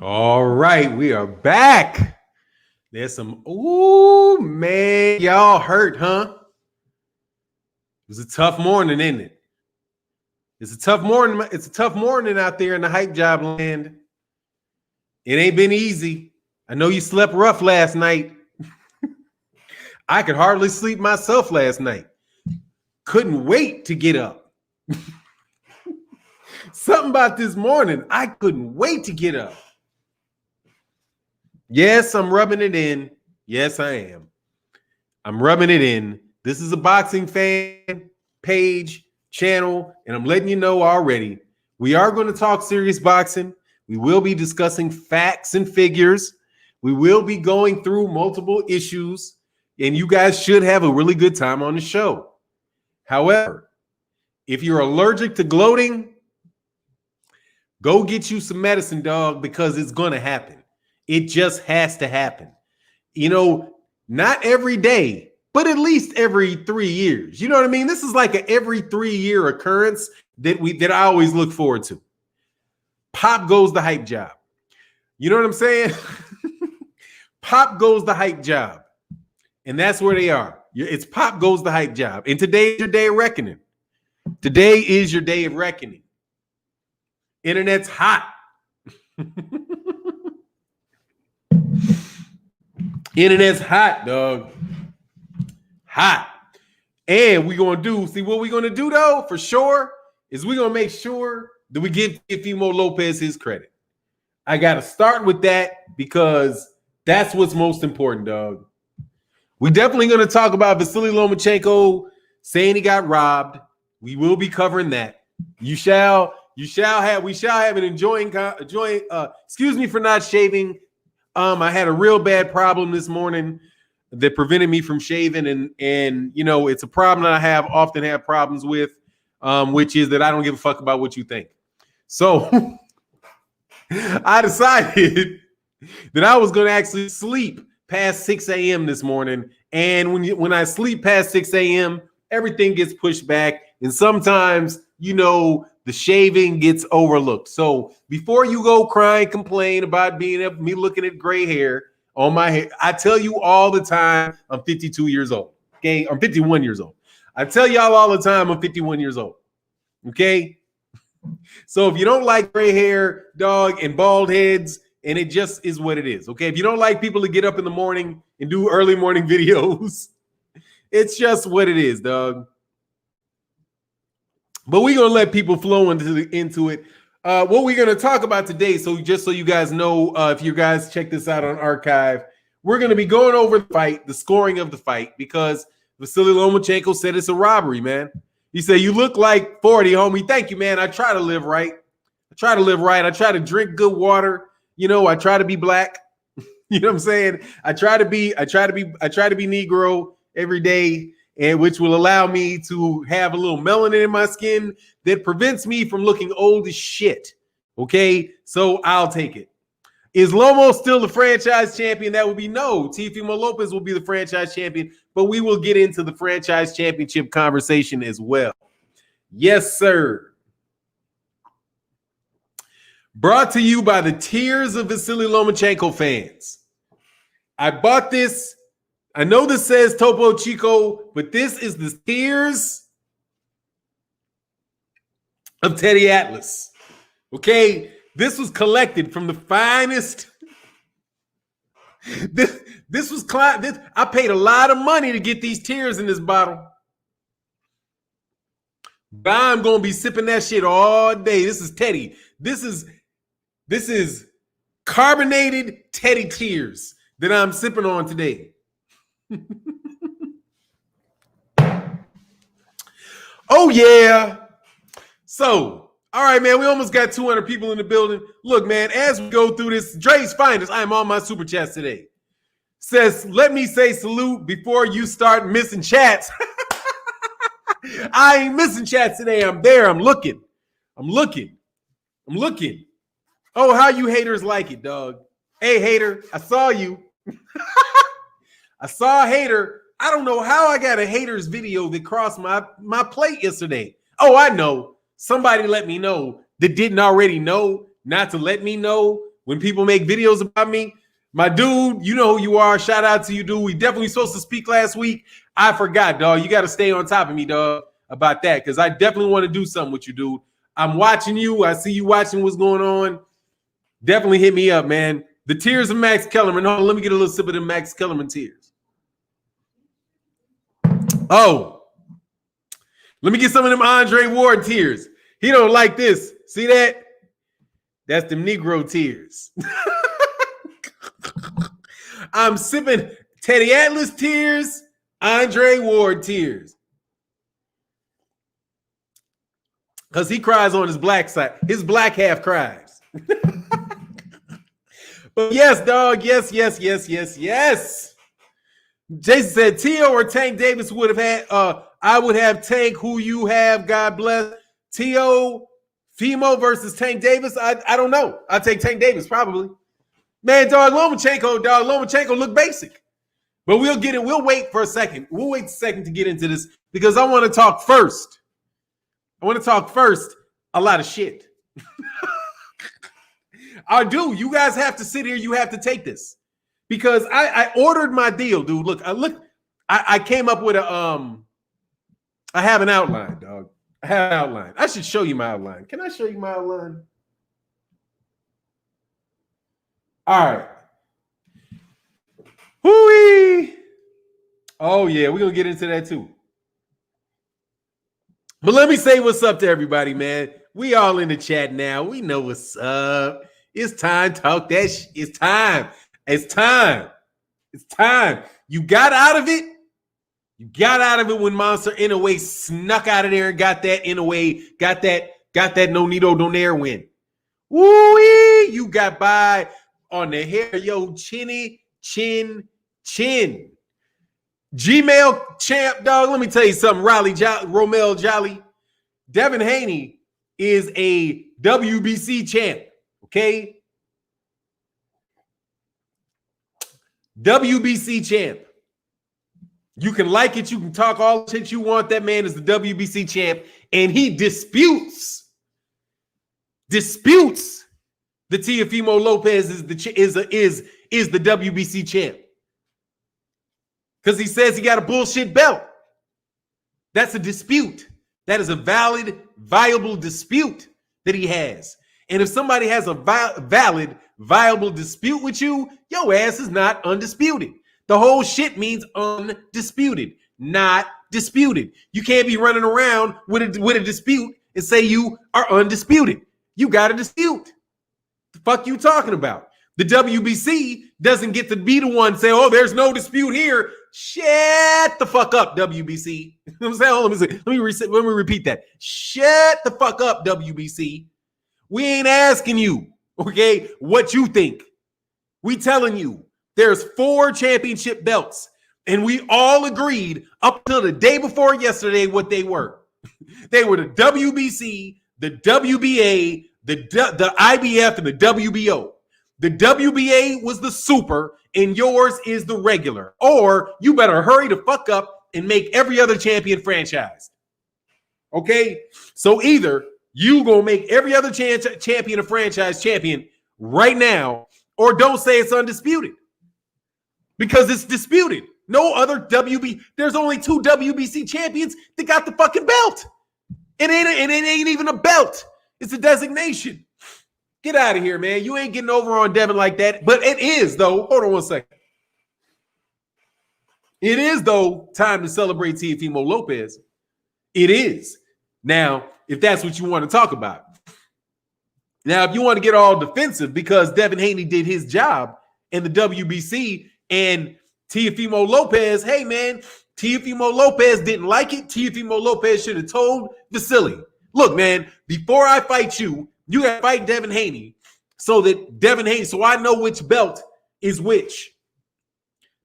All right, we are back. There's some, ooh, man, y'all hurt, huh? It was a tough morning, isn't it? It's a tough morning. It's a tough morning out there in the hype job land. It ain't been easy. I know you slept rough last night. I could hardly sleep myself last night. Couldn't wait to get up. Something about this morning, I couldn't wait to get up. Yes, I'm rubbing it in. Yes, I am. I'm rubbing it in. This is a boxing fan page channel, and I'm letting you know already. We are going to talk serious boxing. We will be discussing facts and figures. We will be going through multiple issues, and you guys should have a really good time on the show. However, if you're allergic to gloating, go get you some medicine, dog, because it's going to happen. It just has to happen. You know, not every day, but at least every 3 years. You know what I mean? This is like an every 3-year occurrence that I always look forward to. Pop goes the hype job. You know what I'm saying? Pop goes the hype job. And that's where they are. It's pop goes the hype job. And today is your day of reckoning. Today is your day of reckoning. Internet's hot. Internet's hot, dog. Hot. And we're going to do, see what we're going to do, though, for sure, is we're going to make sure that we give Teofimo Lopez his credit. I got to start with that because that's what's most important, dog. We're definitely going to talk about Vasyl Lomachenko saying he got robbed. We will be covering that. We shall have an enjoying, excuse me for not shaving. I had a real bad problem this morning that prevented me from shaving, and you know, it's a problem that I often have problems with, which is that I don't give a fuck about what you think. So I decided that I was going to actually sleep past 6 a.m. this morning, and when I sleep past 6 a.m., everything gets pushed back, and sometimes, you know, the shaving gets overlooked. So before you go crying, complain about me looking at gray hair on my head, I tell you all the time, I'm 52 years old. Okay, I'm 51 years old. I tell y'all all the time, I'm 51 years old. Okay, so if you don't like gray hair, dog, and bald heads, and it just is what it is. Okay, if you don't like people to get up in the morning and do early morning videos, it's just what it is, dog. But we're going to let people flow into it. What we're going to talk about today, so just so you guys know, if you guys check this out on archive, we're going to be going over the fight, the scoring of the fight, because Vasyl Lomachenko said it's a robbery, man. He said, you look like 40, homie. Thank you, man. I try to live right. I try to drink good water. You know, I try to be black. You know what I'm saying? I try to be Negro every day, and which will allow me to have a little melanin in my skin that prevents me from looking old as shit. Okay, so I'll take it. Is Lomo still the franchise champion? That would be no. Teofimo Lopez will be the franchise champion, but we will get into the franchise championship conversation as well. Yes, sir. Brought to you by the Tears of Vasyl Lomachenko fans. I bought this. I know this says Topo Chico, but this is the Tears of Teddy Atlas. Okay, this was collected from the finest. This was I paid a lot of money to get these tears in this bottle. But I'm gonna be sipping that shit all day. This is Teddy. This is carbonated Teddy tears that I'm sipping on today. Oh yeah. So, all right, man, we almost got 200 people in the building. Look, man, as we go through this, Dre's Finest, I am on my super chats today. Says, let me say salute before you start missing chats. I ain't missing chats today. I'm there. I'm looking. Oh, how you haters like it, dog. Hey, hater, I saw you. I saw a hater. I don't know how I got a haters video that crossed my plate yesterday. Oh, I know. Somebody let me know that didn't already know not to let me know when people make videos about me. My dude, you know who you are. Shout out to you, dude. We definitely supposed to speak last week. I forgot, dog. You got to stay on top of me, dog, about that, because I definitely want to do something with you, dude. I'm watching you. I see you watching what's going on. Definitely hit me up, man. The tears of Max Kellerman. Hold on, let me get a little sip of the Max Kellerman tears. Oh, let me get some of them Andre Ward tears. He don't like this. See that? That's them Negro tears. I'm sipping Teddy Atlas tears, Andre Ward tears. Because he cries on his black side. His black half cries. But yes, dog. Yes. Jason said, Tio or Tank Davis would have had, I would have Tank, who you have, God bless. Tio, Femo versus Tank Davis. I don't know. I'll take Tank Davis, probably. Man, Lomachenko look basic. But we'll get it. We'll wait for a second. We'll wait a second to get into this because I want to talk first. A lot of shit. I do. You guys have to sit here. You have to take this. Because I ordered my deal, dude. Look, I came up with I have an outline, dog. I have an outline. I should show you my outline. Can I show you my outline? All right. Hooey. Oh, yeah, we're going to get into that too. But let me say what's up to everybody, man. We all in the chat now. We know what's up. It's time to talk that shit. It's time. You got out of it. You got out of it when Monster Inoue snuck out of there and got that Inoue, got that Nonito Donaire win. Woo-wee! You got by on the hair, yo, chin. Gmail champ, dog. Let me tell you something, Romel Jolly. Devin Haney is a WBC champ, okay? WBC champ. You can like it, you can talk all the shit you want. That man is the WBC champ, and he disputes the Teofimo Lopez is the WBC champ because he says he got a bullshit belt. That's a dispute. That is a valid, viable dispute that he has. And if somebody has a valid, viable dispute with you, your ass is not undisputed. The whole shit means undisputed, not disputed. You can't be running around with a dispute and say you are undisputed. You got a dispute. The fuck you talking about? The WBC doesn't get to be the one say, oh, there's no dispute here. Shut the fuck up, WBC. I'm saying, let me repeat that. Shut the fuck up, WBC. We ain't asking you, okay, what you think. We telling you there's 4 championship belts, and we all agreed up until the day before yesterday what they were. They were the WBC, the WBA, the IBF, and the WBO. The WBA was the super, and yours is the regular. Or you better hurry the fuck up and make every other champion franchised. Okay? So either you gonna make every other champion a franchise champion right now, or don't say it's undisputed. Because it's disputed. No other there's only 2 WBC champions that got the fucking belt. It ain't even a belt. It's a designation. Get out of here, man. You ain't getting over on Devin like that. But it is, though. Hold on one second. It is, though, time to celebrate Teofimo Lopez. It is. Now, if that's what you want to talk about. Now, if you want to get all defensive because Devin Haney did his job in the WBC and Teofimo Lopez, hey, man, Teofimo Lopez didn't like it. Teofimo Lopez should have told Vasily, look, man, before I fight you, you got to fight Devin Haney so I know which belt is which.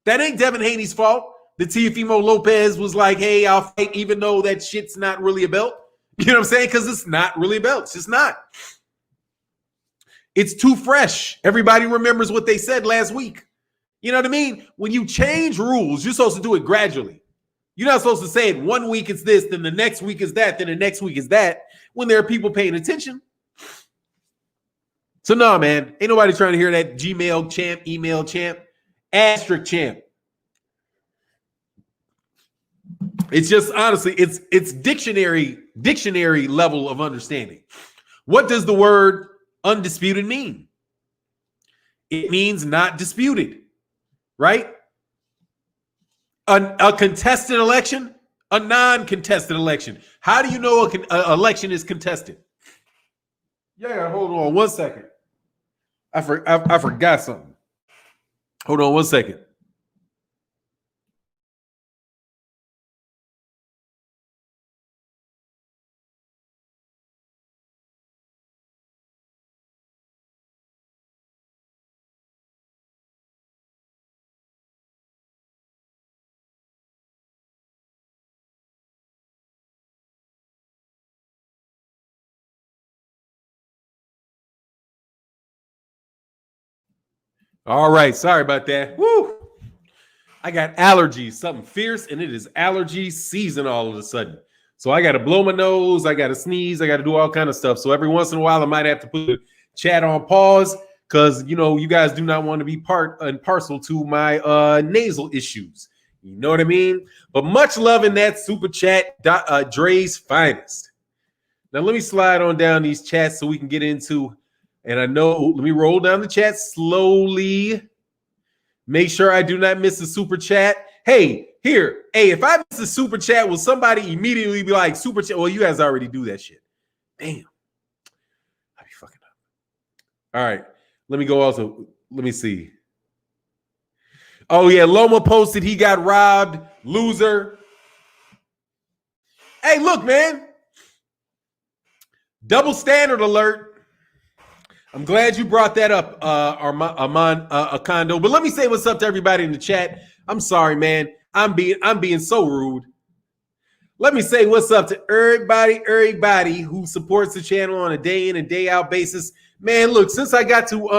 That ain't Devin Haney's fault. The Teofimo Lopez was like, hey, I'll fight even though that shit's not really a belt. You know what I'm saying? Because it's not really a belt. It's just not. It's too fresh. Everybody remembers what they said last week. You know what I mean? When you change rules, you're supposed to do it gradually. You're not supposed to say it 1 week it's this, then the next week is that, then the next week is that, when there are people paying attention. So no, man, ain't nobody trying to hear that Gmail champ, email champ, Asterisk champ. It's just honestly, it's dictionary level of understanding. What does the word undisputed mean? It means not disputed, right? A contested election, a non-contested election. How do you know an election is contested? Yeah, hold on 1 second. I forgot something. Hold on 1 second. All right, sorry about that. Woo! I got allergies, something fierce, and it is allergy season all of a sudden. So I got to blow my nose, I got to sneeze, I got to do all kind of stuff. So every once in a while, I might have to put the chat on pause because, you know, you guys do not want to be part and parcel to my nasal issues. You know what I mean? But much love in that super chat, Dre's finest. Now, let me slide on down these chats so we can get into, and I know, let me roll down the chat slowly. Make sure I do not miss the super chat. Hey, here. Hey, if I miss the super chat, will somebody immediately be like, super chat? Well, you guys already do that shit. Damn. I'd be fucking up. All right. Let me go also. Let me see. Oh, yeah. Loma posted he got robbed. Loser. Hey, look, man. Double standard alert. I'm glad you brought that up, Armand Acondo. But let me say what's up to everybody in the chat. I'm sorry, man. I'm being so rude. Let me say what's up to everybody who supports the channel on a day in and day out basis. Man, look, since I got to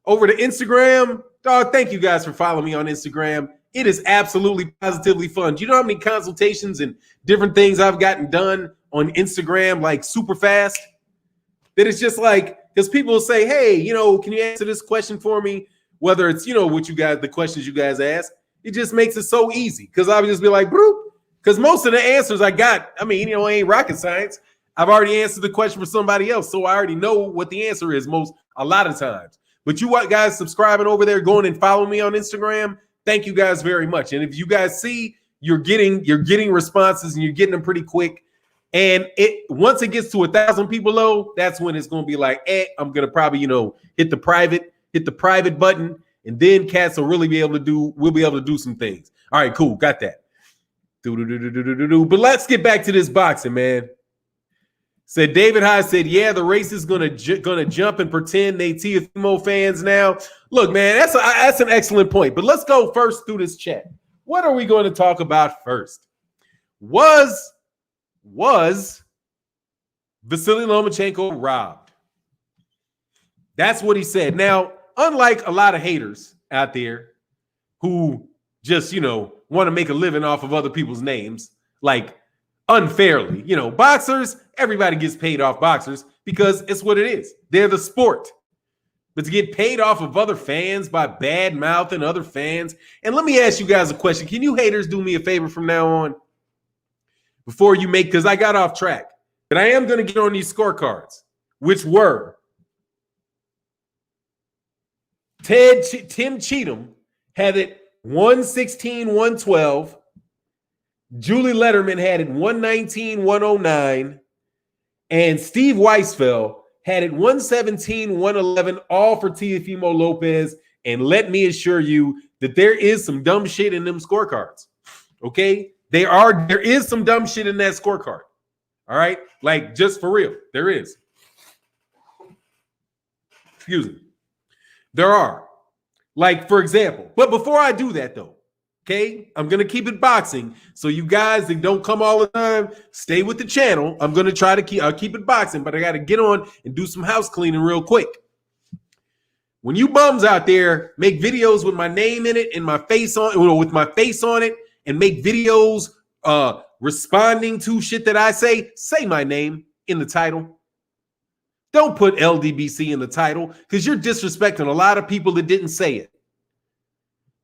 over to Instagram, dog, thank you guys for following me on Instagram. It is absolutely positively fun. Do you know how many consultations and different things I've gotten done on Instagram, like super fast? That it's just like, because people will say, hey, you know, can you answer this question for me? Whether it's, you know, what you guys, the questions you guys ask, it just makes it so easy. Because I would just be like, broop. Because most of the answers I got, I mean, you know, ain't rocket science. I've already answered the question for somebody else. So I already know what the answer is a lot of times. But you guys subscribing over there, going and following me on Instagram, thank you guys very much. And if you guys see, you're getting responses and you're getting them pretty quick. And once it gets to 1,000 people low, that's when it's gonna be like, I'm gonna probably, you know, hit the private button, and then cats will really be able to do some things. All right, cool, got that. But let's get back to this boxing, man. Said David High said, yeah, the race is gonna jump and pretend they Teofimo fans now. Look, man, that's an excellent point. But let's go first through this chat. What are we going to talk about first? Was Vasyl Lomachenko robbed? That's what he said. Now, unlike a lot of haters out there who just, you know, want to make a living off of other people's names, like unfairly, you know, boxers, everybody gets paid off boxers because it's what it is. They're the sport. But to get paid off of other fans by bad mouthing other fans, and let me ask you guys a question. Can you haters do me a favor from now on? Before you make, because I got off track, but I am going to get on these scorecards, which were Tim Cheatham had it 116-112. Julie Letterman had it 119-109. And Steve Weisfeld had it 117-111, all for Teofimo Lopez. And let me assure you that there is some dumb shit in them scorecards. Okay? There is some dumb shit in that scorecard. All right? Like, just for real. There is. Excuse me. There are. Like, for example, but before I do that, though, okay, I'm going to keep it boxing. So you guys that don't come all the time, stay with the channel. I'm going to try to I'll keep it boxing, but I got to get on and do some house cleaning real quick. When you bums out there make videos with my name in it and my face on, or with my face on it, and make videos responding to shit that I say my name in the title. Don't put LDBC in the title because you're disrespecting a lot of people that didn't say it.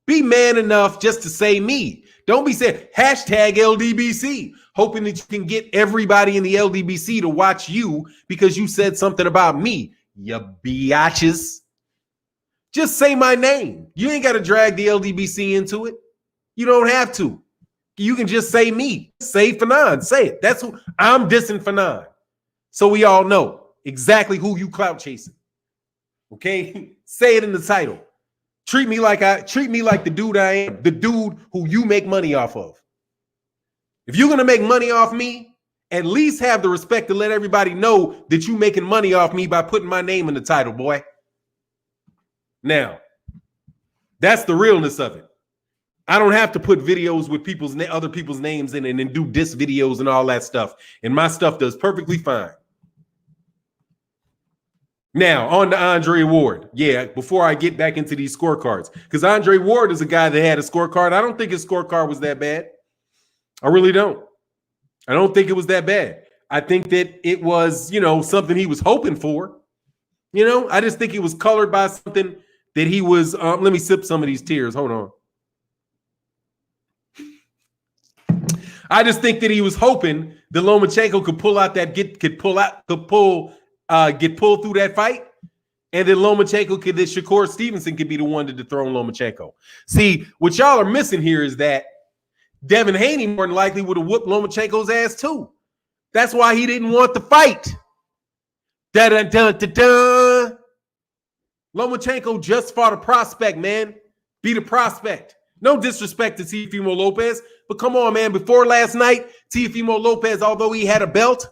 Be man enough just to say me. Don't be saying hashtag LDBC, hoping that you can get everybody in the LDBC to watch you because you said something about me, you biatches. Just say my name. You ain't got to drag the LDBC into it. You don't have to. You can just say me. Say Fannon. Say it. That's who I'm dissing Fannon. So we all know exactly who you clout chasing. Okay? Say it in the title. Treat me like the dude I am, the dude who you make money off of. If you're gonna make money off me, at least have the respect to let everybody know that you're making money off me by putting my name in the title, boy. Now, that's the realness of it. I don't have to put videos with other people's names in it and do diss videos and all that stuff. And my stuff does perfectly fine. Now, on to Andre Ward. Yeah, before I get back into these scorecards, because Andre Ward is a guy that had a scorecard. I don't think his scorecard was that bad. I really don't. I don't think it was that bad. I think that it was, something he was hoping for. I just think it was colored by something that he was. Let me sip some of these tears. Hold on. I just think that he was hoping that Lomachenko could pull out that get pulled through that fight, and then Shakur Stevenson could be the one to dethrone Lomachenko. See, what y'all are missing here is that Devin Haney more than likely would have whooped Lomachenko's ass too. That's why he didn't want the fight. Da-da-da-da-da. Lomachenko just fought a prospect, man. Be the prospect. No disrespect to Teofimo Lopez, but come on, man. Before last night, Teofimo Lopez, although he had a belt,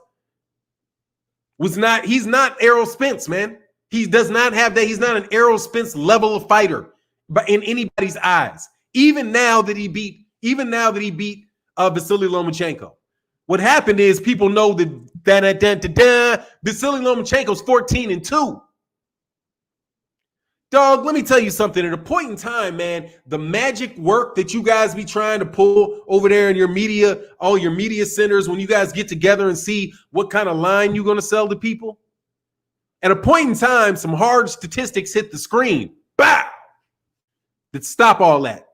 he's not Errol Spence, man. He does not have that. He's not an Errol Spence level of fighter, but in anybody's eyes. Even now that he beat Vasily Lomachenko. What happened is people know that Vasily Lomachenko's 14-2. Dog, let me tell you something. At a point in time, man, the magic work that you guys be trying to pull over there in your media, all your media centers, when you guys get together and see what kind of line you're going to sell to people. At a point in time, some hard statistics hit the screen. Bow! That stop all that.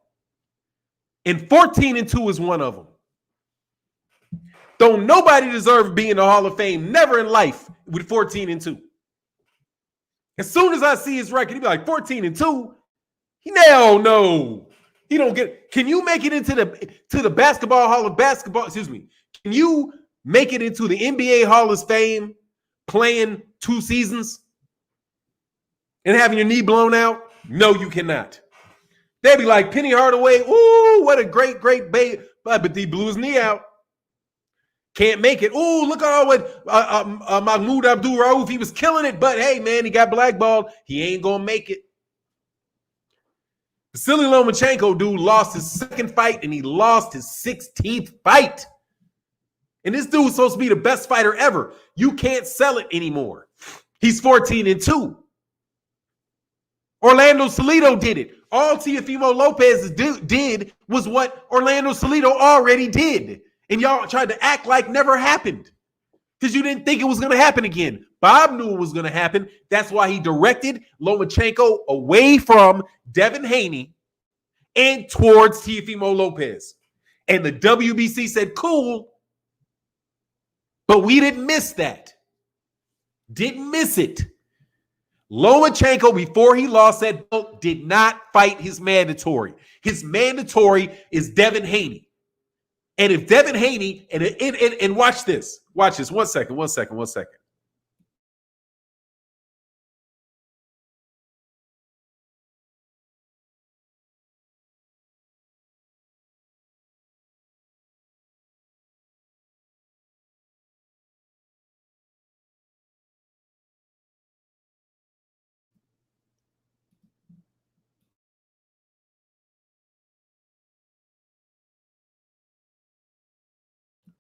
And 14-2 is one of them. Don't nobody deserve being in the Hall of Fame, never in life, with 14-2. As soon as I see his record, he'd be like 14-2. Hell no. He don't get. Can you make it into the basketball Hall of Basketball? Excuse me. Can you make it into the NBA Hall of Fame playing 2 seasons and having your knee blown out? No, you cannot. They'd be like Penny Hardaway. Ooh, what a great baby. But he blew his knee out. Can't make it. Ooh, look at what Mahmoud Abdul-Rauf. He was killing it, but hey, man, he got blackballed. He ain't gonna make it. Vasily Lomachenko, dude, lost his 2nd fight and he lost his 16th fight. And this dude's supposed to be the best fighter ever. You can't sell it anymore. He's 14-2. Orlando Salido did it. All Teofimo Lopez did was what Orlando Salido already did. And y'all tried to act like never happened because you didn't think it was going to happen again. Bob knew it was going to happen. That's why he directed Lomachenko away from Devin Haney and towards Teofimo Lopez. And the WBC said, cool, but we didn't miss that. Didn't miss it. Lomachenko, before he lost that belt, did not fight his mandatory. His mandatory is Devin Haney. And if Devin Haney, and watch this. Watch this. One second.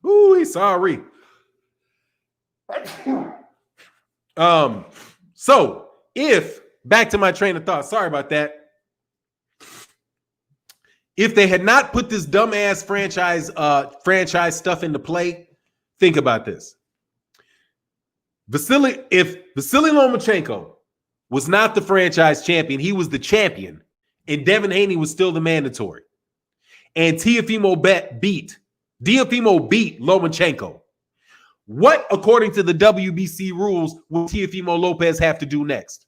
Ooh, sorry. So if back to my train of thought, sorry about that. If they had not put this dumbass franchise stuff into play, think about this. If Vasily Lomachenko was not the franchise champion, he was the champion, and Devin Haney was still the mandatory. And Teofimo beat Lomachenko. What, according to the WBC rules, will Teofimo Lopez have to do next?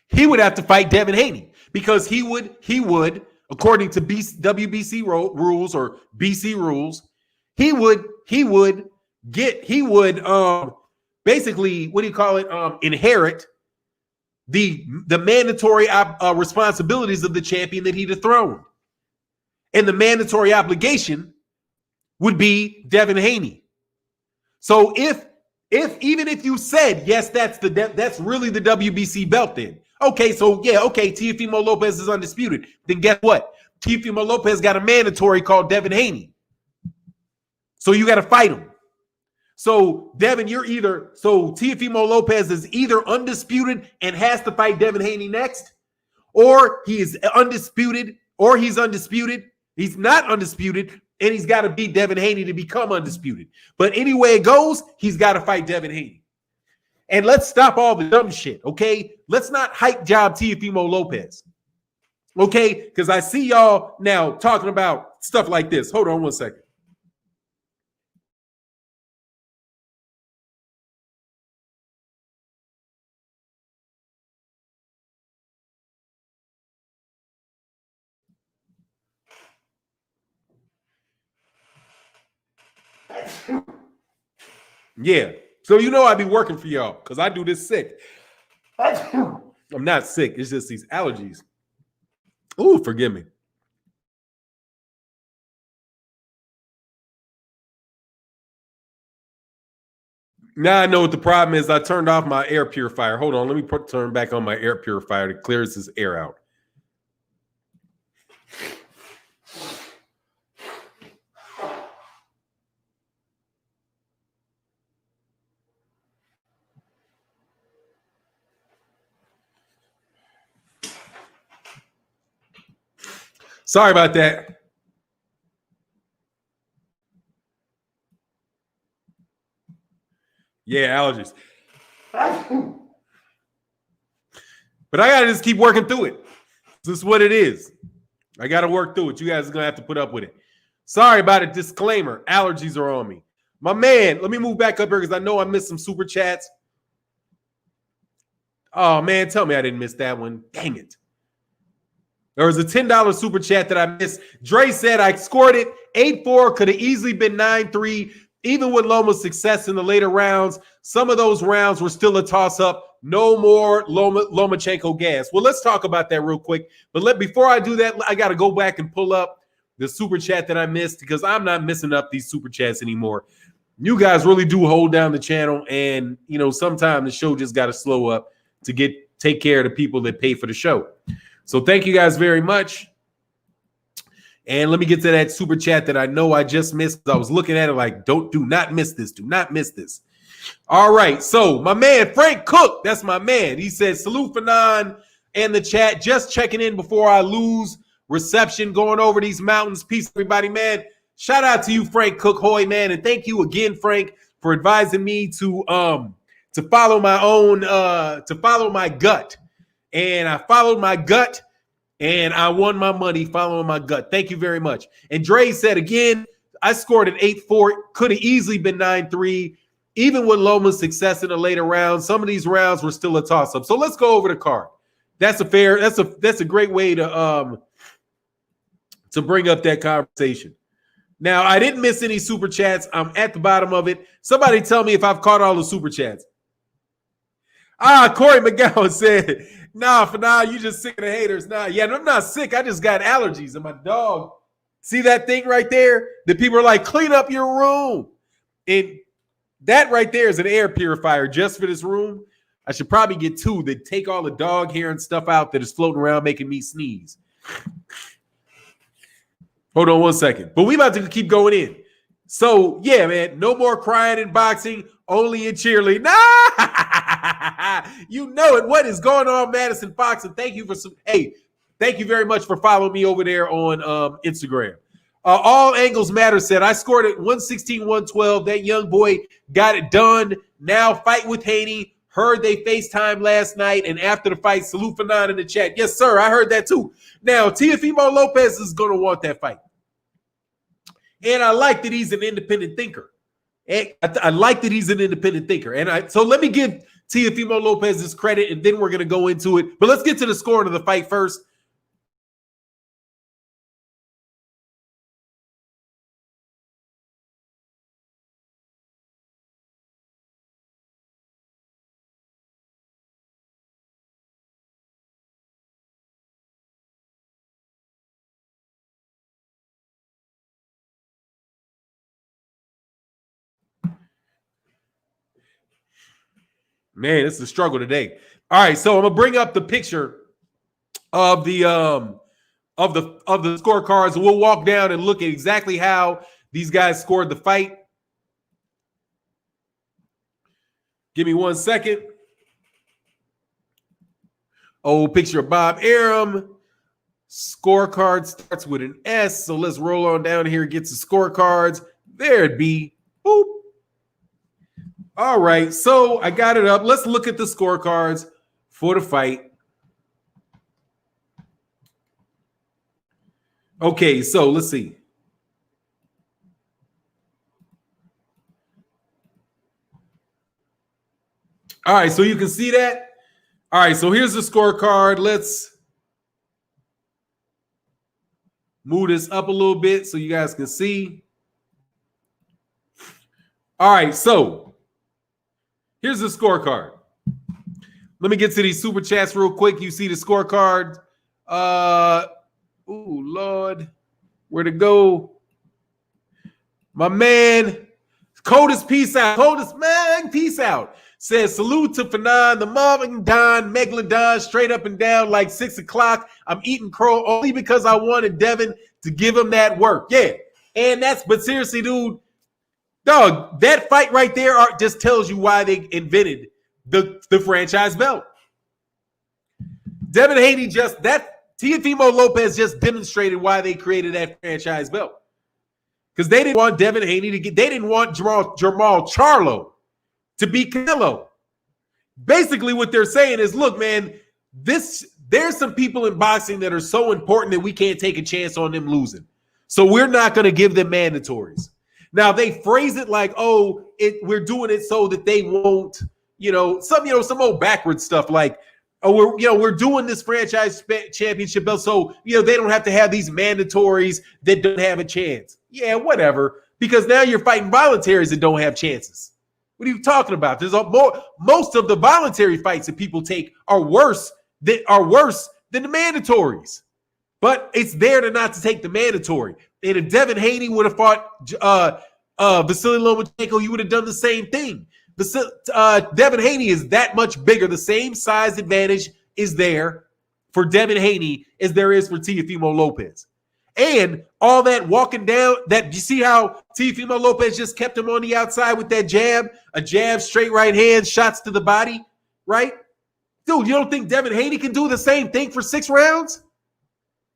He would have to fight Devin Haney because he would, according to WBC rules or BC rules, he would basically, what do you call it? Inherit the mandatory responsibilities of the champion that he dethroned. And the mandatory obligation would be Devin Haney. So if even if you said, yes, that's really the WBC belt then. Okay, so yeah, okay, Teofimo Lopez is undisputed. Then guess what? Teofimo Lopez got a mandatory called Devin Haney. So you got to fight him. So Devin, Teofimo Lopez is either undisputed and has to fight Devin Haney next, or he is undisputed, or he's undisputed. He's not undisputed, and he's got to beat Devin Haney to become undisputed. But anyway it goes, he's got to fight Devin Haney. And let's stop all the dumb shit, okay? Let's not hype job Teofimo Lopez, okay? Because I see y'all now talking about stuff like this. Hold on one second. Yeah. So you know I be working for y'all because I do this sick. I'm not sick. It's just these allergies. Ooh, forgive me. Now I know what the problem is. I turned off my air purifier. Hold on. Let me turn back on my air purifier to clear this air out. Sorry about that. Yeah, allergies. But I got to just keep working through it. This is what it is. I got to work through it. You guys are going to have to put up with it. Sorry about it. Disclaimer. Allergies are on me. My man, let me move back up here because I know I missed some super chats. Oh, man, tell me I didn't miss that one. Dang it. There was a $10 super chat that I missed. Dre said, I scored it 8-4. Could have easily been 9-3. Even with Loma's success in the later rounds, some of those rounds were still a toss-up. No more Lomachenko gas. Well, let's talk about that real quick. But before I do that, I got to go back and pull up the super chat that I missed because I'm not missing up these super chats anymore. You guys really do hold down the channel, and sometimes the show just got to slow up to take care of the people that pay for the show. So thank you guys very much. And let me get to that super chat that I know I just missed. I was looking at it like, do not miss this. Do not miss this. All right. So my man, Frank Cook, that's my man. He says, salute Fannon and the chat. Just checking in before I lose reception going over these mountains. Peace, everybody, man. Shout out to you, Frank Cook Hoy, man. And thank you again, Frank, for advising me to follow my gut. And I followed my gut, and I won my money following my gut. Thank you very much. And Dre said, again, I scored an 8-4. Could have easily been 9-3. Even with Loma's success in the later rounds, some of these rounds were still a toss-up. So let's go over the card. That's a great way to bring up that conversation. Now, I didn't miss any super chats. I'm at the bottom of it. Somebody tell me if I've caught all the super chats. Corey McGowan said, nah, for now, you just sick of the haters. Nah, yeah, I'm not sick. I just got allergies. And my dog, see that thing right there? The people are like, clean up your room. And that right there is an air purifier just for this room. I should probably get two that take all the dog hair and stuff out that is floating around making me sneeze. Hold on one second. But we about to keep going in. So, yeah, man, no more crying in boxing, only in cheerleading. Nah! You know it. What is going on, Madison Fox? And thank you very much for following me over there on Instagram. All Angles Matter said, I scored at 116-112. That young boy got it done. Now fight with Haney. Heard they FaceTime last night, and after the fight, salute Fannon in the chat. Yes, sir, I heard that too. Now, Teofimo Lopez is going to want that fight. And I like that he's an independent thinker. I like that he's an independent thinker. And so let me give Teofimo Lopez his credit, and then we're going to go into it. But let's get to the scoring of the fight first. Man, it's a struggle today. All right, so I'm gonna bring up the picture of the scorecards. We'll walk down and look at exactly how these guys scored the fight. Give me 1 second. Oh, picture of Bob Arum. Scorecard starts with an S. So let's roll on down here, get the scorecards. There it be. Boop. All right, so I got it up. Let's look at the scorecards for the fight. Okay, so let's see. All right, so you can see that. All right, so here's the scorecard. Let's move this up a little bit so you guys can see. All right, so here's the scorecard. Let me get to these super chats real quick. You see the scorecard. Oh, Lord. Where to go? My man, Coldest, peace out. Coldest, man, peace out. Says, salute to Fannon, the Megalodon, straight up and down like 6 o'clock. I'm eating crow only because I wanted Devin to give him that work. Yeah. And but seriously, dude, dog, that fight right there just tells you why they invented the franchise belt. Devin Haney Teofimo Lopez just demonstrated why they created that franchise belt. Because they didn't want Devin Haney they didn't want Jamal Charlo to beat Canelo. Basically, what they're saying is, look, man, there's some people in boxing that are so important that we can't take a chance on them losing. So we're not going to give them mandatories. Now, they phrase it like, we're doing it so that they won't, some old backwards stuff like, we're doing this franchise championship belt so, they don't have to have these mandatories that don't have a chance. Yeah, whatever. Because now you're fighting voluntaries that don't have chances. What are you talking about? Most of the voluntary fights that people take are worse than the mandatories. But it's there not to take the mandatory. And if Devin Haney would have fought Vasyl Lomachenko, you would have done the same thing. Devin Haney is that much bigger. The same size advantage is there for Devin Haney as there is for Teofimo Lopez. And all that walking down, you see how Teofimo Lopez just kept him on the outside with that jab, a jab, straight right hand, shots to the body, right? Dude, you don't think Devin Haney can do the same thing for 6 rounds?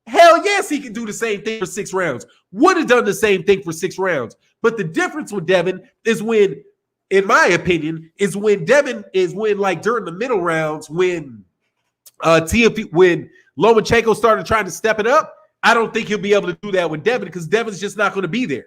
Hell yes, he can do the same thing for 6 rounds. Would have done the same thing for 6 rounds. But the difference with Devin is when, in my opinion, during the middle rounds, when Lomachenko started trying to step it up, I don't think he'll be able to do that with Devin because Devin's just not going to be there.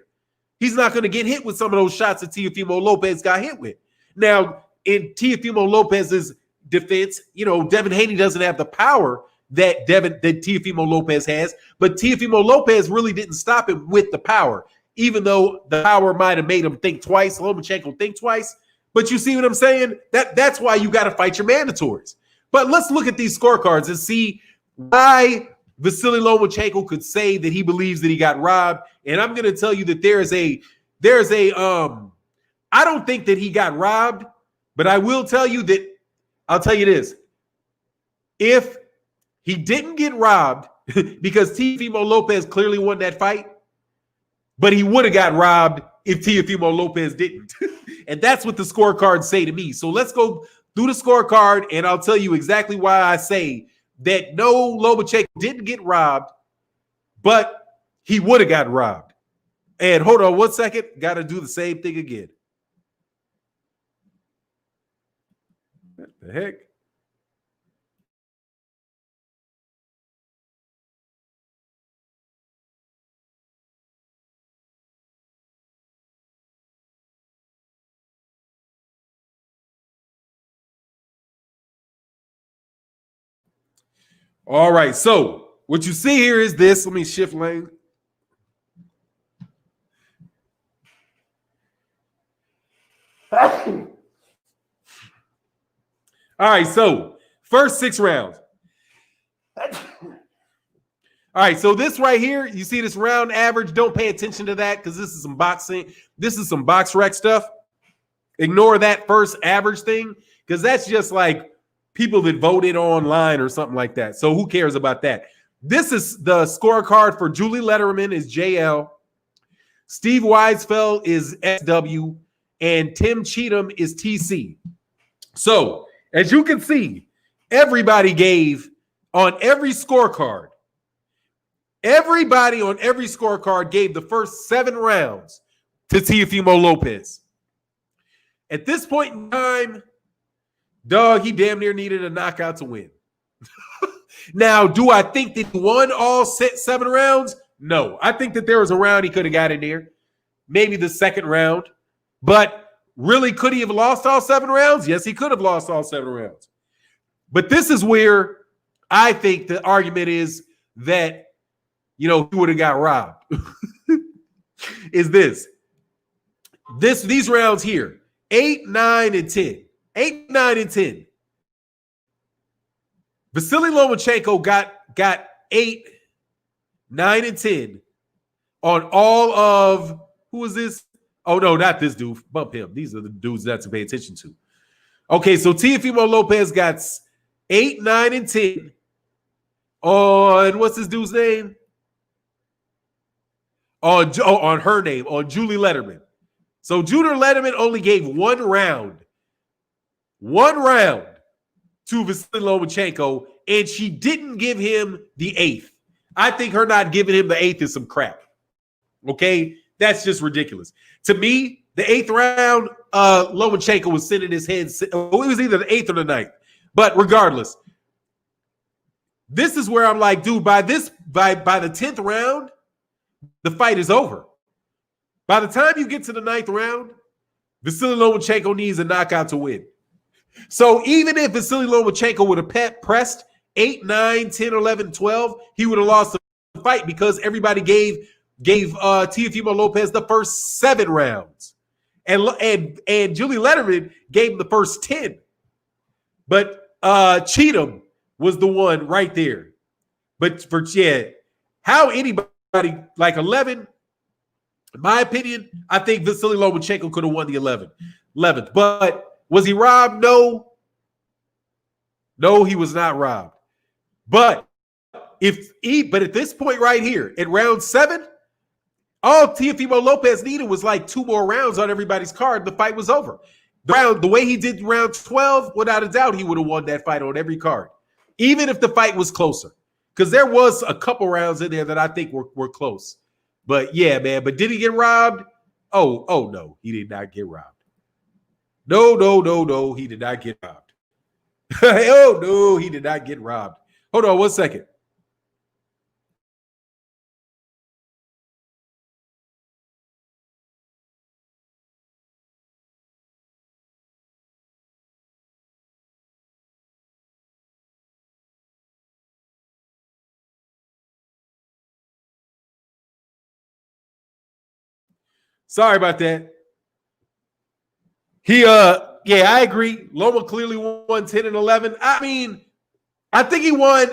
He's not going to get hit with some of those shots that Teofimo Lopez got hit with. Now, in Teofimo Lopez's defense, Devin Haney doesn't have the power that Teofimo Lopez has, but Teofimo Lopez really didn't stop him with the power, even though the power might have made him think twice, Lomachenko think twice. But you see what I'm saying? That's why you got to fight your mandatories. But let's look at these scorecards and see why Vasily Lomachenko could say that he believes that he got robbed. And I'm going to tell you that I don't think that he got robbed, but I will tell you that, I'll tell you this. If he didn't get robbed, because Teofimo Lopez clearly won that fight, but he would have got robbed if Teofimo Lopez didn't. And that's what the scorecards say to me. So let's go through the scorecard, and I'll tell you exactly why I say that no, Lomachenko didn't get robbed, but he would have got robbed. And hold on 1 second. Got to do the same thing again. What the heck? All right. So what you see here is this. Let me shift lane. All right. So first 6 rounds. All right, so this right here, you see this round average. Don't pay attention to that because this is some boxing. This is some box rec stuff. Ignore that first average thing because that's just like people that voted online or something like that. So who cares about that? This is the scorecard for Julie Letterman is JL. Steve Weisfeld is SW. And Tim Cheatham is TC. So as you can see, everybody gave on every scorecard. Everybody on every scorecard gave the first 7 rounds to Teofimo Lopez. At this point in time, dog, he damn near needed a knockout to win. Now, do I think that he won all 7 rounds? No. I think that there was a round he could have got in there. Maybe the second round. But really, could he have lost all 7 rounds? Yes, he could have lost all 7 rounds. But this is where I think the argument is that he would have got robbed. Is these rounds here, 8, 9, and 10. 8, 9, and 10. Vasily Lomachenko got 8, 9, and 10 on all of, who is this? Oh, no, not this dude. Bump him. These are the dudes not to pay attention to. Okay, so Teofimo Lopez got 8, 9, and 10 on, what's this dude's name? On her name, on Julie Letterman. So Julie Letterman only gave 1 round to Vasyl Lomachenko, and she didn't give him the 8th. I think her not giving him the 8th is some crap. Okay? That's just ridiculous. To me, the 8th round, Lomachenko was sitting his head. It was either the 8th or the 9th. But regardless, this is where I'm like, dude, by the 10th round, the fight is over. By the time you get to the 9th round, Vasily Lomachenko needs a knockout to win. So even if Vasily Lomachenko would have pressed 8, 9, 10, 11, 12, he would have lost the fight because everybody gave Teofimo Lopez the first 7 rounds. And Julie Letterman gave him the first 10. But Cheatham was the one right there. But how anybody like 11, in my opinion, I think Vasily Lomachenko could have won the 11th. But was he robbed? No. No, he was not robbed. But at this point right here, at round 7, all Teofimo Lopez needed was like 2 more rounds on everybody's card. The fight was over. The way he did round 12, without a doubt, he would have won that fight on every card, even if the fight was closer. Because there was a couple rounds in there that I think were close. But yeah, man. But did he get robbed? Oh no, he did not get robbed. No, he did not get robbed. Oh no, he did not get robbed. Hold on 1 second. Sorry about that. I agree. Loma clearly won 10 and 11. I mean, I think he won.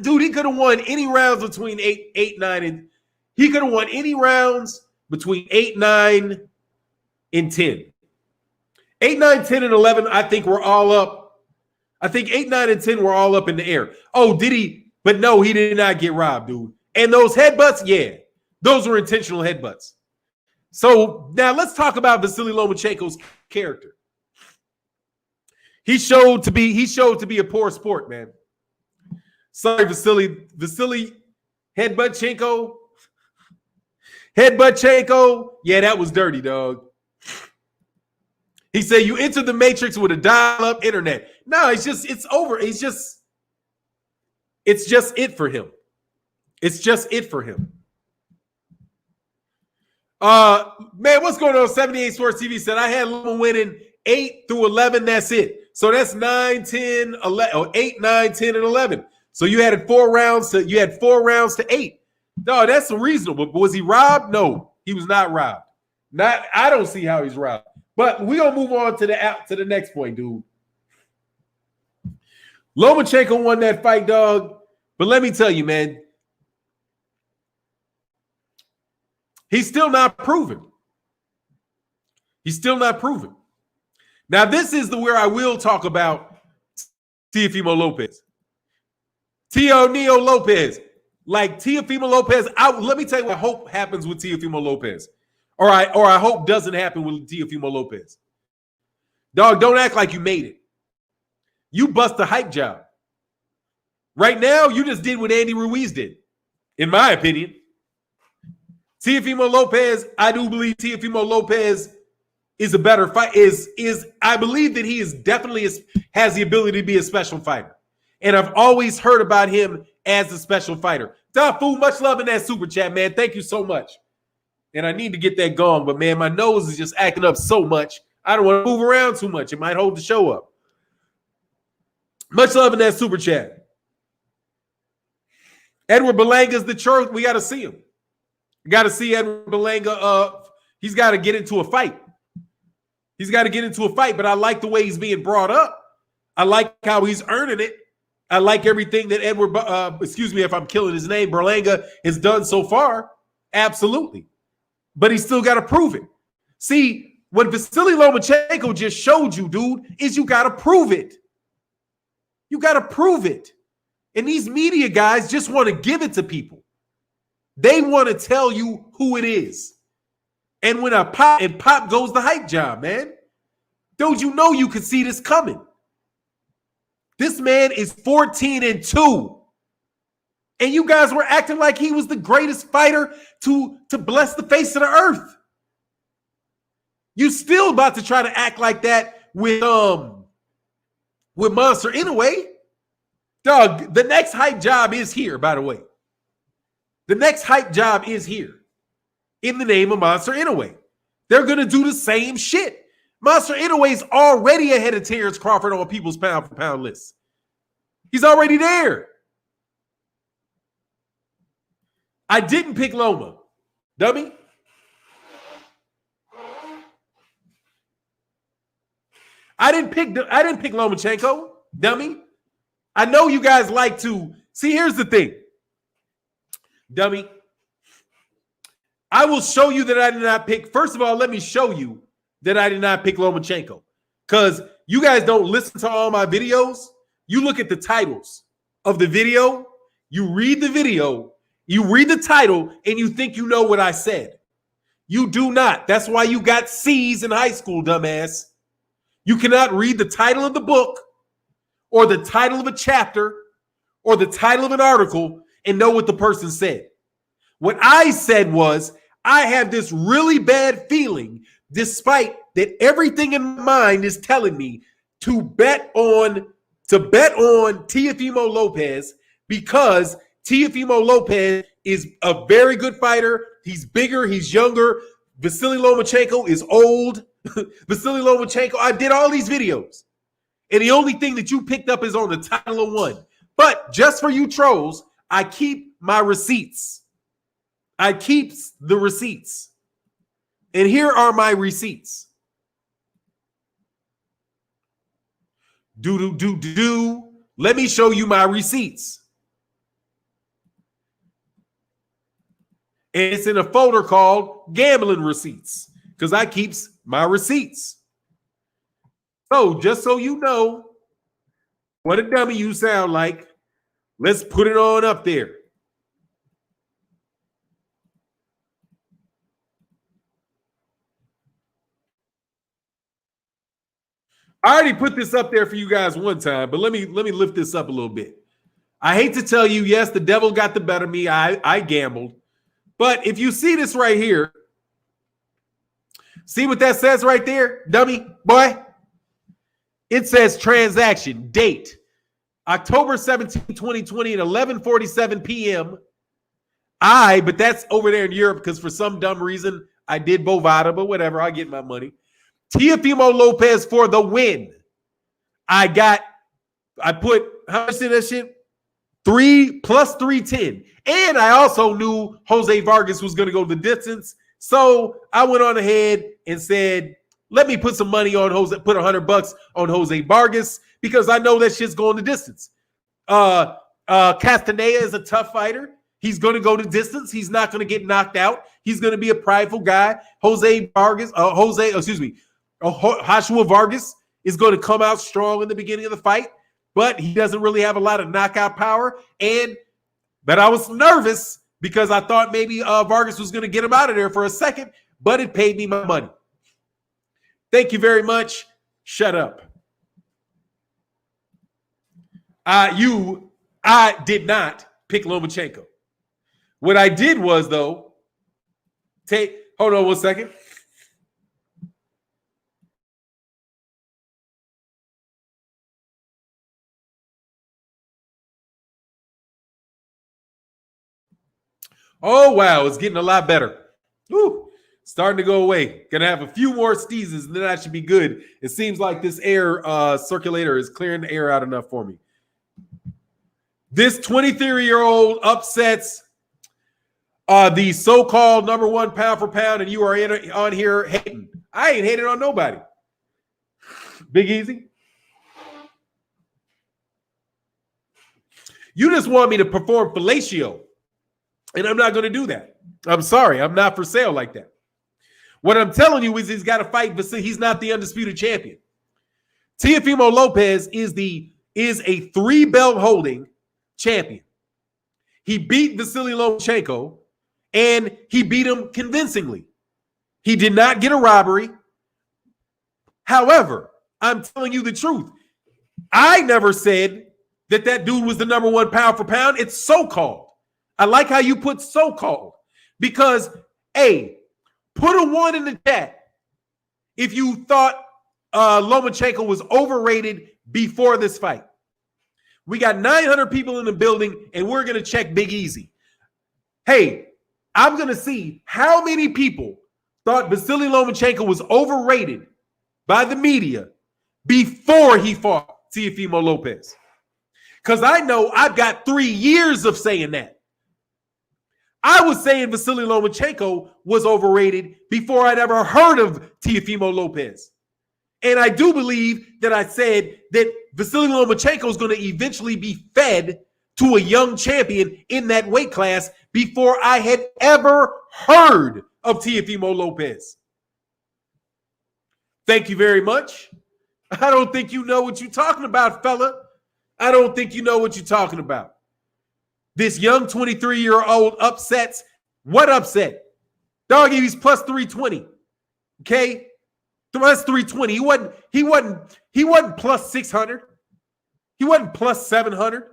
He could have won any rounds between 8, 9, and he could have won any rounds between 8, 9, and 10. 8, 9, 10, and 11, I think we're all up. I think 8, 9, and 10 were all up in the air. Oh, did he? But no, he did not get robbed, dude. And those headbutts, yeah, those were intentional headbutts. So now let's talk about Vasily Lomachenko's character. He showed to be a poor sport, man. Sorry, Vasily headbuttchenko. Headbuttchenko, yeah, that was dirty, dog. He said you entered the matrix with a dial-up internet. No, it's over. It's just it for him. It's just it for him. Man, what's going on? 78 Sports TV said I had Loma winning 8 through 11. That's it. So that's 9, 10, 11, or 8, 9, 10, and 11. So you had 4 rounds to 8. No, that's reasonable. But was he robbed? No, he was not robbed. I don't see how he's robbed. But we're gonna move on to the next point, dude. Lomachenko won that fight, dog. But let me tell you, man, he's still not proven. He's still not proven. Now, this is where I will talk about Teofimo Lopez. Neo Lopez. Like Teofimo Lopez, let me tell you what I hope happens with Teofimo Lopez. Or I hope doesn't happen with Teofimo Lopez. Dog, don't act like you made it. You bust a hype job. Right now, you just did what Andy Ruiz did, in my opinion. Teofimo Lopez, I do believe Teofimo Lopez is a better fight. I believe that he is definitely has the ability to be a special fighter. And I've always heard about him as a special fighter. Dafu, much love in that super chat, man. Thank you so much. And I need to get that gong, but man, my nose is just acting up so much. I don't want to move around too much. It might hold the show up. Much love in that super chat. Edward Belanga's the truth. We got to see him. We got to see Edward Belanga. He's got to get into a fight. He's got to get into a fight, but I like the way he's being brought up. I like how he's earning it. I like everything that Edward, excuse me if I'm killing his name, Berlanga has done so far. Absolutely. But he's still got to prove it. See, what Vasily Lomachenko just showed you, dude, is you got to prove it. You got to prove it. And these media guys just want to give it to people. They want to tell you who it is. And when pop goes the hype job, man. Don't you know you could see this coming? This man is 14-2. And you guys were acting like he was the greatest fighter to bless the face of the earth. You still about to try to act like that with Monster Inoue. Dog, the next hype job is here, by the way. The next hype job is here in the name of Monster Inoue. They're going to do the same shit. Monster Inoue's already ahead of Terrence Crawford on people's pound-for-pound list. He's already there. I didn't pick Loma. Dummy. I didn't pick Lomachenko. Dummy. I know you guys like to see. Here's the thing. Dummy. I will show you that I did not pick. First of all, let me show you that I did not pick Lomachenko. Because you guys don't listen to all my videos. You look at the titles of the video. You read the video. You read the title and you think you know what I said. You do not. That's why you got C's in high school, dumbass. You cannot read the title of the book or the title of a chapter or the title of an article and know what the person said. What I said was, I have this really bad feeling, despite that everything in my mind is telling me to bet on Teofimo Lopez, because Teofimo Lopez is a very good fighter. He's bigger. He's younger. Vasily Lomachenko is old. Vasily Lomachenko. I did all these videos. And the only thing that you picked up is on the title of one. But just for you trolls, I keep my receipts. I keep the receipts. And here are my receipts. Let me show you my receipts. And it's in a folder called Gambling Receipts, because I keeps my receipts. So just so you know what a dummy you sound like, let's put it on up there. I already put this up there for you guys one time, but let me lift this up a little bit. I hate to tell you, yes, the devil got the better of me. I gambled. But if you see this right here, see what that says right there, dummy boy? It says transaction date October 17, 2020 at 11:47 p.m. But that's over there in Europe because for some dumb reason I did Bovada, but whatever, I get my money. Teofimo Lopez for the win. I put, how much in that shit? 3 plus 310. And I also knew Jose Vargas was going to go the distance. So I went on ahead and said, let me put some money on Jose, put $100 on Jose Vargas because I know that shit's going the distance. Castaneda is a tough fighter. He's going to go the distance. He's not going to get knocked out. He's going to be a prideful guy. Joshua Vargas is going to come out strong in the beginning of the fight, but he doesn't really have a lot of knockout power. But I was nervous because I thought maybe Vargas was going to get him out of there for a second, but it paid me my money. Thank you very much. Shut up. I did not pick Lomachenko. What I did was, though, hold on one second. Oh, wow. It's getting a lot better. Woo. Starting to go away. Gonna have a few more sneezes, and then I should be good. It seems like this air circulator is clearing the air out enough for me. This 23-year-old upsets the so-called number one pound for pound, and you are on here hating. I ain't hating on nobody. Big Easy. You just want me to perform fellatio, and I'm not going to do that. I'm sorry. I'm not for sale like that. What I'm telling you is he's got to fight Vasyl. He's not the undisputed champion. Teofimo Lopez is a 3-belt holding champion. He beat Vasily Lomachenko, and he beat him convincingly. He did not get a robbery. However, I'm telling you the truth. I never said that dude was the number one pound for pound. It's so-called. I like how you put so-called because, A, put a 1 in the chat if you thought Lomachenko was overrated before this fight. We got 900 people in the building, and we're going to check Big Easy. Hey, I'm going to see how many people thought Vasily Lomachenko was overrated by the media before he fought Teofimo Lopez. Because I know I've got 3 years of saying that. I was saying Vasily Lomachenko was overrated before I'd ever heard of Teofimo Lopez. And I do believe that I said that Vasily Lomachenko is going to eventually be fed to a young champion in that weight class before I had ever heard of Teofimo Lopez. Thank you very much. I don't think you know what you're talking about, fella. I don't think you know what you're talking about. This young 23-year-old upsets. What upset? Doggy, he's plus 320. Okay? Plus 320. He wasn't plus 600. He wasn't plus 700.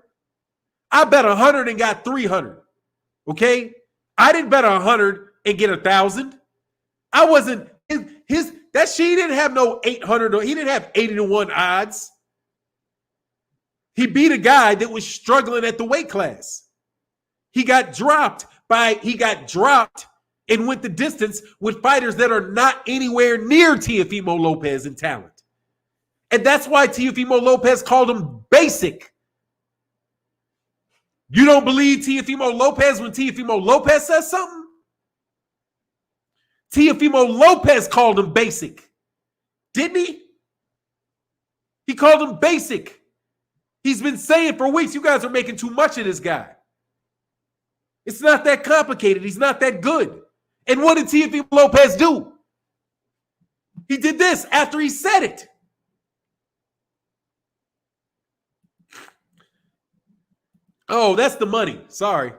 I bet 100 and got 300. Okay? I didn't bet 100 and get 1,000. I wasn't he didn't have no 800 or he didn't have 80-1 odds. He beat a guy that was struggling at the weight class. He got dropped and went the distance with fighters that are not anywhere near Teofimo Lopez in talent. And that's why Teofimo Lopez called him basic. You don't believe Teofimo Lopez when Teofimo Lopez says something? Teofimo Lopez called him basic. Didn't he? He called him basic. He's been saying for weeks, you guys are making too much of this guy. It's not that complicated. He's not that good. And what did Teofimo Lopez do? He did this after he said it. Oh, that's the money. Sorry.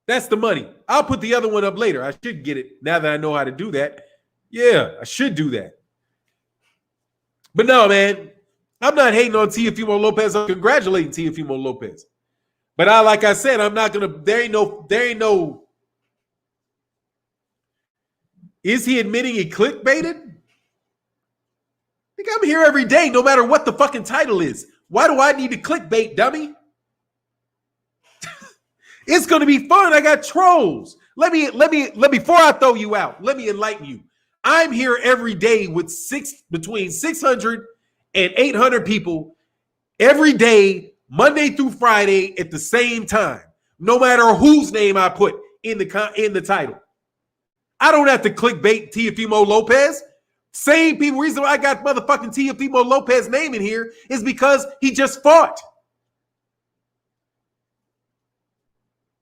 That's the money. I'll put the other one up later. I should get it now that I know how to do that. Yeah, I should do that. But no, man, I'm not hating on Teofimo Lopez. I'm congratulating Teofimo Lopez. But like I said, I'm not gonna. There ain't no Is he admitting he clickbaited? I think I'm here every day, no matter what the fucking title is. Why do I need to clickbait, dummy? It's gonna be fun. I got trolls. Let me before I throw you out, let me enlighten you. I'm here every day with between 600 and 800 people every day, Monday through Friday at the same time, no matter whose name I put in the title. I don't have to clickbait Teofimo Lopez. Same people. Reason why I got motherfucking Teofimo Lopez name in here is because he just fought.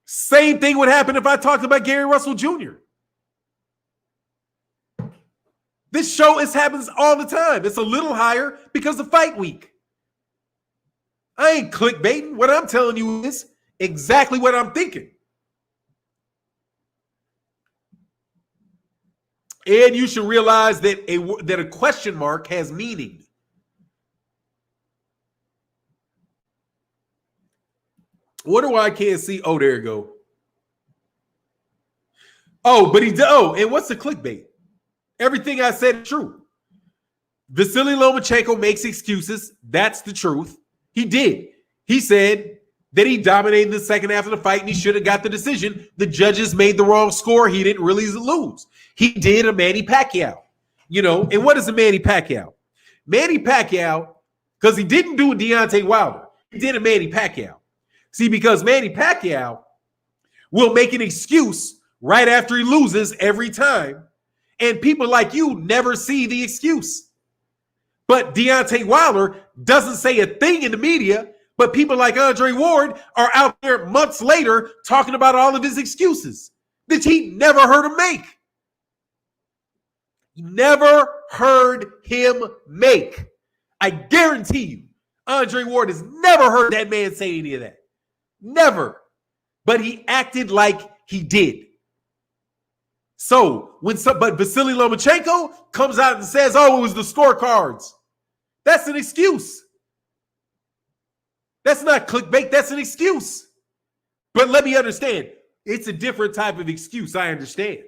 Same thing would happen if I talked about Gary Russell Jr. This show happens all the time. It's a little higher because of fight week. I ain't clickbaiting. What I'm telling you is exactly what I'm thinking. And you should realize that a question mark has meaning. Wonder why I can't see. Oh, there you go. Oh, but and what's the clickbait? Everything I said is true. Vasily Lomachenko makes excuses. That's the truth. He did. He said that he dominated the second half of the fight and he should have got the decision. The judges made the wrong score. He didn't really lose. He did a Manny Pacquiao. And what is a Manny Pacquiao? Manny Pacquiao, because he didn't do a Deontay Wilder. He did a Manny Pacquiao. See, because Manny Pacquiao will make an excuse right after he loses every time. And people like you never see the excuse. But Deontay Wilder doesn't say a thing in the media, but people like Andre Ward are out there months later talking about all of his excuses that he never heard him make. Never heard him make. I guarantee you, Andre Ward has never heard that man say any of that. Never. But he acted like he did. So, but Vasily Lomachenko comes out and says, oh, it was the scorecards. That's an excuse. That's not clickbait. That's an excuse. But let me understand. It's a different type of excuse. I understand.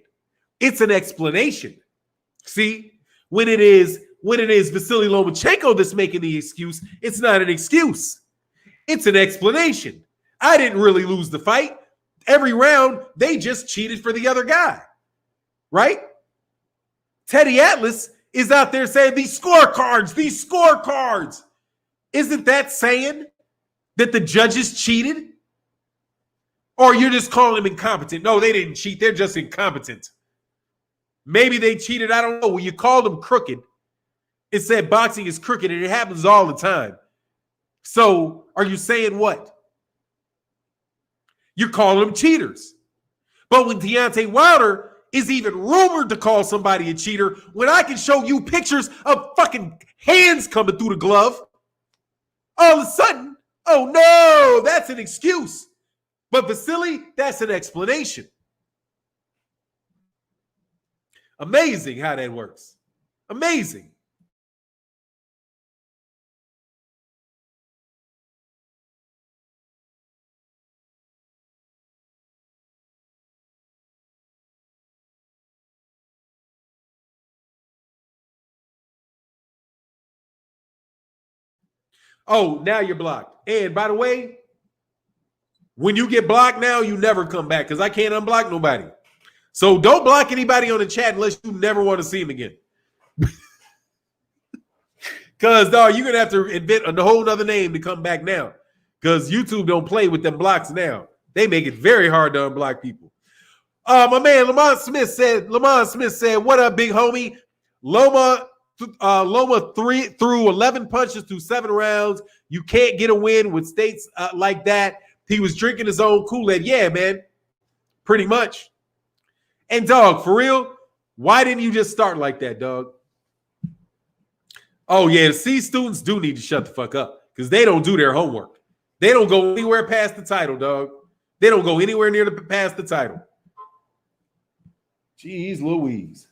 It's an explanation. See, when it is Vasily Lomachenko that's making the excuse, it's not an excuse. It's an explanation. I didn't really lose the fight. Every round, they just cheated for the other guy. Right? Teddy Atlas is out there saying these scorecards. Isn't that saying that the judges cheated? Or you're just calling them incompetent? No, they didn't cheat. They're just incompetent. Maybe they cheated. I don't know. When you called them crooked, it said boxing is crooked, and it happens all the time. So are you saying what? You're calling them cheaters. But when Deontay Wilder is even rumored to call somebody a cheater, when I can show you pictures of fucking hands coming through the glove, all of a sudden, oh no, that's an excuse. But Vasily, that's an explanation. Amazing how that works. Amazing. Oh, now you're blocked. And by the way, when you get blocked now, you never come back because I can't unblock nobody. So don't block anybody on the chat unless you never want to see them again. Because, dog, you're going to have to invent a whole other name to come back now. Because YouTube don't play with them blocks now. They make it very hard to unblock people. My man Lamont Smith said, what up, big homie? Loma threw 11 punches through 7 rounds. You can't get a win with states like that. He was drinking his own Kool-Aid. Yeah, man. Pretty much. And, dog, for real, why didn't you just start like that, dog? Oh, yeah, the C students do need to shut the fuck up because they don't do their homework. They don't go anywhere past the title, dog. They don't go anywhere near past the title. Jeez Louise.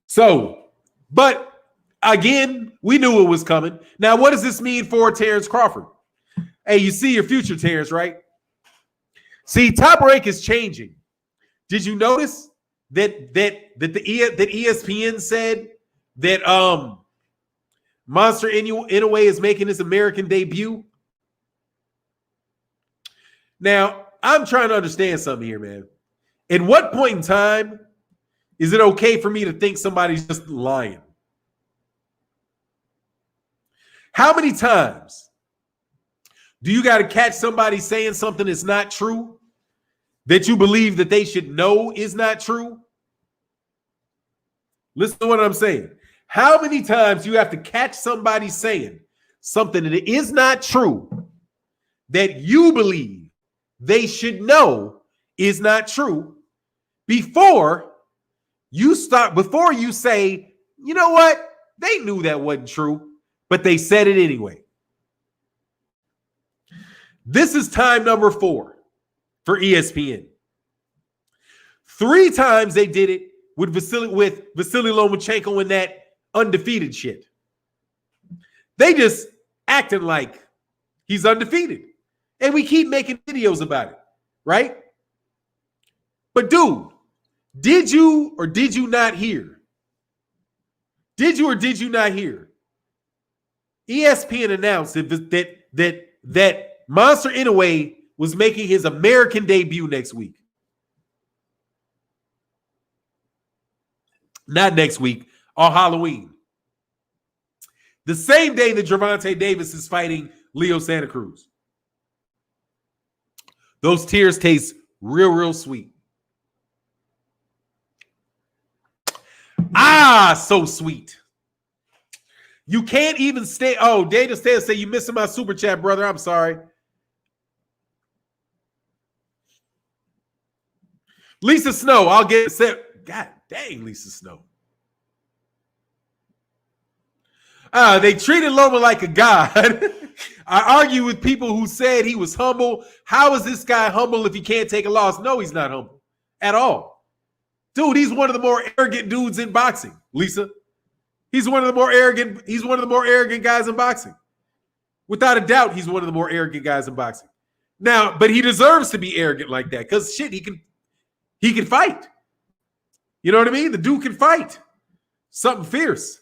So, but, again, we knew it was coming. Now, what does this mean for Terrence Crawford? Hey, you see your future, Terrence, right? See, Top Rank is changing. Did you notice that ESPN said that Monster Inoue is making his American debut? Now, I'm trying to understand something here, man. At what point in time is it okay for me to think somebody's just lying? How many times do you got to catch somebody saying something that's not true, that you believe that they should know is not true? Listen to what I'm saying. How many times you have to catch somebody saying something that is not true, that you believe they should know is not true, before you say, you know what? They knew that wasn't true, but they said it anyway. This is time number 4 for ESPN. 3 times they did it with Vasily Lomachenko and that undefeated shit. They just acting like he's undefeated. And we keep making videos about it, right? But dude, did you or did you not hear? Did you or did you not hear? ESPN announced that Monster Inoue was making his American debut next week. Not next week, on Halloween. The same day that Gervonta Davis is fighting Leo Santa Cruz. Those tears taste real, real sweet. So sweet. You can't even stay. Oh, Daniel Stan say you missing my super chat, brother. I'm sorry. Lisa Snow, I'll get set. God dang, Lisa Snow. They treated Loma like a god. I argue with people who said he was humble. How is this guy humble if he can't take a loss? No, he's not humble at all. Dude, he's one of the more arrogant dudes in boxing, Lisa. He's one of the more arrogant guys in boxing. Without a doubt, he's one of the more arrogant guys in boxing. Now, but he deserves to be arrogant like that because shit, he can fight. You know what I mean? The dude can fight. Something fierce.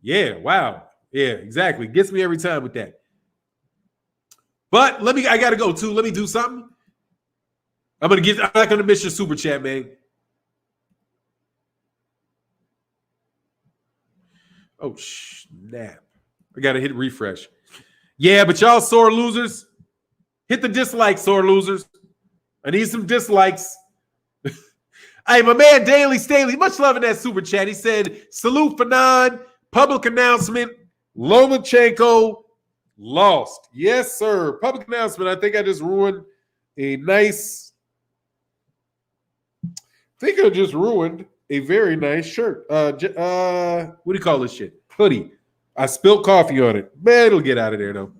Yeah, wow. Yeah, exactly. Gets me every time with that. But I gotta go too. Let me do something. I'm not gonna miss your super chat, man. Oh, snap. I got to hit refresh. Yeah, but y'all sore losers, hit the dislike, sore losers. I need some dislikes. Hey, my man Daily Staley, much love in that super chat. He said, salute Fannon, public announcement, Lomachenko lost. Yes, sir. Public announcement. I think I just ruined a very nice shirt. What do you call this shit? Hoodie. I spilled coffee on it. Man, it'll get out of there, though.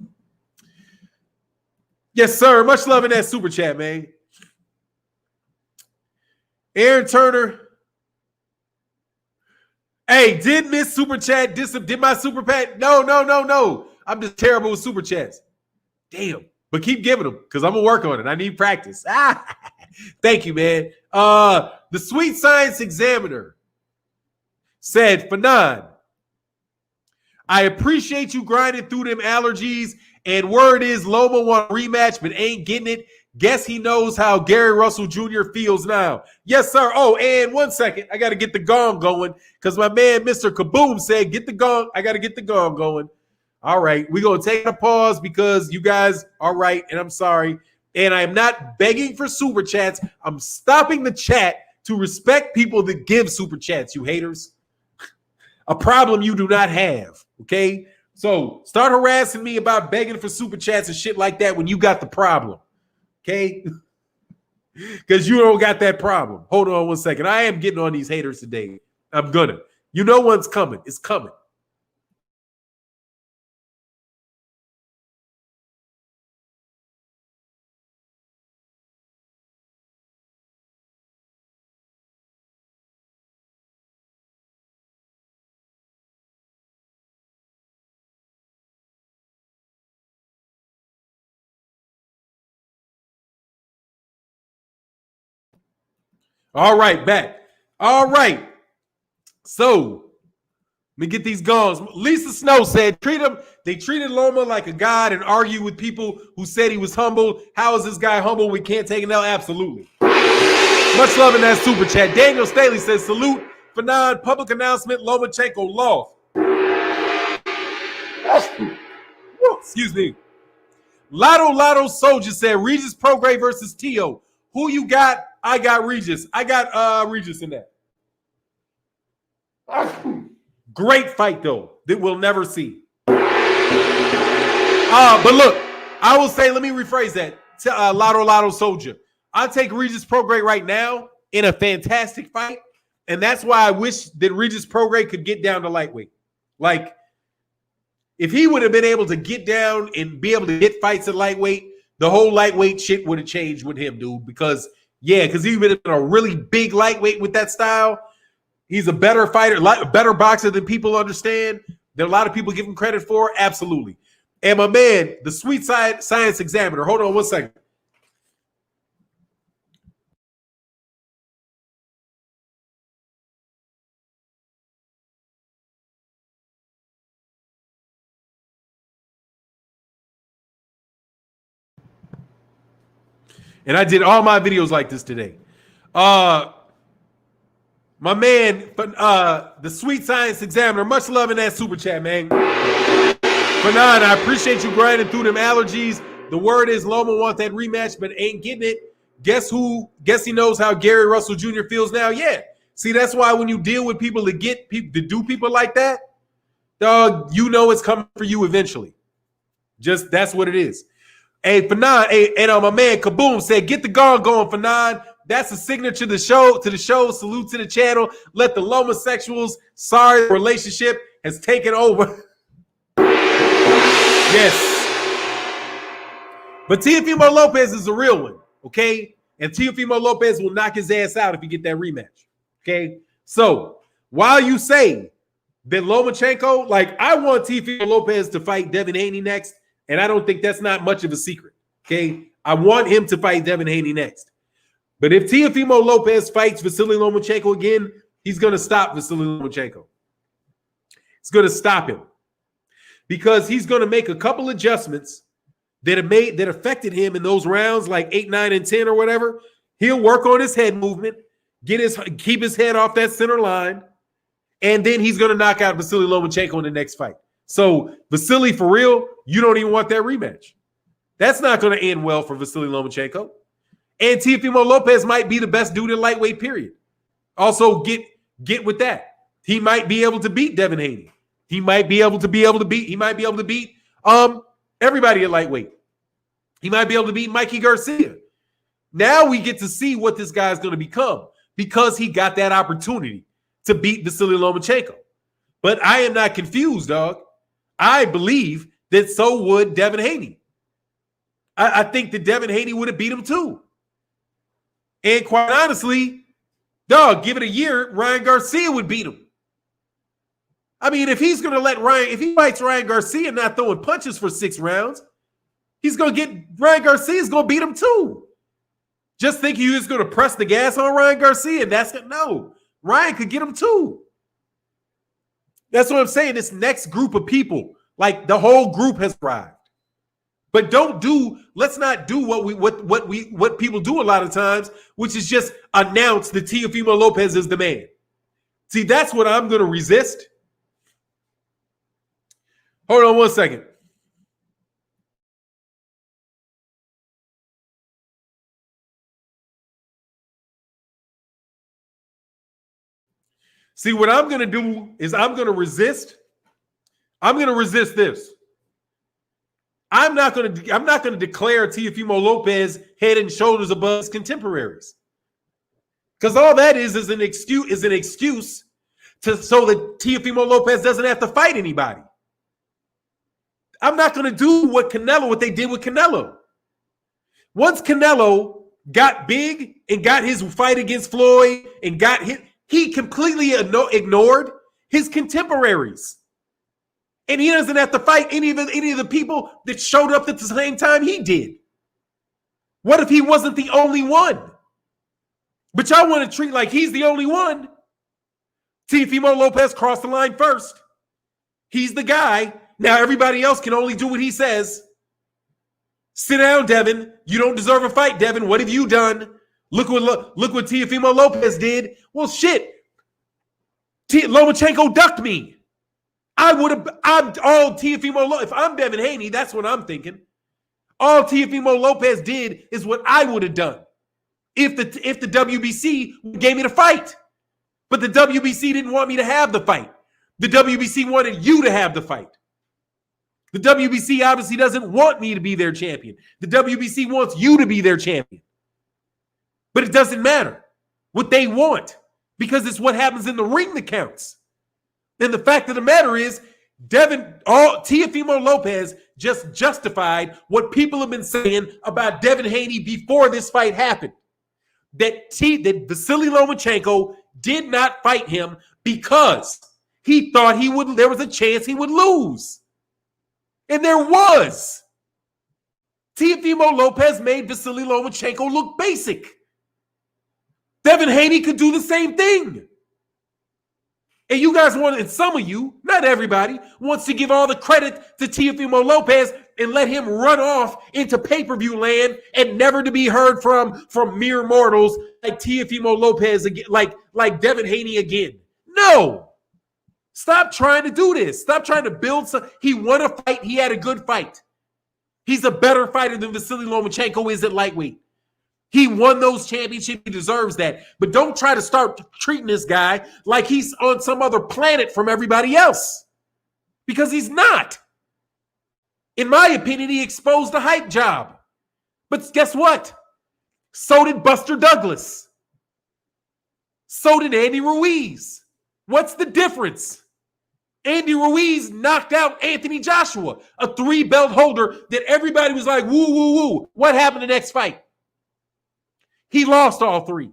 Yes, sir. Much love in that super chat, man. Aaron Turner. Hey, did miss super chat? Did my super chat? No. I'm just terrible with super chats. Damn. But keep giving them because I'm going to work on it. I need practice. Thank you, man. The Sweet Science Examiner said, Fannon, I appreciate you grinding through them allergies, and word is Loma want a rematch but ain't getting it. Guess he knows how Gary Russell Jr. feels now. Yes, sir. Oh, and 1 second. I got to get the gong going because my man, Mr. Kaboom, said, get the gong. I got to get the gong going. All right. We're going to take a pause because you guys are right, and I'm sorry. And I'm not begging for super chats. I'm stopping the chat to respect people that give super chats, you haters. A problem you do not have, okay? So start harassing me about begging for super chats and shit like that when you got the problem, okay? Because you don't got that problem. Hold on 1 second. I am getting on these haters today. I'm gonna. You know what's coming. It's coming. All right, back. All right. So let me get these guns. Lisa Snow said, they treated Loma like a god and argued with people who said he was humble. How is this guy humble? We can't take it now. Absolutely. Much love in that super chat. Daniel Staley says, salute Fannon, public announcement, Lomachenko lost. Excuse me. Lotto Soldier said, Regis Prograis versus Tio. Who you got? I got Regis. I got Regis in that. Great fight, though, that we'll never see. But look, I will say, let me rephrase that. Lotto Soldier. I'll take Regis Prograis right now in a fantastic fight. And that's why I wish that Regis Prograis could get down to lightweight. Like, if he would have been able to get down and be able to get fights at lightweight, the whole lightweight shit would have changed with him, dude. Because he would have been a really big lightweight with that style. He's a better fighter, a better boxer than people understand, that a lot of people give him credit for. Absolutely. And my man, the Sweet Science Examiner. Hold on one second. And I did all my videos like this today. My man, the Sweet Science Examiner, much love in that super chat, man. Fannon, I appreciate you grinding through them allergies. The word is Loma wants that rematch, but ain't getting it. Guess he knows how Gary Russell Jr. feels now? Yeah. See, that's why when you deal with people to get people to do people like that, dog, you know it's coming for you eventually. Just that's what it is. Hey, Fannon, and my man Kaboom said, get the gong going, Fannon. That's a signature to the show. Salute to the channel. Let the Lomosexuals. Sorry, the relationship has taken over. Yes. But Teofimo Lopez is a real one, okay? And Teofimo Lopez will knock his ass out if he get that rematch, okay? So while you say that Lomachenko, like, I want Teofimo Lopez to fight Devin Haney next, and I don't think that's not much of a secret, okay? I want him to fight Devin Haney next. But if Teofimo Lopez fights Vasily Lomachenko again, he's going to stop Vasily Lomachenko. It's going to stop him because he's going to make a couple adjustments that affected him in those rounds, like 8, 9, and 10 or whatever. He'll work on his head movement, keep his head off that center line, and then he's going to knock out Vasily Lomachenko in the next fight. So Vasily, for real, you don't even want that rematch. That's not going to end well for Vasily Lomachenko. And Teofimo Lopez might be the best dude in lightweight, period. Also, get with that. He might be able to beat Devin Haney. He might be able to beat everybody at lightweight. He might be able to beat Mikey Garcia. Now we get to see what this guy's going to become because he got that opportunity to beat Vasily Lomachenko. But I am not confused, dog. I believe that so would Devin Haney. I think that Devin Haney would have beat him too. And quite honestly, dog, give it a year, Ryan Garcia would beat him. I mean, if he fights Ryan Garcia not throwing punches for 6 rounds, Ryan Garcia's going to beat him too. Just think he was going to press the gas on Ryan Garcia. No, Ryan could get him too. That's what I'm saying. This next group of people, like the whole group has arrived. But let's not do what people do a lot of times, which is just announce that Teofimo Lopez is the man. See, that's what I'm going to resist. Hold on one second. See, what I'm going to do is I'm going to resist this. I'm not going to declare Teofimo Lopez head and shoulders above his contemporaries. Because all that is an excuse so that Teofimo Lopez doesn't have to fight anybody. I'm not going to do what they did with Canelo. Once Canelo got big and got his fight against Floyd and got hit, he completely ignored his contemporaries. And he doesn't have to fight any of the people that showed up at the same time he did. What if he wasn't the only one? But y'all want to treat like he's the only one. Teofimo Lopez crossed the line first. He's the guy. Now everybody else can only do what he says. Sit down, Devin. You don't deserve a fight, Devin. What have you done? Look what Teofimo Lopez did. Well, shit. Lomachenko ducked me. I'm all Teofimo. If I'm Devin Haney, that's what I'm thinking. All Teofimo Lopez did is what I would have done if the WBC gave me the fight. But the WBC didn't want me to have the fight. The WBC wanted you to have the fight. The WBC obviously doesn't want me to be their champion. The WBC wants you to be their champion. But it doesn't matter what they want because it's what happens in the ring that counts. And the fact of the matter is, Teofimo Lopez just justified what people have been saying about Devin Haney before this fight happened. That Vasily Lomachenko did not fight him because he thought there was a chance he would lose. And there was. Teofimo Lopez made Vasily Lomachenko look basic. Devin Haney could do the same thing. And you guys want, and some of you, not everybody, wants to give all the credit to Teofimo Lopez and let him run off into pay-per-view land and never to be heard from mere mortals like Teofimo Lopez again, like Devin Haney again. No. Stop trying to do this. Stop trying to build some. He won a fight. He had a good fight. He's a better fighter than Vasily Lomachenko is at lightweight. He won those championships. He deserves that. But don't try to start treating this guy like he's on some other planet from everybody else. Because he's not. In my opinion, he exposed the hype job. But guess what? So did Buster Douglas. So did Andy Ruiz. What's the difference? Andy Ruiz knocked out Anthony Joshua, a 3-belt holder that everybody was like, woo, woo, woo. What happened the next fight? He lost all 3.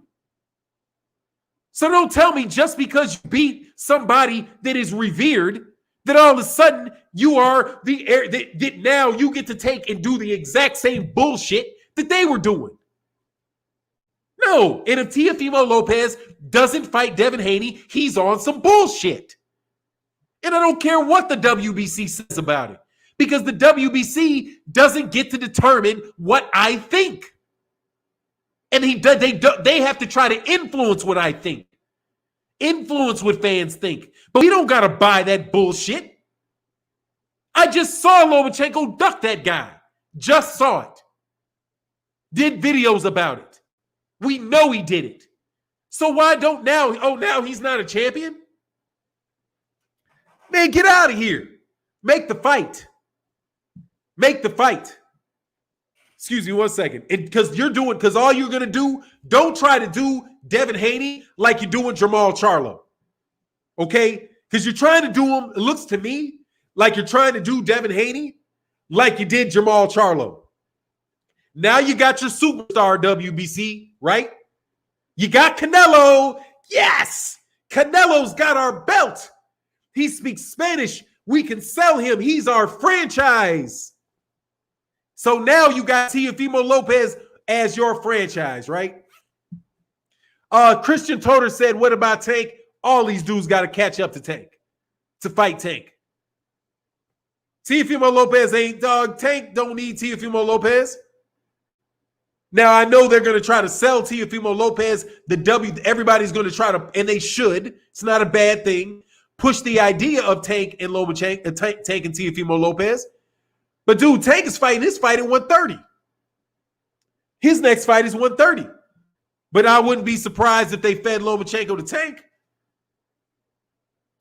So don't tell me just because you beat somebody that is revered, that all of a sudden you are that now you get to take and do the exact same bullshit that they were doing. No, and if Teofimo Lopez doesn't fight Devin Haney, he's on some bullshit. And I don't care what the WBC says about it, because the WBC doesn't get to determine what I think. And they have to try to influence what I think, influence what fans think. But we don't got to buy that bullshit. I just saw Lomachenko duck that guy. Just saw it. Did videos about it. We know he did it. So why don't now? Oh, now he's not a champion? Man, get out of here. Make the fight. Make the fight. Excuse me one second. Because all you're going to do, don't try to do Devin Haney like you're doing Jamal Charlo. Okay? Because you're trying to do him, it looks to me like you're trying to do Devin Haney like you did Jamal Charlo. Now you got your superstar WBC, right? You got Canelo. Yes! Canelo's got our belt. He speaks Spanish. We can sell him. He's our franchise. So now you got Teofimo Lopez as your franchise, right? Christian Toter said, what about Tank? All these dudes got to catch up to Tank to fight Tank. Teofimo Lopez ain't dog. Tank don't need Teofimo Lopez. Now, I know they're going to try to sell Teofimo Lopez. Everybody's going to try to, and they should. It's not a bad thing. Push the idea of Tank and Lomachenko, Tank and Teofimo Lopez. But dude, Tank is fighting his fight at 130. His next fight is 130. But I wouldn't be surprised if they fed Lomachenko to Tank.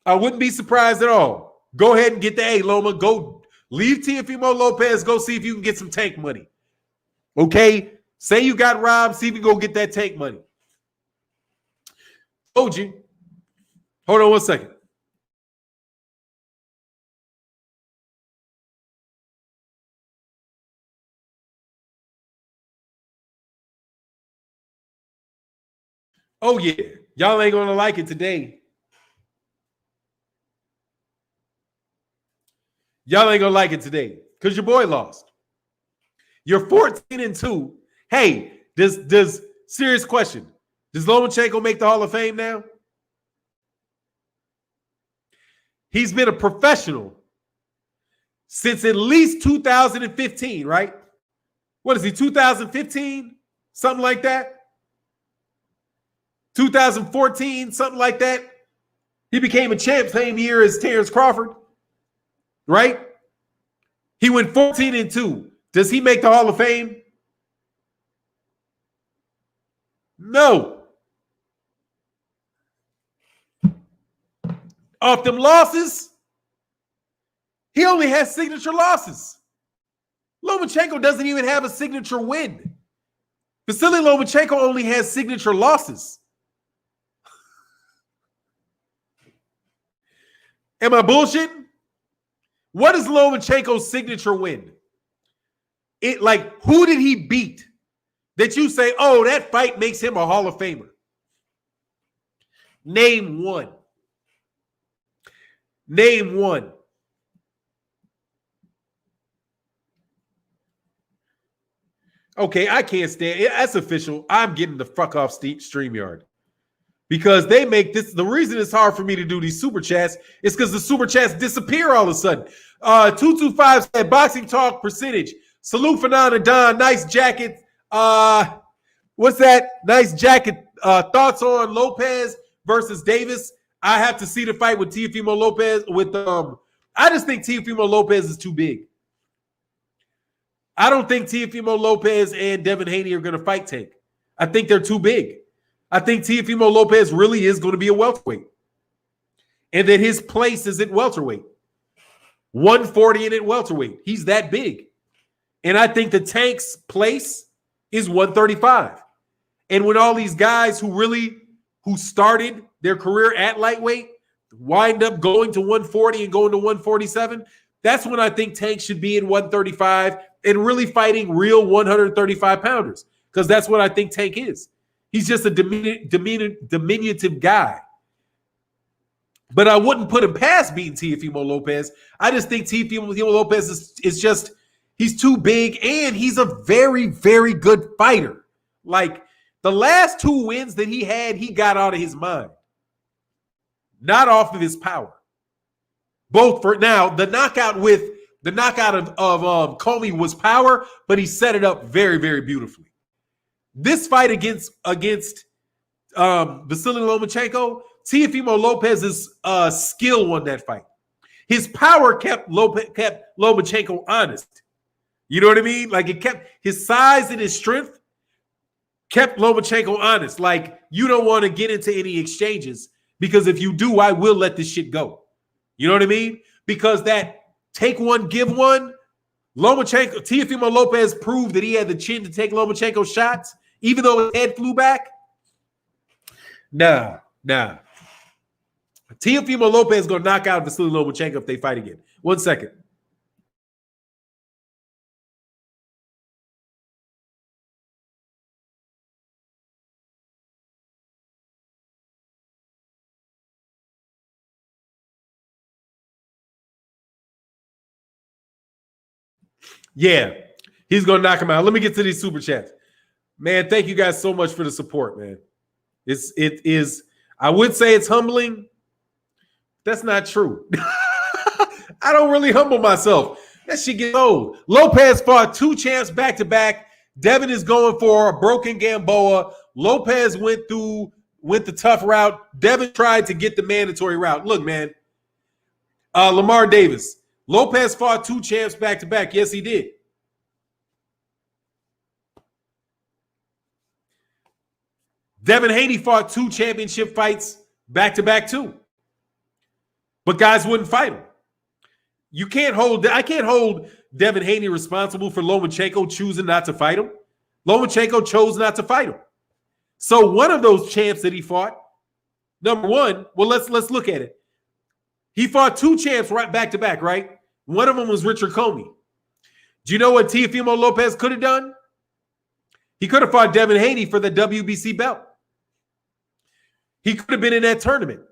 I wouldn't be surprised at all. Go ahead and get the Loma. Go leave Teofimo Lopez. Go see if you can get some Tank money. Okay? Say you got robbed. See if you can go get that Tank money. Told you. Hold on one second. Oh, yeah. Y'all ain't going to like it today. Y'all ain't going to like it today because your boy lost. You're 14-2. Hey, serious question. Does Lomachenko make the Hall of Fame now? He's been a professional since at least 2015, right? What is he, 2015? Something like that? 2014, something like that. He became a champ same year as Terrence Crawford, right? He went 14-2. Does he make the Hall of Fame? No. Off them losses, he only has signature losses. Lomachenko doesn't even have a signature win. Vasily Lomachenko only has signature losses. Am I bullshitting? What is Lomachenko's signature win? Who did he beat that you say, oh, that fight makes him a Hall of Famer? Name one. Name one. Okay, I can't stand it. That's official. I'm getting the fuck off StreamYard. Because they make this, the reason it's hard for me to do these super chats is because the super chats disappear all of a sudden. 225 said boxing talk percentage. Salute Fannon and Don. Nice jacket. What's that? Nice jacket. Thoughts on Lopez versus Davis? I have to see the fight with Teofimo Lopez. I just think Teofimo Lopez is too big. I don't think Teofimo Lopez and Devin Haney are going to fight Tank. I think they're too big. I think Teofimo Lopez really is going to be a welterweight. And that his place is at welterweight. 140 in at welterweight. He's that big. And I think the Tank's place is 135. And when all these guys who started their career at lightweight wind up going to 140 and going to 147, that's when I think Tank should be in 135 and really fighting real 135 pounders. Because that's what I think Tank is. He's just a diminutive guy. But I wouldn't put him past beating Teofimo Lopez. I just think Teofimo Lopez is just, he's too big, and he's a very, very good fighter. Like, the last two wins that he had, he got out of his mind. Not off of his power. Both for now, the knockout of Comey was power, but he set it up very, very beautifully. This fight against Vasily Lomachenko, Teofimo Lopez's skill won that fight. His power kept Lomachenko honest. You know what I mean? Like, it kept his size and his strength kept Lomachenko honest. Like, you don't want to get into any exchanges because if you do, I will let this shit go. You know what I mean? Because that take one, give one, Teofimo Lopez proved that he had the chin to take Lomachenko's shots, even though his head flew back. Nah. Teofimo Lopez is going to knock out Vasily Lomachenko if they fight again. 1 second. Yeah, he's going to knock him out. Let me get to these super chats. Man, thank you guys so much for the support, man. It is, I would say it's humbling. That's not true. I don't really humble myself. That shit gets old. Lopez fought 2 champs back-to-back. Devin is going for a broken Gamboa. Lopez went the tough route. Devin tried to get the mandatory route. Look, man. Lamar Davis. Lopez fought 2 champs back-to-back. Yes, he did. Devin Haney fought 2 championship fights back-to-back too. But guys wouldn't fight him. I can't hold Devin Haney responsible for Lomachenko choosing not to fight him. Lomachenko chose not to fight him. So one of those champs that he fought, number one, well, let's look at it. He fought 2 champs right back-to-back, right? One of them was Richard Comey. Do you know what Teofimo Lopez could have done? He could have fought Devin Haney for the WBC belt. He could have been in that tournament.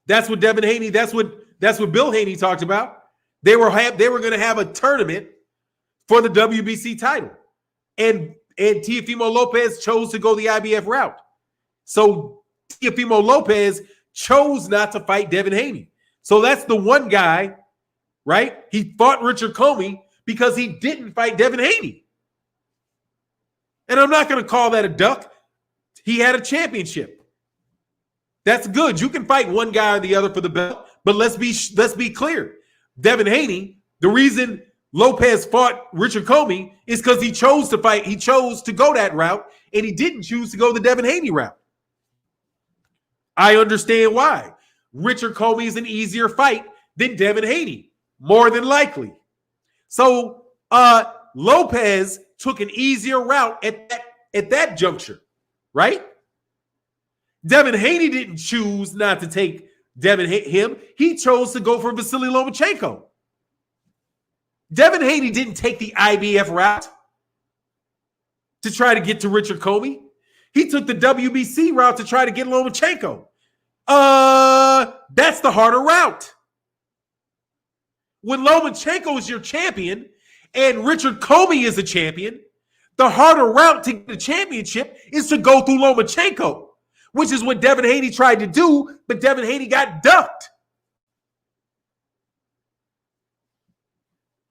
That's what Devin Haney, that's what Bill Haney talked about. They were going to have a tournament for the WBC title. And And Teofimo Lopez chose to go the IBF route. So Teofimo Lopez chose not to fight Devin Haney. So that's the one guy, right? He fought Richard Comey because he didn't fight Devin Haney. And I'm not going to call that a duck. He had a championship. That's good. You can fight one guy or the other for the belt, but let's be clear. Devin Haney, the reason Lopez fought Richard Comey is because he chose to fight. He chose to go that route, and he didn't choose to go the Devin Haney route. I understand why. Richard Comey is an easier fight than Devin Haney, more than likely. So Lopez took an easier route at that juncture, right? Devin Haney didn't choose not to take him. He chose to go for Vasily Lomachenko. Devin Haney didn't take the IBF route to try to get to Richard Comey. He took the WBC route to try to get Lomachenko. That's the harder route. When Lomachenko is your champion and Richard Comey is a champion, the harder route to get the championship is to go through Lomachenko, which is what Devin Haney tried to do, but Devin Haney got ducked.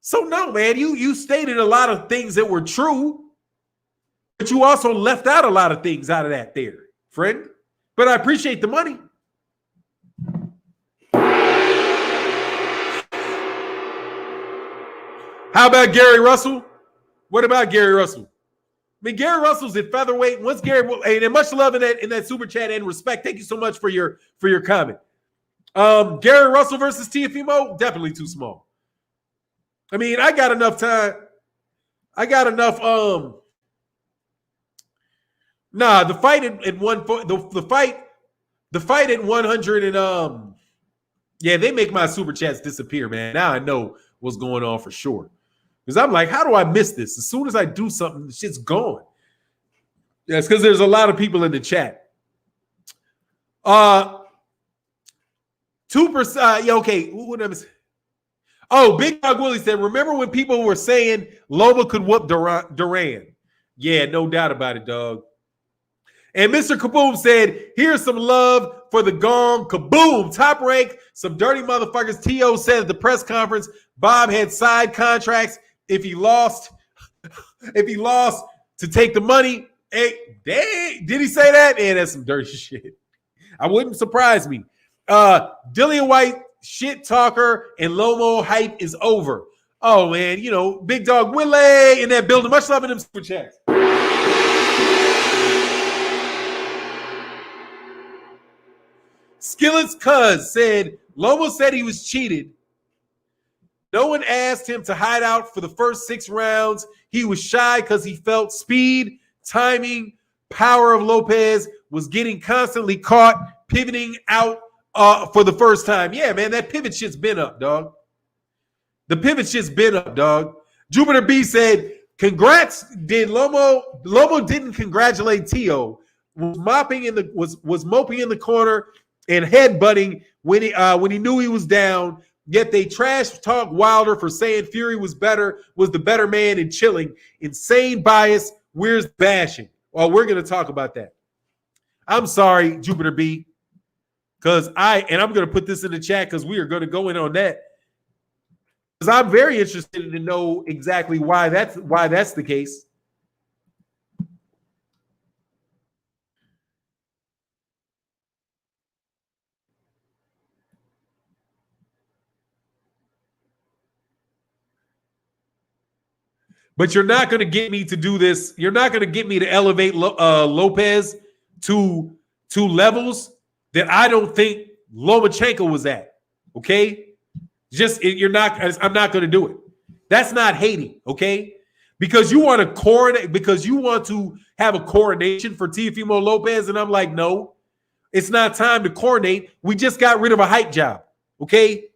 So no, man, you stated a lot of things that were true, but you also left out a lot of things out of that there, friend. But I appreciate the money. How about Gary Russell? What about Gary Russell? I mean, Gary Russell's at featherweight. Once Gary, and much love in that super chat and respect. Thank you so much for your comment. Gary Russell versus Teofimo, definitely too small. I mean, I got enough time. I got enough. The fight at one. The fight at 100 and yeah, they make my super chats disappear, man. Now I know what's going on for sure. Because I'm like, how do I miss this? As soon as I do something, the shit's gone. Yeah, it's because there's a lot of people in the chat. 2%. Yeah, okay. What am I saying? Oh, Big Dog Willie said, remember when people were saying Loma could whoop Duran? Yeah, no doubt about it, dog. And Mr. Kaboom said, here's some love for the gong. Kaboom, top rank. Some dirty motherfuckers. T.O. said at the press conference, Bob had side contracts. If he lost to take the money. Hey, dang, did he say that? Man, that's some dirty shit. I wouldn't surprise me. Dillian White, shit talker, and Lomo hype is over. Oh, man, you know, Big Dog Willie in that building. Much love in them super chats. Skillet's cuz said, Lomo said he was cheated. No one asked him to hide out for the first 6 rounds. He was shy because he felt speed, timing, power of Lopez was getting constantly caught, pivoting out for the first time. Yeah, man, that pivot shit's been up, dog. The pivot shit's been up, dog. Jupiter B said, congrats. Did Lomo didn't congratulate Tio. Was moping in the corner and headbutting when he knew he was down. Yet they trash talk Wilder for saying Fury was the better man and chilling. Insane bias. Where's bashing? Well, we're going to talk about that. I'm sorry, Jupiter B, because I'm going to put this in the chat because we are going to go in on that. Because I'm very interested to know exactly why that's the case. But you're not going to get me to do this. You're not going to get me to elevate Lopez to levels that I don't think Lomachenko was at. Okay? I'm not going to do it. That's not hating, okay? Because you want to have a coronation for Teofimo Lopez, and I'm like, no, it's not time to coronate. We just got rid of a hype job, okay?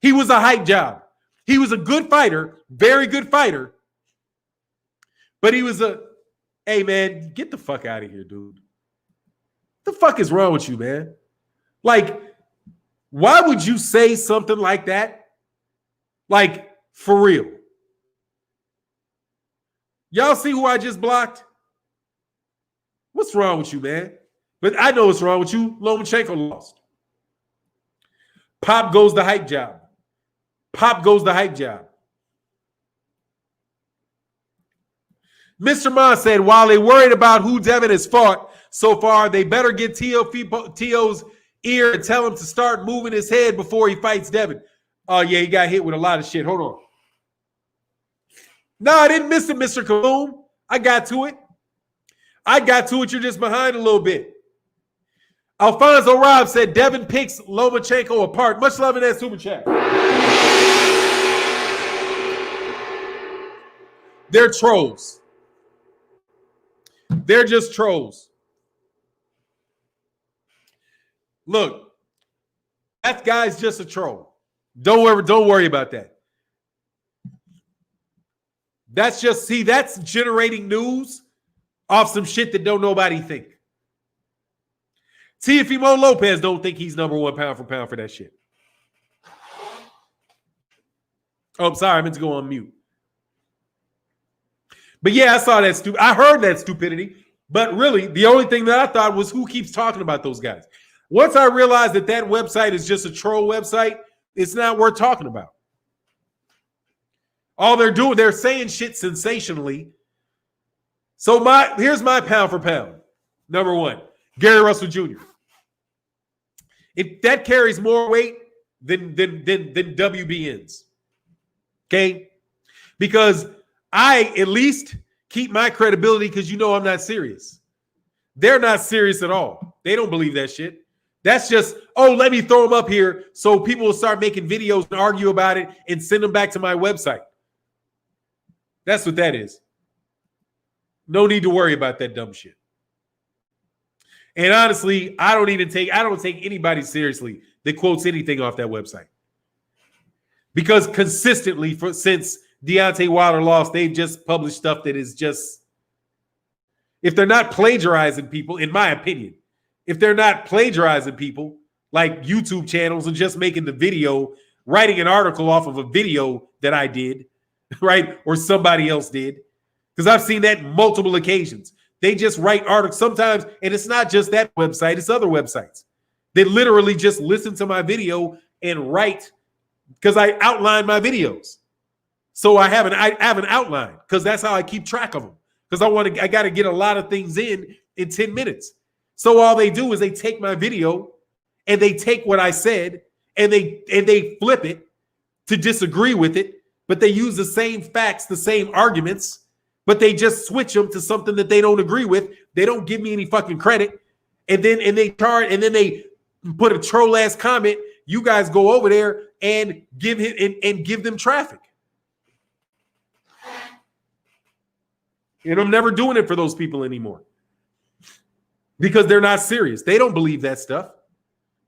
He was a hype job. He was a good fighter, very good fighter. But he was hey, man, get the fuck out of here, dude. What the fuck is wrong with you, man? Like, why would you say something like that? Like, for real. Y'all see who I just blocked? What's wrong with you, man? But I know what's wrong with you. Lomachenko lost. Pop goes the hype job. Pop goes the hype job. Mr. Mon said, while they worried about who Devin has fought so far, they better get Teo's ear and tell him to start moving his head before he fights Devin. Oh, yeah, he got hit with a lot of shit. Hold on. No, I didn't miss it, Mr. Kaboom. I got to it. You're just behind a little bit. Alfonso Robb said, Devin picks Lomachenko apart. Much love in that super chat. They're trolls. They're just trolls. Look, that guy's just a troll. Don't worry about that. That's generating news off some shit that don't nobody think. Teofimo Lopez don't think he's number one pound for that shit. Oh, I'm sorry, I meant to go on mute. But yeah, I saw that I heard that stupidity. But really, the only thing that I thought was who keeps talking about those guys. Once I realized that website is just a troll website, it's not worth talking about. All they're doing, they're saying shit sensationally. So here's my pound for pound. Number one, Gary Russell Jr. That carries more weight than WBN's. Okay? Because I at least keep my credibility because I'm not serious. They're not serious at all. They don't believe that shit. That's just, let me throw them up here so people will start making videos and argue about it and send them back to my website. That's what that is. No need to worry about that dumb shit. And honestly, I don't take anybody seriously that quotes anything off that website. Because consistently, since Deontay Wilder lost, they've just published stuff that is just, if they're not plagiarizing people, in my opinion, if they're not plagiarizing people like YouTube channels and just making the video, writing an article off of a video that I did, right, or somebody else did, because I've seen that multiple occasions. They just write articles sometimes, and it's not just that website, it's other websites. They literally just listen to my video and write, because I outline my videos. So I have an outline, because that's how I keep track of them. Because I got to get a lot of things in 10 minutes. So all they do is they take my video and they take what I said and they flip it to disagree with it, but they use the same facts, the same arguments, but they just switch them to something that they don't agree with. They don't give me any fucking credit. And then they put a troll ass comment. You guys go over there and give them traffic. And I'm never doing it for those people anymore. Because they're not serious. They don't believe that stuff.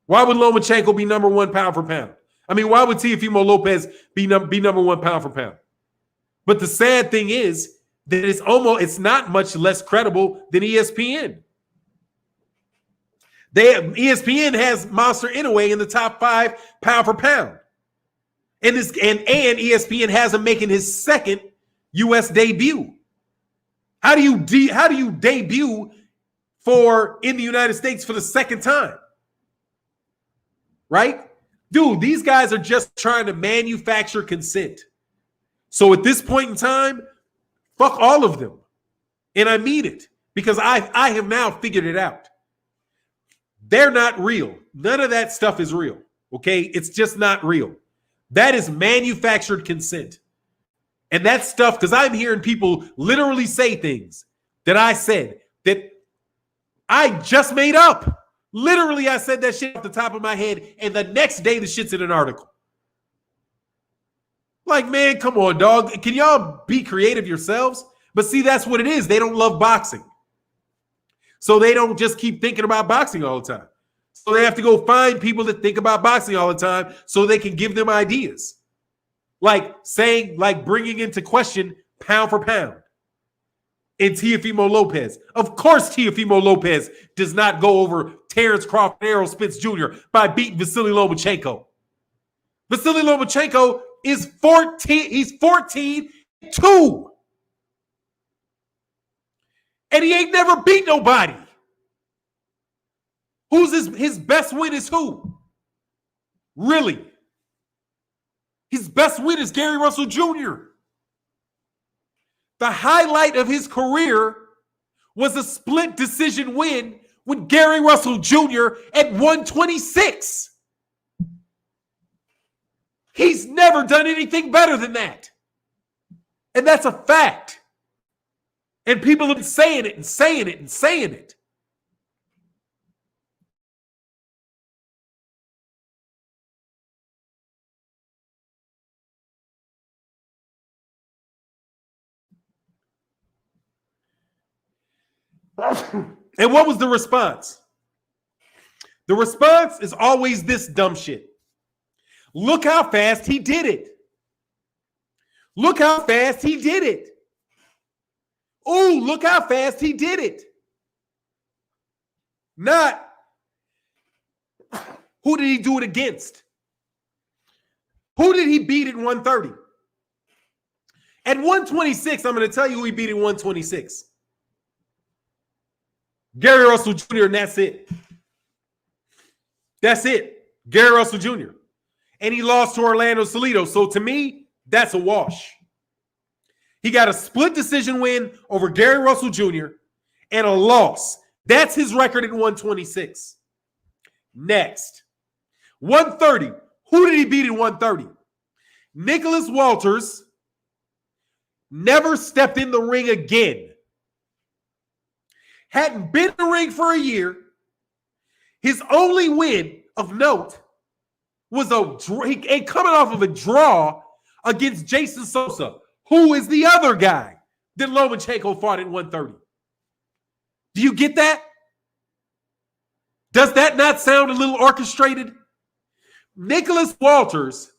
Why would Lomachenko be number one pound for pound? I mean, why would Teofimo Lopez be number one pound for pound? But the sad thing is that it's not much less credible than ESPN. ESPN has Monster Inoue in the top 5 pound for pound. And ESPN has him making his second U.S. debut. How do you debut in the United States for the second time? Right? Dude, these guys are just trying to manufacture consent. So at this point in time, fuck all of them. And I mean it, because I have now figured it out. They're not real. None of that stuff is real. Okay? It's just not real. That is manufactured consent. And that stuff, because I'm hearing people literally say things that I said that I just made up. Literally, I said that shit off the top of my head, and the next day the shit's in an article. Like, man, come on, dog. Can y'all be creative yourselves? But see, that's what it is. They don't love boxing. So they don't just keep thinking about boxing all the time. So they have to go find people that think about boxing all the time so they can give them ideas. Like bringing into question pound for pound. And Teofimo Lopez. Of course, Teofimo Lopez does not go over Terrence Crawford Errol Spence Jr. by beating Vasyl Lomachenko. Vasyl Lomachenko is 14. He's 14-2. And he ain't never beat nobody. Who's his best win is who? Really? His best win is Gary Russell Jr. The highlight of his career was a split decision win with Gary Russell Jr. at 126. He's never done anything better than that. And that's a fact. And people have been saying it and saying it and saying it. And what was the response? The response is always this dumb shit. Look how fast he did it. Look how fast he did it. Ooh, look how fast he did it. Not, who did he do it against? Who did he beat at 130? At 126, I'm going to tell you who he beat at 126. Gary Russell Jr., and that's it. That's it. Gary Russell Jr. And he lost to Orlando Salido. So to me, that's a wash. He got a split decision win over Gary Russell Jr. and a loss. That's his record at 126. Next, 130. Who did he beat at 130? Nicholas Walters never stepped in the ring again. Hadn't been in the ring for a year. His only win of note was coming off of a draw against Jason Sosa, who is the other guy that Lomachenko fought at 130. Do you get that? Does that not sound a little orchestrated? Nicholas Walters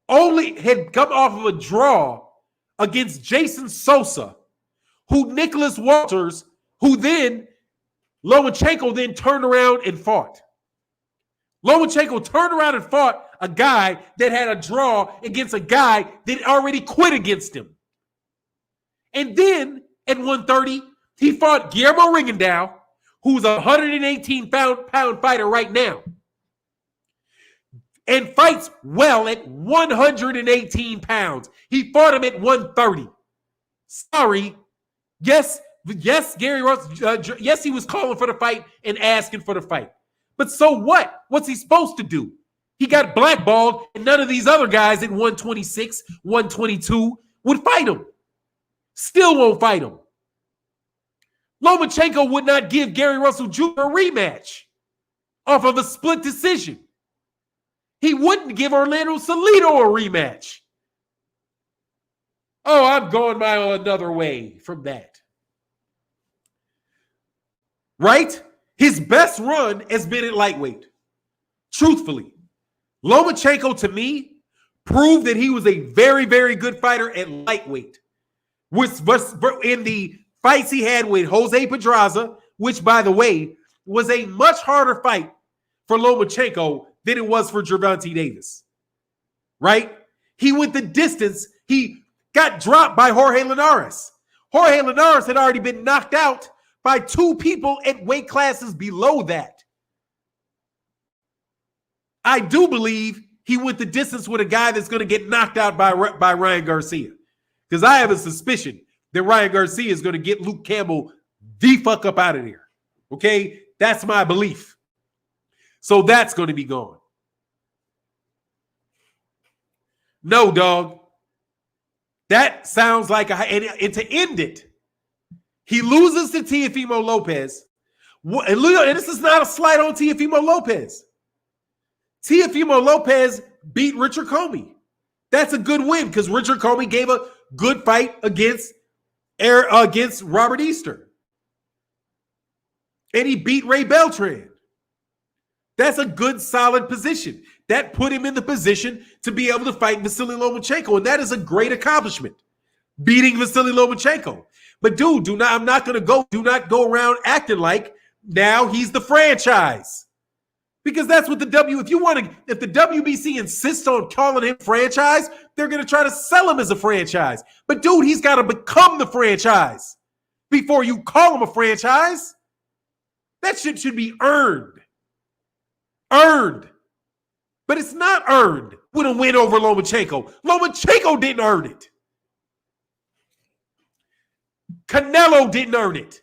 only had come off of a draw against Jason Sosa, who Lomachenko then turned around and fought. Lomachenko turned around and fought a guy that had a draw against a guy that already quit against him. And then at 130, he fought Guillermo Rigondeaux, who's a 118-pound fighter right now, and fights well at 118 pounds. He fought him at 130. Sorry. Yes, Gary Russell, yes, he was calling for the fight and asking for the fight. But so what? What's he supposed to do? He got blackballed, and none of these other guys at 126, 122 would fight him. Still won't fight him. Lomachenko would not give Gary Russell Jr. a rematch off of a split decision. He wouldn't give Orlando Salido a rematch. Oh, I'm going my another way from that. Right? His best run has been at lightweight. Truthfully. Lomachenko, to me, proved that he was a very, very good fighter at lightweight. In the fights he had with Jose Pedraza, which, by the way, was a much harder fight for Lomachenko than it was for Gervonta Davis. Right? He went the distance. He got dropped by Jorge Linares. Jorge Linares had already been knocked out by two people at weight classes below that. I do believe he went the distance with a guy that's going to get knocked out by Ryan Garcia. Because I have a suspicion that Ryan Garcia is going to get Luke Campbell the fuck up out of there. Okay? That's my belief. So that's going to be gone. No, dog. That sounds like and to end it, he loses to Teofimo Lopez. And this is not a slight on Teofimo Lopez. Teofimo Lopez beat Richard Comey. That's a good win because Richard Comey gave a good fight against Robert Easter. And he beat Ray Beltran. That's a good, solid position. That put him in the position to be able to fight Vasily Lomachenko. And that is a great accomplishment, beating Vasily Lomachenko. But dude, do not go around acting like now he's the franchise. Because that's what if the WBC insists on calling him franchise, they're going to try to sell him as a franchise. But dude, he's got to become the franchise. before you call them a franchise. That shit should be earned. Earned. But it's not earned with a win over Lomachenko. Lomachenko didn't earn it. Canelo didn't earn it.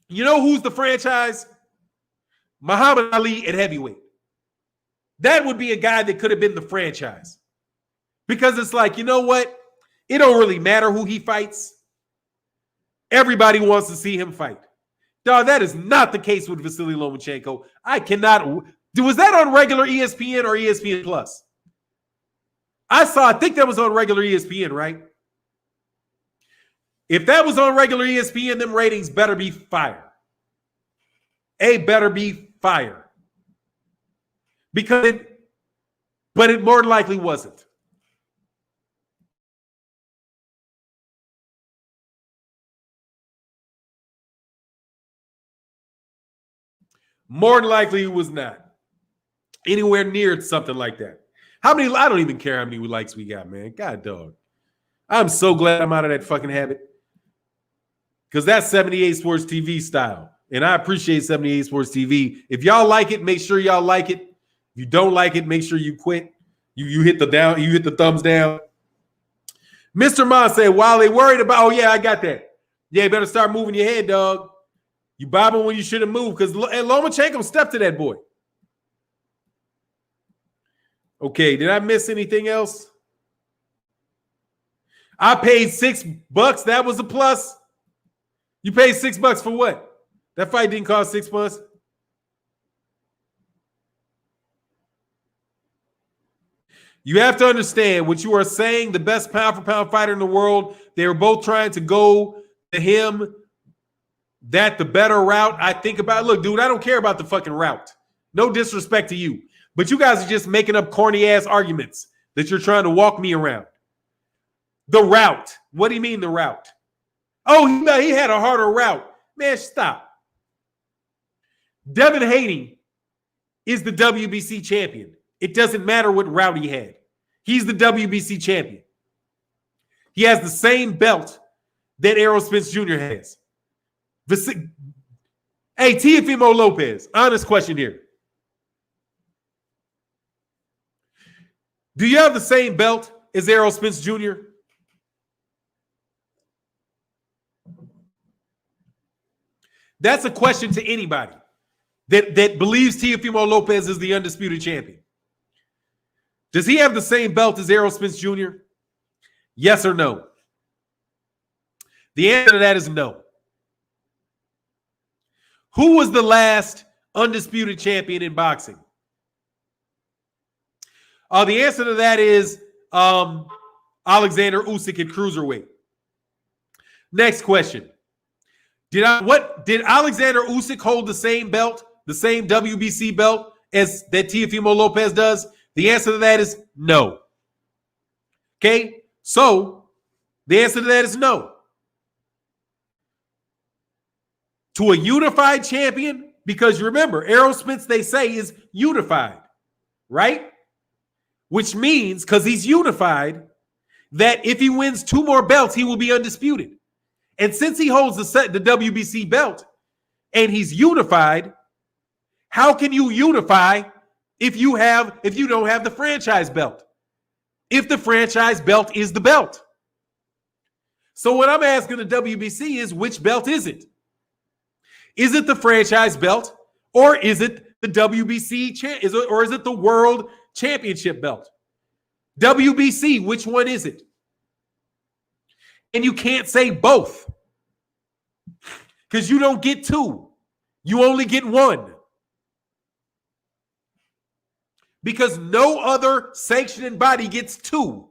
You know who's the franchise? Muhammad Ali at heavyweight. That would be a guy that could have been the franchise. Because it's like, you know what? It don't really matter who he fights. Everybody wants to see him fight. Dog, that is not the case with Vasily Lomachenko. I cannot. Was that on regular ESPN or ESPN Plus? I think that was on regular ESPN, right? If that was on regular ESPN, them ratings better be fire. Better be fire. But it more than likely wasn't. More than likely, it was not anywhere near something like that. How many? I don't even care how many likes we got, man. God, dog. I'm so glad I'm out of that fucking habit because that's 78 Sports TV style, and I appreciate 78 Sports TV. If y'all like it, make sure y'all like it. If you don't like it, make sure you quit. You hit the down. You hit the thumbs down. Mr. Ma said, while they worried about, oh yeah, I got that. Yeah, you better start moving your head, dog. You bobbing when you should have moved because Lomachenko stepped to that boy. Okay, did I miss anything else? I paid $6. That was a plus. You paid $6 for what? That fight didn't cost $6. You have to understand what you are saying. The best pound for pound fighter in the world. They were both trying to go to him. That the better route. I think about, look, dude, I don't care about the fucking route. No disrespect to you. But you guys are just making up corny ass arguments that you're trying to walk me around. The route. What do you mean the route? Oh, he had a harder route. Man, stop. Devin Haney is the WBC champion. It doesn't matter what route he had. He's the WBC champion. He has the same belt that Errol Spence Jr. has. Hey, Teofimo Lopez, honest question here. Do you have the same belt as Errol Spence Jr.? That's a question to anybody that believes Teofimo Lopez is the undisputed champion. Does he have the same belt as Errol Spence Jr.? Yes or no? The answer to that is no. Who was the last undisputed champion in boxing? The answer to that is Alexander Usyk at cruiserweight. Next question. Did Alexander Usyk hold the same belt, the same WBC belt as that Teofimo Lopez does? The answer to that is no. Okay? So, the answer to that is no. To a unified champion, because remember, Errol Spence, they say, is unified, right? Which means, because he's unified, that if he wins 2 more belts, he will be undisputed. And since he holds the WBC belt and he's unified, how can you unify if you don't have the franchise belt? If the franchise belt is the belt. So what I'm asking the WBC is, which belt is it? Is it the franchise belt, or is it the WBC or is it the World Championship belt? WBC, which one is it? And you can't say both, because you don't get 2. You only get 1. Because no other sanctioning body gets 2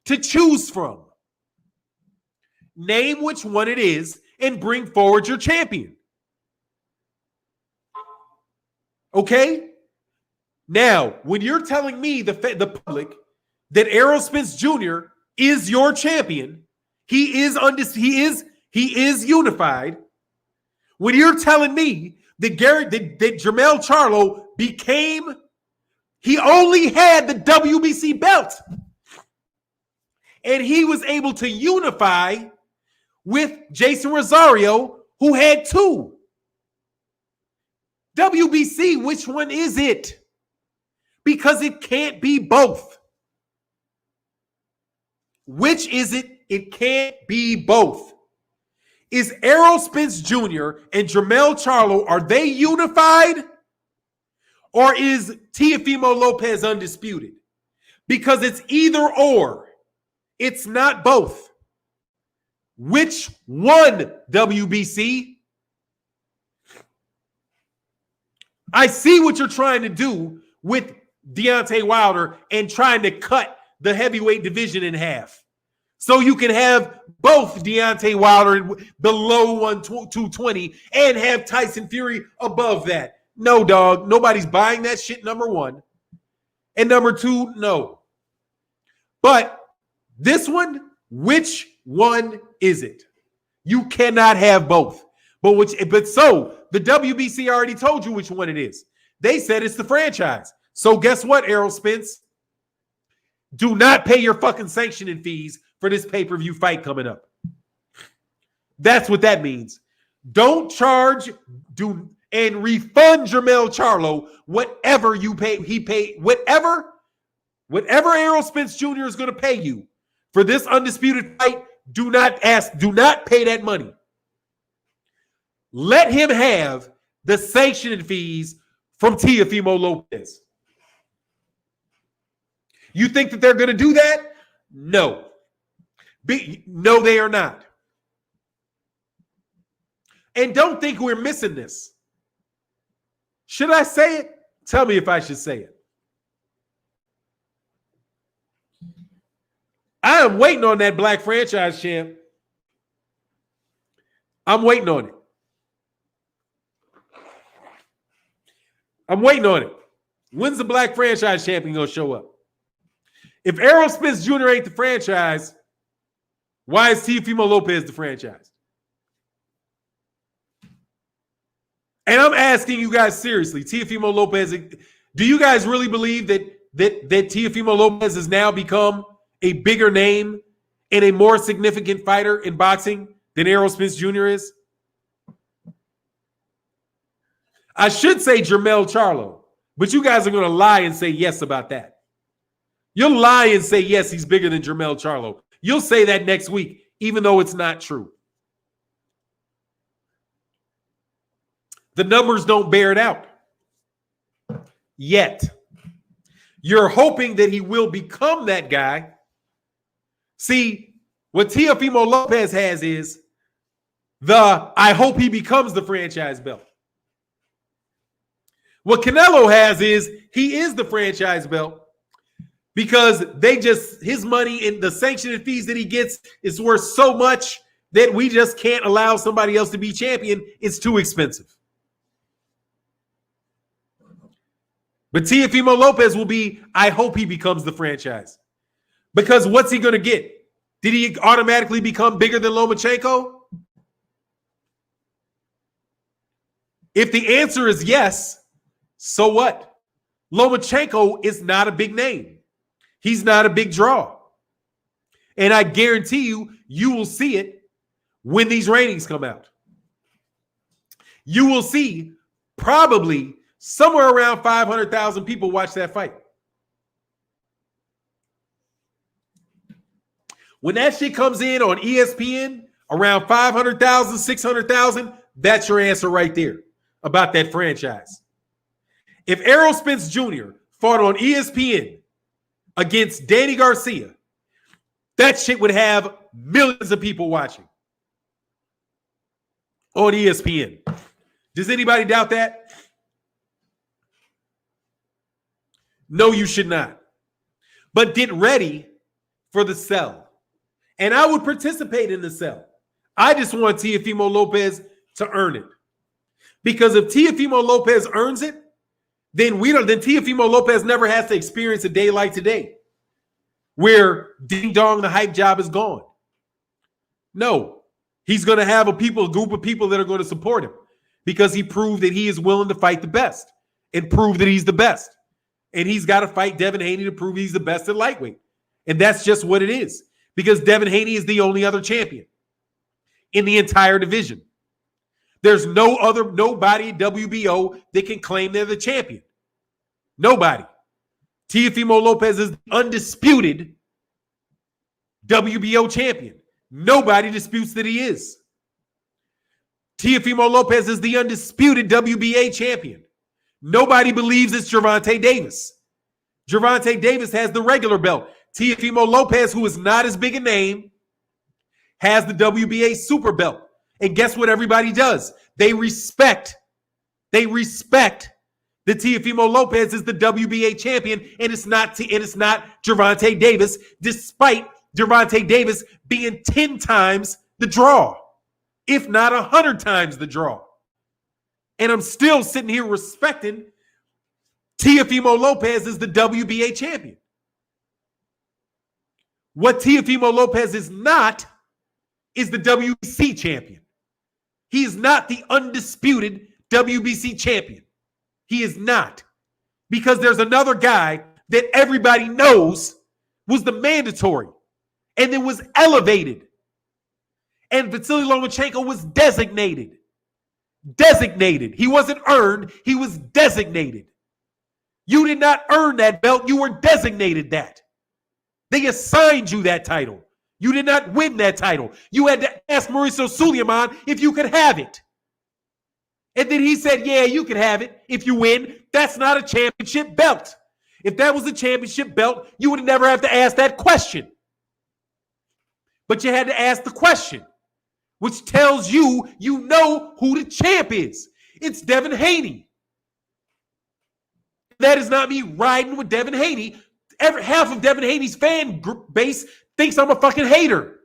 to choose from. Name which one it is and bring forward your champion. Okay? Now, when you're telling me, the public, that Errol Spence Jr. is your champion, he is unified. When you're telling me that Jermell Charlo he only had the WBC belt. And he was able to unify with Jason Rosario, who had 2. WBC, which one is it? Because it can't be both. Which is it? It can't be both. Is Errol Spence Jr. and Jermell Charlo, are they unified? Or is Teofimo Lopez undisputed? Because it's either or. It's not both. Which one, WBC? I see what you're trying to do with Deontay Wilder and trying to cut the heavyweight division in half. So you can have both Deontay Wilder below 220 and have Tyson Fury above that. No, dog. Nobody's buying that shit, number one. And number two, no. But this one, which one is it? You cannot have both. But so the WBC already told you which one it is. They said it's the franchise. So guess what, Errol Spence? Do not pay your fucking sanctioning fees for this pay-per-view fight coming up. That's what that means. Don't charge, and refund Jermell Charlo whatever you pay. He paid whatever Errol Spence Jr. is going to pay you for this undisputed fight. Do not pay that money. Let him have the sanctioning fees from Teofimo Lopez. You think that they're going to do that? No. No, they are not. And don't think we're missing this. Should I say it? Tell me if I should say it. I am waiting on that black franchise champ. I'm waiting on it. I'm waiting on it. When's the black franchise champion going to show up? If Errol Spence Jr. ain't the franchise, why is Teofimo Lopez the franchise? And I'm asking you guys seriously, Teofimo Lopez, do you guys really believe that Teofimo Lopez has now become a bigger name and a more significant fighter in boxing than Errol Spence Jr. is? I should say Jermell Charlo, but you guys are going to lie and say yes about that. You'll lie and say, yes, he's bigger than Jermell Charlo. You'll say that next week, even though it's not true. The numbers don't bear it out yet. You're hoping that he will become that guy. See, what Teofimo Lopez has is I hope he becomes the franchise belt. What Canelo has is he is the franchise belt because his money and the sanctioning fees that he gets is worth so much that we just can't allow somebody else to be champion. It's too expensive. But Teofimo Lopez will be, I hope he becomes the franchise. Because what's he going to get? Did he automatically become bigger than Lomachenko? If the answer is yes, so what? Lomachenko is not a big name. He's not a big draw. And I guarantee you will see it when these ratings come out. You will see probably somewhere around 500,000 people watch that fight. When that shit comes in on ESPN, around 500,000, 600,000, that's your answer right there about that franchise. If Errol Spence Jr. fought on ESPN against Danny Garcia, that shit would have millions of people watching on ESPN. Does anybody doubt that? No, you should not. But get ready for the sell. And I would participate in the sell. I just want Teofimo Lopez to earn it. Because if Teofimo Lopez earns it, then Teofimo Lopez never has to experience a day like today where ding dong, the hype job is gone. No, he's going to have a group of people that are going to support him because he proved that he is willing to fight the best and prove that he's the best. And he's got to fight Devin Haney to prove he's the best at lightweight. And that's just what it is. because Devin Haney is the only other champion in the entire division. There's nobody WBO that can claim they're the champion. Nobody. Teofimo Lopez is the undisputed WBO champion. Nobody disputes that he is. Teofimo Lopez is the undisputed WBA champion. Nobody believes it's Gervonta Davis. Gervonta Davis has the regular belt. Teofimo Lopez, who is not as big a name, has the WBA super belt. And guess what everybody does? They respect that Teofimo Lopez is the WBA champion, and it's not Gervonta Davis, despite Gervonta Davis being 10 times the draw, if not 100 times the draw. And I'm still sitting here respecting Teofimo Lopez is the WBA champion. What Teofimo Lopez is not is the WBC champion. He is not the undisputed WBC champion. He is not. Because there's another guy that everybody knows was the mandatory and then was elevated. And Vasyl Lomachenko was designated. Designated. He wasn't earned. He was designated. You did not earn that belt. You were designated that. They assigned you that title. You did not win that title. You had to ask Mauricio Suleiman if you could have it. And then he said, yeah, you can have it if you win. That's not a championship belt. If that was a championship belt, you would never have to ask that question. But you had to ask the question, which tells you you know who the champ is. It's Devin Haney. That is not me riding with Devin Haney. Half of Devin Haney's fan base thinks I'm a fucking hater.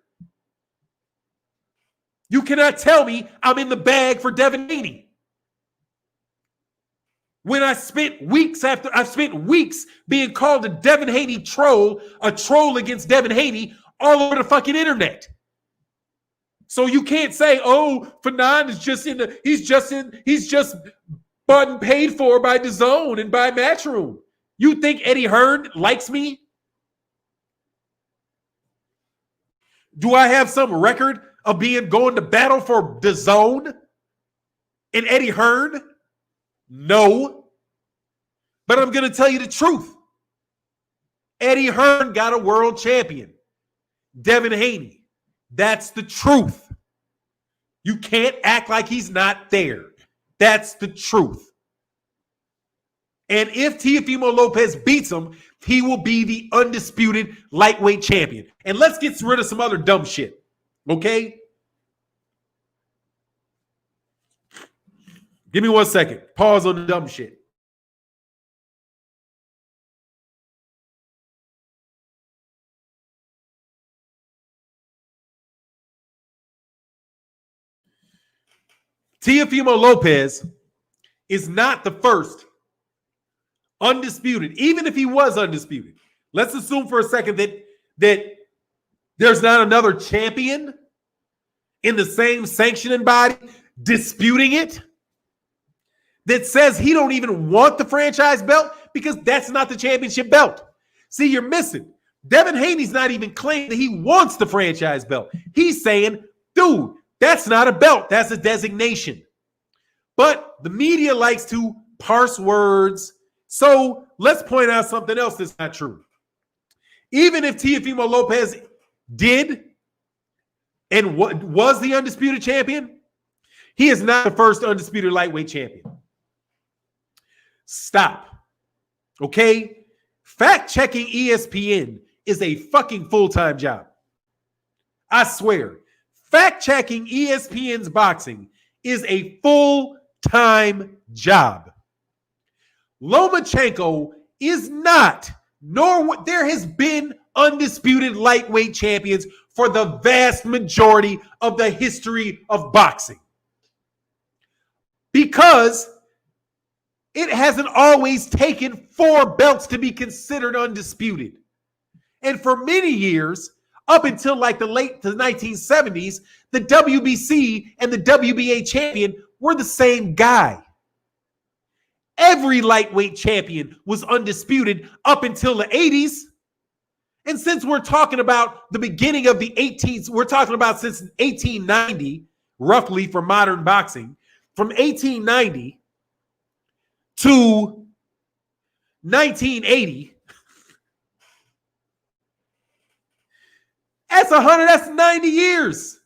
You cannot tell me I'm in the bag for Devin Haney. When I've spent weeks being called a Devin Haney troll, a troll against Devin Haney all over the fucking internet. So you can't say, oh, Fannon is he's just bought and paid for by DAZN and by Matchroom. You think Eddie Hearn likes me? Do I have some record of going to battle for DAZN and Eddie Hearn? No. But I'm going to tell you the truth. Eddie Hearn got a world champion. Devin Haney. That's the truth. You can't act like he's not there. That's the truth. And if Teofimo Lopez beats him, he will be the undisputed lightweight champion. And let's get rid of some other dumb shit. Okay? Give me 1 second. Pause on the dumb shit. Teofimo Lopez is not the first undisputed, even if he was undisputed. Let's assume for a second that there's not another champion in the same sanctioning body disputing it that says he don't even want the franchise belt because that's not the championship belt. See, you're missing. Devin Haney's not even claiming that he wants the franchise belt. He's saying, dude, that's not a belt. That's a designation. But the media likes to parse words. So let's point out something else that's not true. Even if Teofimo Lopez did and was the undisputed champion, he is not the first undisputed lightweight champion. Stop. Okay? Fact-checking ESPN is a fucking full-time job. I swear. Fact-checking ESPN's boxing is a full-time job. Lomachenko is not, nor there has been undisputed lightweight champions for the vast majority of the history of boxing. Because it hasn't always taken 4 belts to be considered undisputed. And for many years, up until like the late 1970s, the WBC and the WBA champion were the same guy. Every lightweight champion was undisputed up until the 80s. And since we're talking about the beginning of the 18th, we're talking about since 1890, roughly for modern boxing, from 1890 to 1980, that's 90 years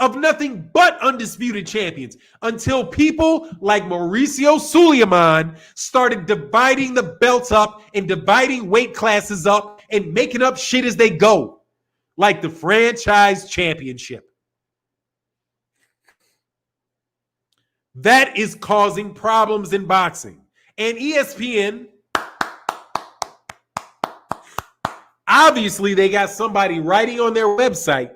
of nothing but undisputed champions until people like Mauricio Sulaiman started dividing the belts up and dividing weight classes up and making up shit as they go, like the franchise championship. That is causing problems in boxing. And ESPN, obviously they got somebody writing on their website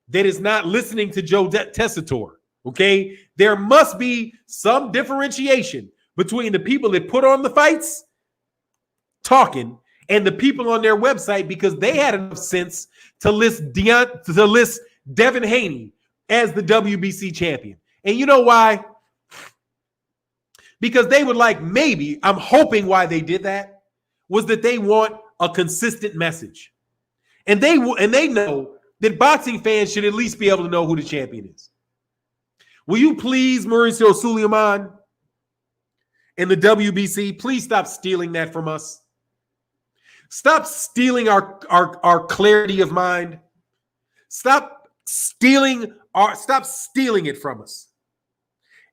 that is not listening to Joe Tessitore, okay? There must be some differentiation between the people that put on the fights talking and the people on their website, because they had enough sense to list Devin Haney as the WBC champion. And you know why? Because they would like, maybe, I'm hoping why they did that was that they want a consistent message. And they know that boxing fans should at least be able to know who the champion is. Will you please, Mauricio Sulaiman and the WBC, please stop stealing that from us. Stop stealing our clarity of mind. Stop stealing it from us.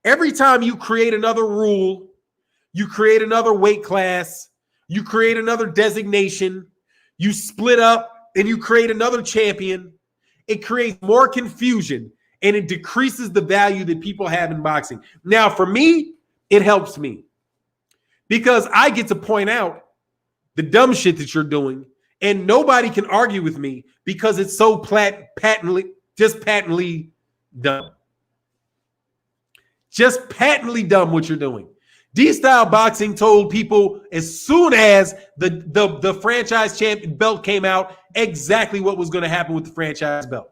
Every time you create another rule, you create another weight class, you create another designation, you split up and you create another champion, it creates more confusion and it decreases the value that people have in boxing. Now, for me, it helps me because I get to point out the dumb shit that you're doing, and nobody can argue with me because it's so patently dumb. Just patently dumb what you're doing. D-Style Boxing told people as soon as the franchise champion belt came out exactly what was going to happen with the franchise belt.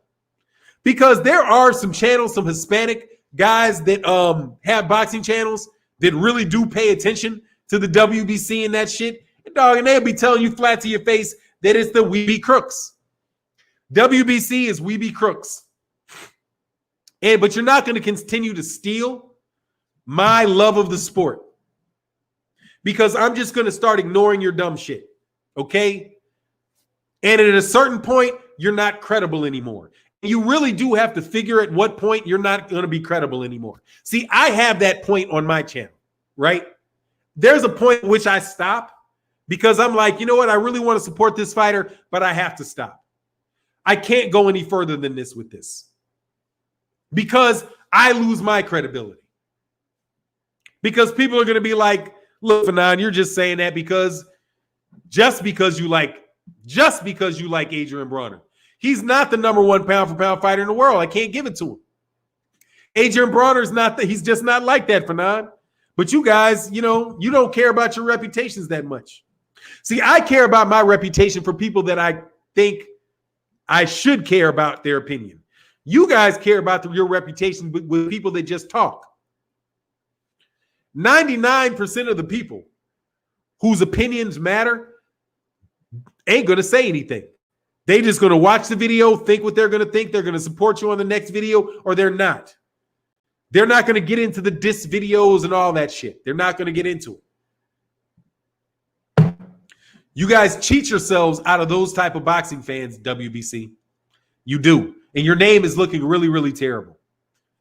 Because there are some channels, some Hispanic guys that have boxing channels that really do pay attention to the WBC and that shit. And dog, and they'll be telling you flat to your face that it's the We Be Crooks. WBC is We Be Crooks. But you're not going to continue to steal my love of the sport, because I'm just going to start ignoring your dumb shit, okay? And at a certain point, you're not credible anymore. You really do have to figure at what point you're not going to be credible anymore. See, I have that point on my channel, right? There's a point at which I stop because I'm like, you know what? I really want to support this fighter, but I have to stop. I can't go any further than this with this because I lose my credibility. Because people are going to be like, look, Fannon, you're just saying that because you like Adrian Bronner. He's not the number one pound for pound fighter in the world. I can't give it to him. Adrian Bronner's he's just not like that, Fannon. But you guys, you don't care about your reputations that much. See, I care about my reputation for people that I think I should care about their opinion. You guys care about your reputation with people that just talk. 99% of the people whose opinions matter ain't going to say anything. They just going to watch the video, think what they're going to think. They're going to support you on the next video, or they're not. They're not going to get into the diss videos and all that shit. They're not going to get into it. You guys cheat yourselves out of those type of boxing fans, WBC. You do. And your name is looking really, really terrible.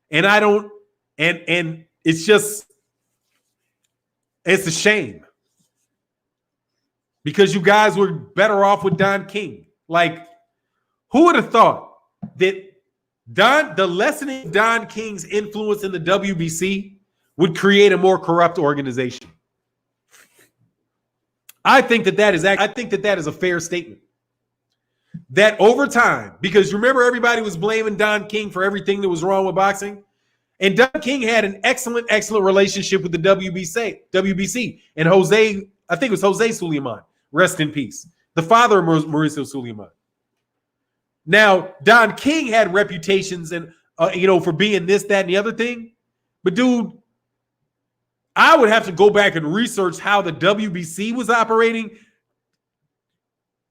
And I don't, and it's just, it's a shame. Because you guys were better off with Don King. Like, who would have thought that the lessening of Don King's influence in the WBC would create a more corrupt organization? I think that is a fair statement. That over time, because remember everybody was blaming Don King for everything that was wrong with boxing, and Don King had an excellent relationship with the WBC, and Jose, I think it was Jose Sulaiman, rest in peace, the father of Mauricio Sulaiman. Now, Don King had reputations and for being this, that, and the other thing, but dude, I would have to go back and research how the WBC was operating,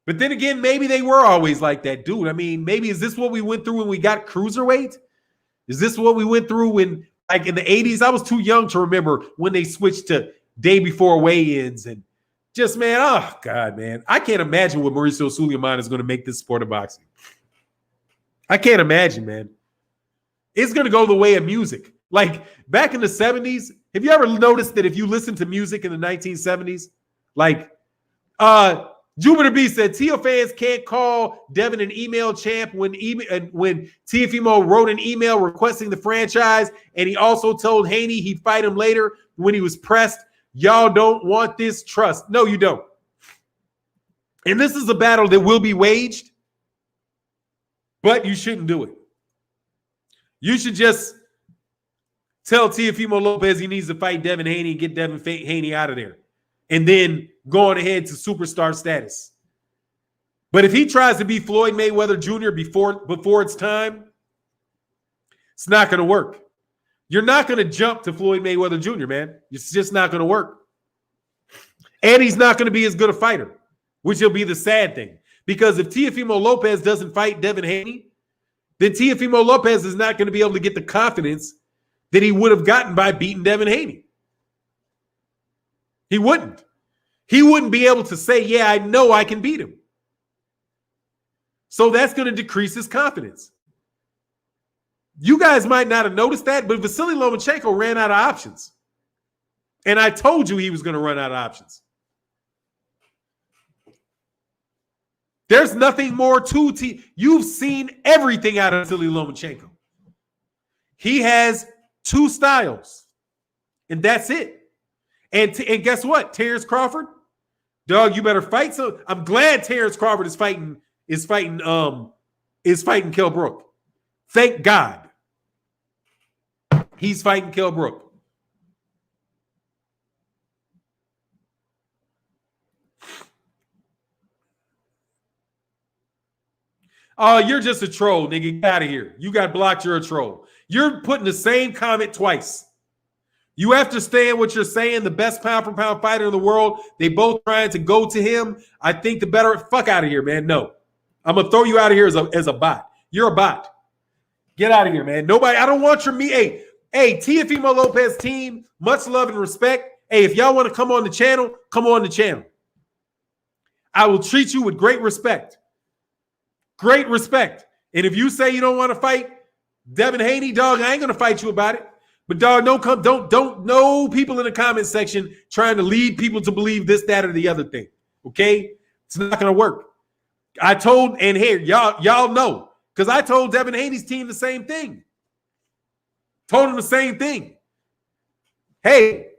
But then again, maybe they were always like that, dude. I mean, maybe is this what we went through when we got cruiserweight? Is this what we went through when, like in the 80s? I was too young to remember when they switched to day before weigh-ins and just, man, oh, God, man. I can't imagine what Mauricio Suleiman is going to make this sport of boxing. I can't imagine, man. It's going to go the way of music. Like back in the 70s, have you ever noticed that if you listen to music in the 1970s, like Jupiter B said, Teo fans can't call Devin an email champ when Teofimo wrote an email requesting the franchise, and he also told Haney he'd fight him later when he was pressed. Y'all don't want this trust. No, you don't. And this is a battle that will be waged, but you shouldn't do it. You should just tell Teofimo Lopez he needs to fight Devin Haney and get Devin Haney out of there, and then go on ahead to superstar status. But if he tries to be Floyd Mayweather Jr. before it's time, it's not going to work. You're not going to jump to Floyd Mayweather Jr., man. It's just not going to work. And he's not going to be as good a fighter, which will be the sad thing. Because if Teofimo Lopez doesn't fight Devin Haney, then Teofimo Lopez is not going to be able to get the confidence that he would have gotten by beating Devin Haney. He wouldn't. He wouldn't be able to say, yeah, I know I can beat him. So that's going to decrease his confidence. You guys might not have noticed that, but Vasily Lomachenko ran out of options. And I told you he was going to run out of options. There's nothing more to You've seen everything out of Vasily Lomachenko. He has two styles, and that's it. And guess what? Terrence Crawford, dog, you better fight. So I'm glad Terrence Crawford is fighting Kell Brook. Thank God. He's fighting Kell Brook. Oh, you're just a troll, nigga. Get out of here. You got blocked. You're a troll. You're putting the same comment twice. You have to stand what you're saying. The best pound-for-pound fighter in the world. They both trying to go to him. I think the better. Fuck out of here, man. No. I'm going to throw you out of here as a bot. You're a bot. Get out of here, man. Nobody. I don't want your me. Hey, Teofimo Lopez team, much love and respect. Hey, if y'all want to come on the channel, come on the channel. I will treat you with great respect. Great respect. And if you say you don't want to fight Devin Haney, dog, I ain't going to fight you about it. But dog, don't know people in the comment section trying to lead people to believe this, that, or the other thing. Okay? It's not going to work. I told, and here, y'all know, because I told Devin Haney's team the same thing. Told him the same thing. Hey,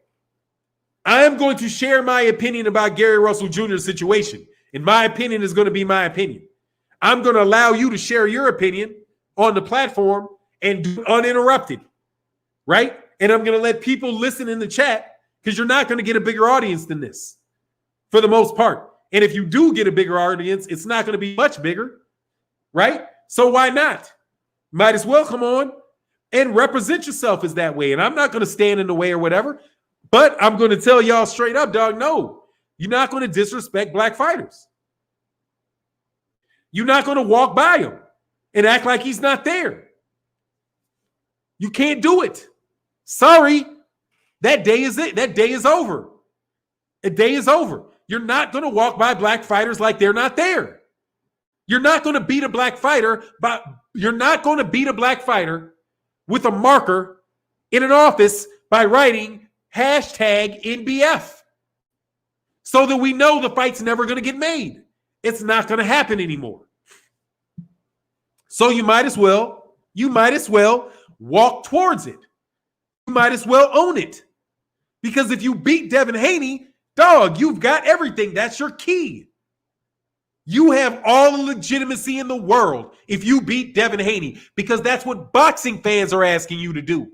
I am going to share my opinion about Gary Russell Jr.'s situation. And my opinion is going to be my opinion. I'm going to allow you to share your opinion on the platform and do uninterrupted, right? And I'm going to let people listen in the chat because you're not going to get a bigger audience than this for the most part. And if you do get a bigger audience, it's not going to be much bigger, right? So why not? Might as well come on and represent yourself as that way. And I'm not going to stand in the way or whatever, but I'm going to tell y'all straight up, dog, no, you're not going to disrespect black fighters. You're not going to walk by him and act like he's not there. You can't do it. Sorry. That day is it. That day is over. The day is over. You're not going to walk by black fighters like they're not there. You're not going to beat a black fighter, but you're not going to beat a black fighter with a marker in an office by writing #NBF so that we know the fight's never going to get made. It's not going to happen anymore. So you might as well walk towards it. You might as well own it. Because if you beat Devin Haney, dog, you've got everything. That's your key. You have all the legitimacy in the world if you beat Devin Haney, because that's what boxing fans are asking you to do.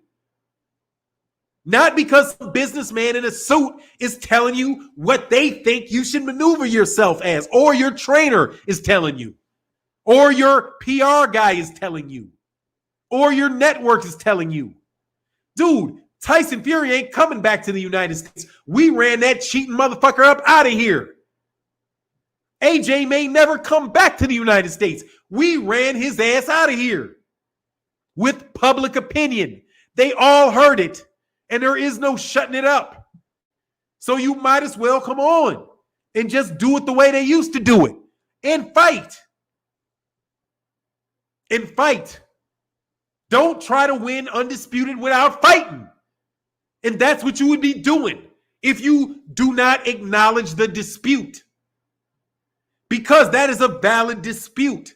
Not because some businessman in a suit is telling you what they think you should maneuver yourself as, or your trainer is telling you, or your PR guy is telling you, or your network is telling you. Dude, Tyson Fury ain't coming back to the United States. We ran that cheating motherfucker up out of here. AJ may never come back to the United States. We ran his ass out of here with public opinion. They all heard it, and there is no shutting it up. So you might as well come on and just do it the way they used to do it and fight. And fight. Don't try to win Undisputed without fighting. And that's what you would be doing if you do not acknowledge the dispute. Because that is a valid dispute.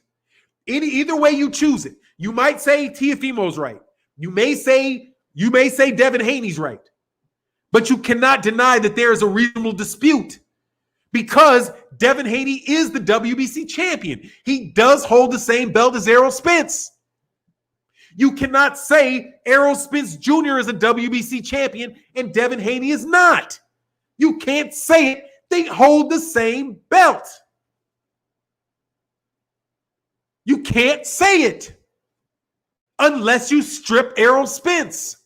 Either way you choose it. You might say Teofimo's right. You may say Devin Haney's right. But you cannot deny that there is a reasonable dispute. Because Devin Haney is the WBC champion. He does hold the same belt as Errol Spence. You cannot say Errol Spence Jr. is a WBC champion and Devin Haney is not. You can't say it. They hold the same belt. You can't say it unless you strip Errol Spence,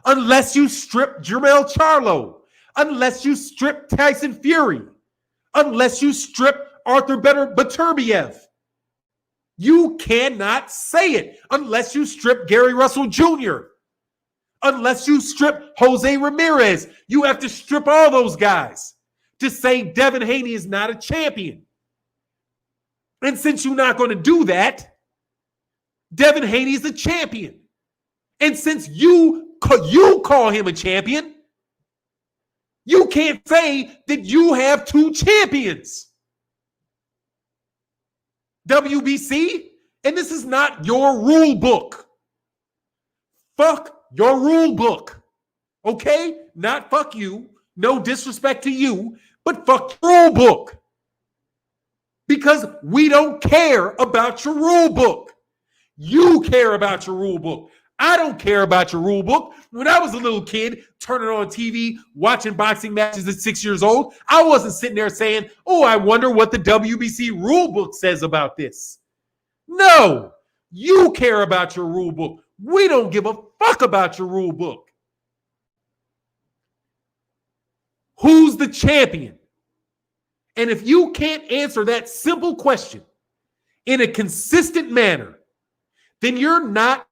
unless you strip Jermell Charlo, unless you strip Tyson Fury, unless you strip Arthur Beterbiev. You cannot say it unless you strip Gary Russell Jr., unless you strip Jose Ramirez. You have to strip all those guys to say Devin Haney is not a champion. And since you're not going to do that, Devin Haney is a champion. And since you call him a champion, you can't say that you have two champions. WBC, and this is not your rule book. Fuck your rule book. Okay? Not fuck you. No disrespect to you, but fuck your rule book. Because we don't care about your rule book. You care about your rule book. I don't care about your rule book. When I was a little kid, turning on TV, watching boxing matches at 6 years old, I wasn't sitting there saying, oh, I wonder what the WBC rule book says about this. No, you care about your rule book. We don't give a fuck about your rule book. Who's the champion? And if you can't answer that simple question in a consistent manner, then you're not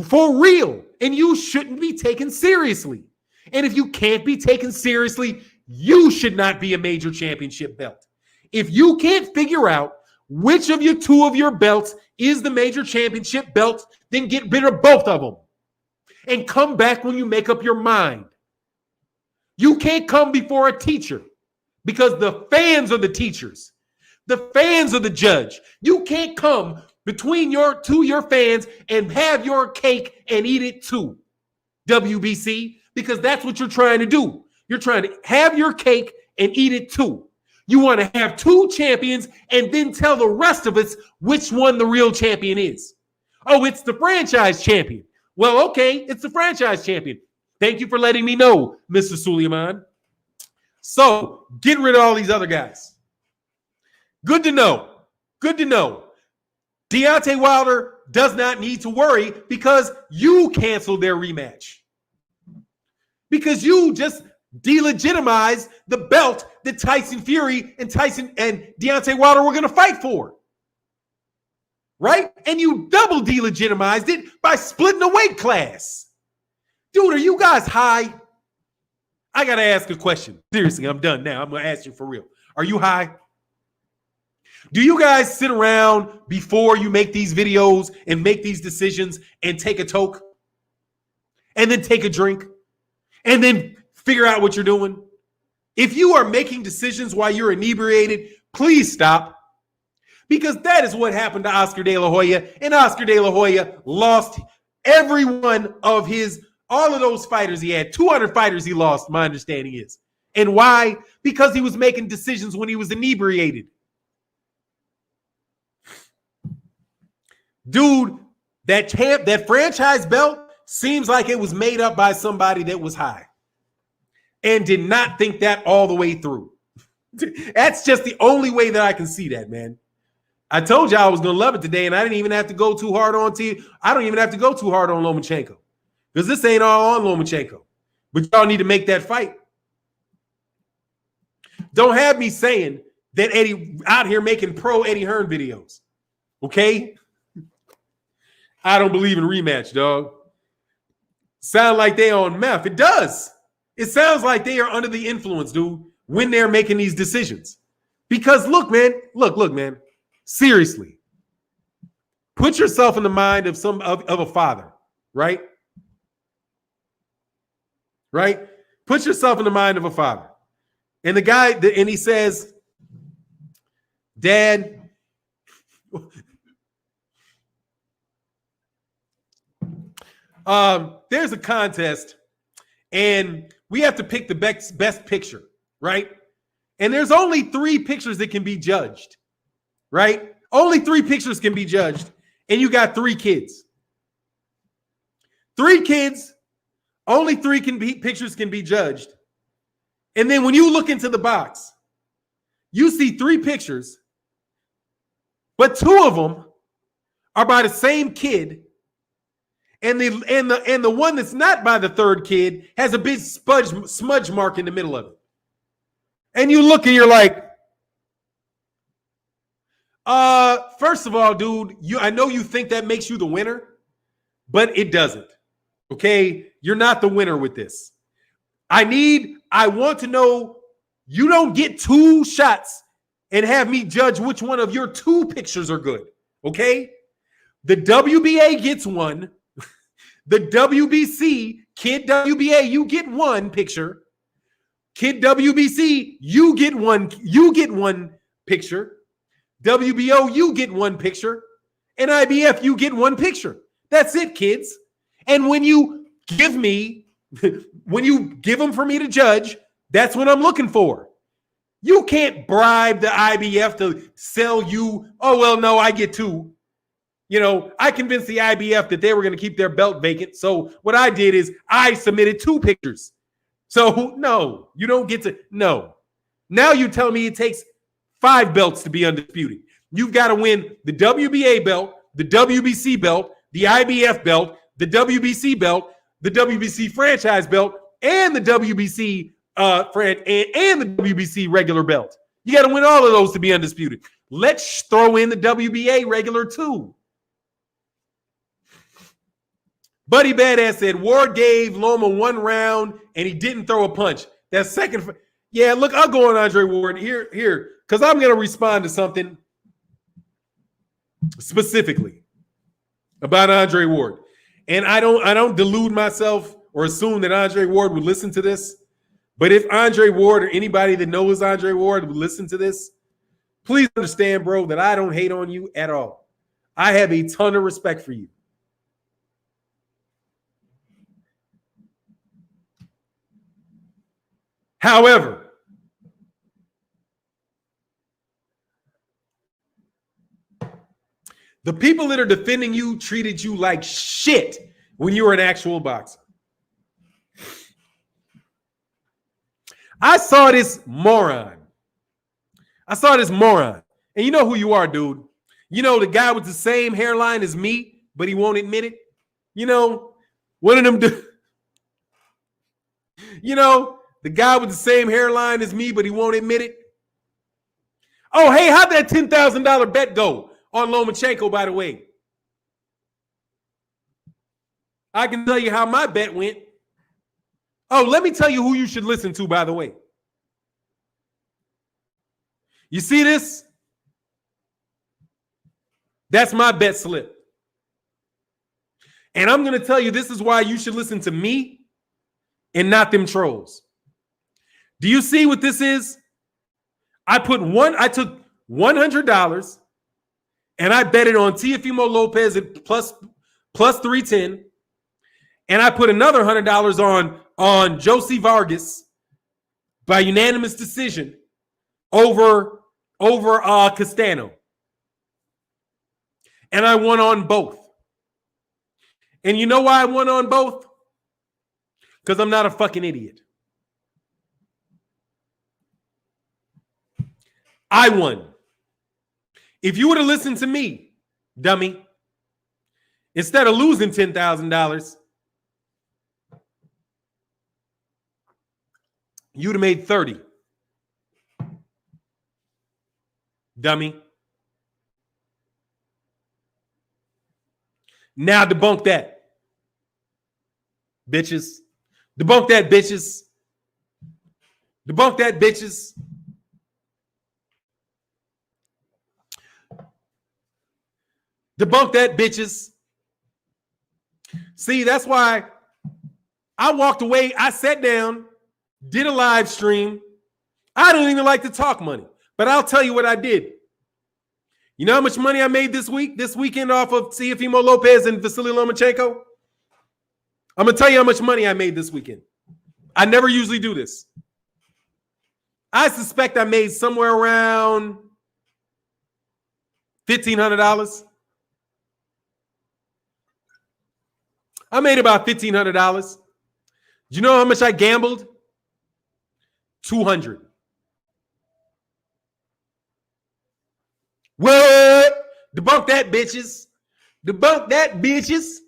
for real, and you shouldn't be taken seriously. And if you can't be taken seriously, you should not be a major championship belt. If you can't figure out which of your two of your belts is the major championship belt, then get rid of both of them and come back when you make up your mind. You can't come before a teacher because the fans are the teachers. The fans are the judge. You can't come between your fans and have your cake and eat it too, WBC, because that's what you're trying to do. You're trying to have your cake and eat it too. You want to have two champions and then tell the rest of us which one the real champion is. Oh, it's the franchise champion. Well, okay, it's the franchise champion. Thank you for letting me know, Mr. Suleiman. So get rid of all these other guys. Good to know. Good to know. Deontay Wilder does not need to worry because you canceled their rematch. Because you just delegitimized the belt that Tyson Fury and Deontay Wilder were going to fight for. Right? And you double delegitimized it by splitting a weight class. Dude, are you guys high? I got to ask a question. Seriously, I'm done now. I'm going to ask you for real. Are you high? Do you guys sit around before you make these videos and make these decisions and take a toke and then take a drink and then figure out what you're doing? If you are making decisions while you're inebriated, please stop. Because that is what happened to Oscar De La Hoya. And Oscar De La Hoya lost every one of all of those fighters he had. 200 fighters he lost, my understanding is. And why? Because he was making decisions when he was inebriated. Dude, that franchise belt seems like it was made up by somebody that was high and did not think that all the way through. That's just the only way that I can see that, man. I told you I was going to love it today, and I didn't even have to go too hard on I don't even have to go too hard on Lomachenko because this ain't all on Lomachenko. But y'all need to make that fight. Don't have me saying that Eddie out here making pro Eddie Hearn videos. Okay? I don't believe in rematch, dog. Sound like they on meth. It does. It sounds like they are under the influence, dude, when they're making these decisions. Because look, man. Seriously. Put yourself in the mind of a father, right? Right? Put yourself in the mind of a father. And the guy, and he says, Dad, there's a contest, and we have to pick the best picture, right? And there's only 3 pictures that can be judged, right? Only 3 pictures can be judged, and you got 3 kids. 3 kids, only 3 pictures can be judged. And then when you look into the box, you see 3 pictures, but 2 of them are by the same kid. And the one that's not by the 3rd kid has a big smudge mark in the middle of it. And you look and you're like, first of all, dude, I know you think that makes you the winner, but it doesn't. Okay? You're not the winner with this. I want to know, you don't get 2 shots and have me judge which one of your 2 pictures are good. Okay? The WBA gets 1. The WBC, Kid WBA, you get 1 picture. Kid WBC, you get one picture. WBO, you get 1 picture. And IBF, you get 1 picture. That's it, kids. And when you give them for me to judge, that's what I'm looking for. You can't bribe the IBF to sell you, oh, well, no, I get 2. You know, I convinced the IBF that they were going to keep their belt vacant. So what I did is I submitted 2 pictures. So no, you don't get to, no. Now you tell me it takes 5 belts to be undisputed. You've got to win the WBA belt, the WBC belt, the IBF belt, the WBC belt, the WBC franchise belt, and the WBC and the WBC regular belt. You got to win all of those to be undisputed. Let's throw in the WBA regular too. Buddy Badass said Ward gave Loma 1 round and he didn't throw a punch. That second, yeah. Look, I'll go on Andre Ward here, because I'm going to respond to something specifically about Andre Ward, and I don't delude myself or assume that Andre Ward would listen to this. But if Andre Ward or anybody that knows Andre Ward would listen to this, please understand, bro, that I don't hate on you at all. I have a ton of respect for you. However, the people that are defending you treated you like shit when you were an actual boxer. I saw this moron. And you know who you are, dude. You know, the guy with the same hairline as me, but he won't admit it. You know, one of them, you know, the guy with the same hairline as me, but he won't admit it. Oh, hey, how'd that $10,000 bet go on Lomachenko, by the way? I can tell you how my bet went. Oh, let me tell you who you should listen to, by the way. You see this? That's my bet slip. And I'm going to tell you this is why you should listen to me and not them trolls. Do you see what this is? I took $100 and I bet it on Teofimo Lopez at plus 310. And I put another $100 on Josie Vargas by unanimous decision over Castano. And I won on both. And you know why I won on both? Because I'm not a fucking idiot. I won. If you would have listened to me, dummy, instead of losing $10,000, you'd have made 30. dummy. Now debunk that, bitches. Debunk that, bitches. Debunk that, bitches. Debunk that, bitches. See, that's why I walked away. I sat down, did a live stream. I don't even like to talk money, but I'll tell you what I did. You know how much money I made this weekend off of Teofimo Lopez and Vasily Lomachenko? I'm going to tell you how much money I made this weekend. I never usually do this. I suspect I made somewhere around $1,500. I made about $1,500. Do you know how much I gambled? $200. What? Debunk that, bitches. Debunk that, bitches.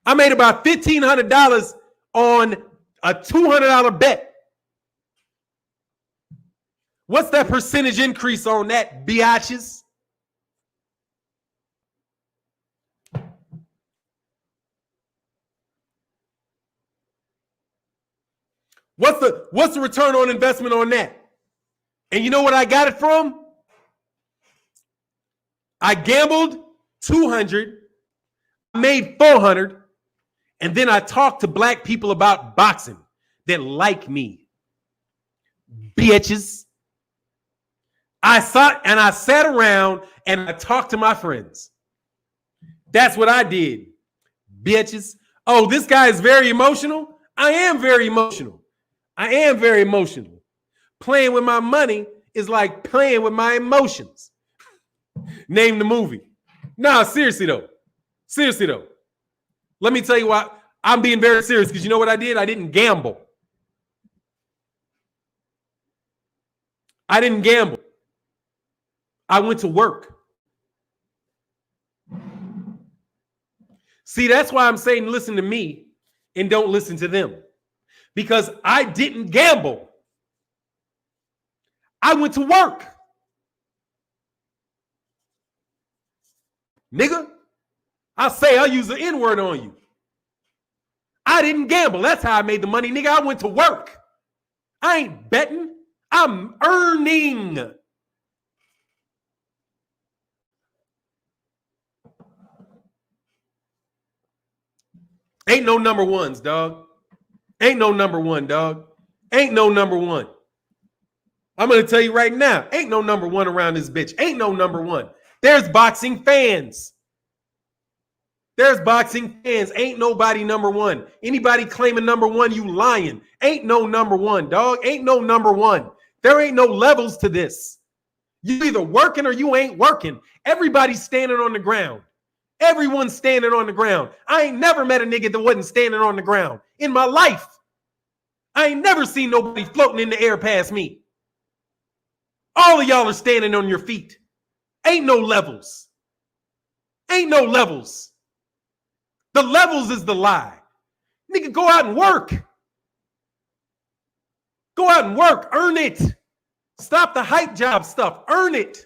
I made about $1,500 on a $200 bet. What's that percentage increase on that, biatches? What's the return on investment on that? And you know what I got it from? I gambled $200, made $400, and then I talked to black people about boxing that like me. Bitches. I sat around and I talked to my friends. That's what I did. Bitches. Oh, this guy is very emotional? I am very emotional. I am very emotional. Playing with my money is like playing with my emotions. Name the movie. Nah, seriously though. Seriously though. Let me tell you why I'm being very serious, because you know what I did? I didn't gamble. I didn't gamble. I went to work. See, that's why I'm saying listen to me and don't listen to them. Because I didn't gamble. I went to work. Nigga, I'll use the N-word on you. I didn't gamble. That's how I made the money, nigga. I went to work. I ain't betting. I'm earning. Ain't no number ones, dog. Ain't no number one, dog. Ain't no number one. I'm going to tell you right now, ain't no number one around this bitch. Ain't no number one. There's boxing fans. There's boxing fans. Ain't nobody number one. Anybody claiming number one, you lying. Ain't no number one, dog. Ain't no number one. There ain't no levels to this. You either working or you ain't working. Everybody's standing on the ground. Everyone's standing on the ground. I ain't never met a nigga that wasn't standing on the ground in my life. I ain't never seen nobody floating in the air past me. All of y'all are standing on your feet. Ain't no levels. Ain't no levels. The levels is the lie. Nigga, go out and work. Go out and work. Earn it. Stop the hype job stuff. Earn it.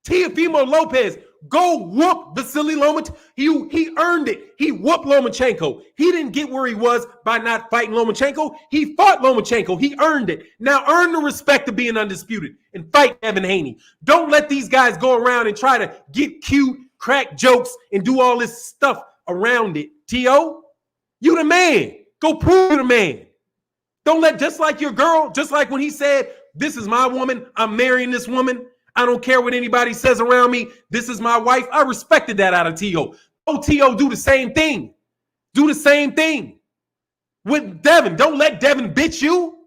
Teofimo Lopez, go whoop Vasily Lomachenko. He earned it. He whooped Lomachenko. He didn't get where he was by not fighting Lomachenko. He fought Lomachenko. He earned it. Now earn the respect of being undisputed and fight Devin Haney. Don't let these guys go around and try to get cute, crack jokes, and do all this stuff around it. T.O., you the man. Go prove you the man. Don't let, just like your girl, just like when he said, this is my woman, I'm marrying this woman. I don't care what anybody says around me. This is my wife. I respected that out of T.O. Oh, T.O., do the same thing. Do the same thing with Devin. Don't let Devin bitch you.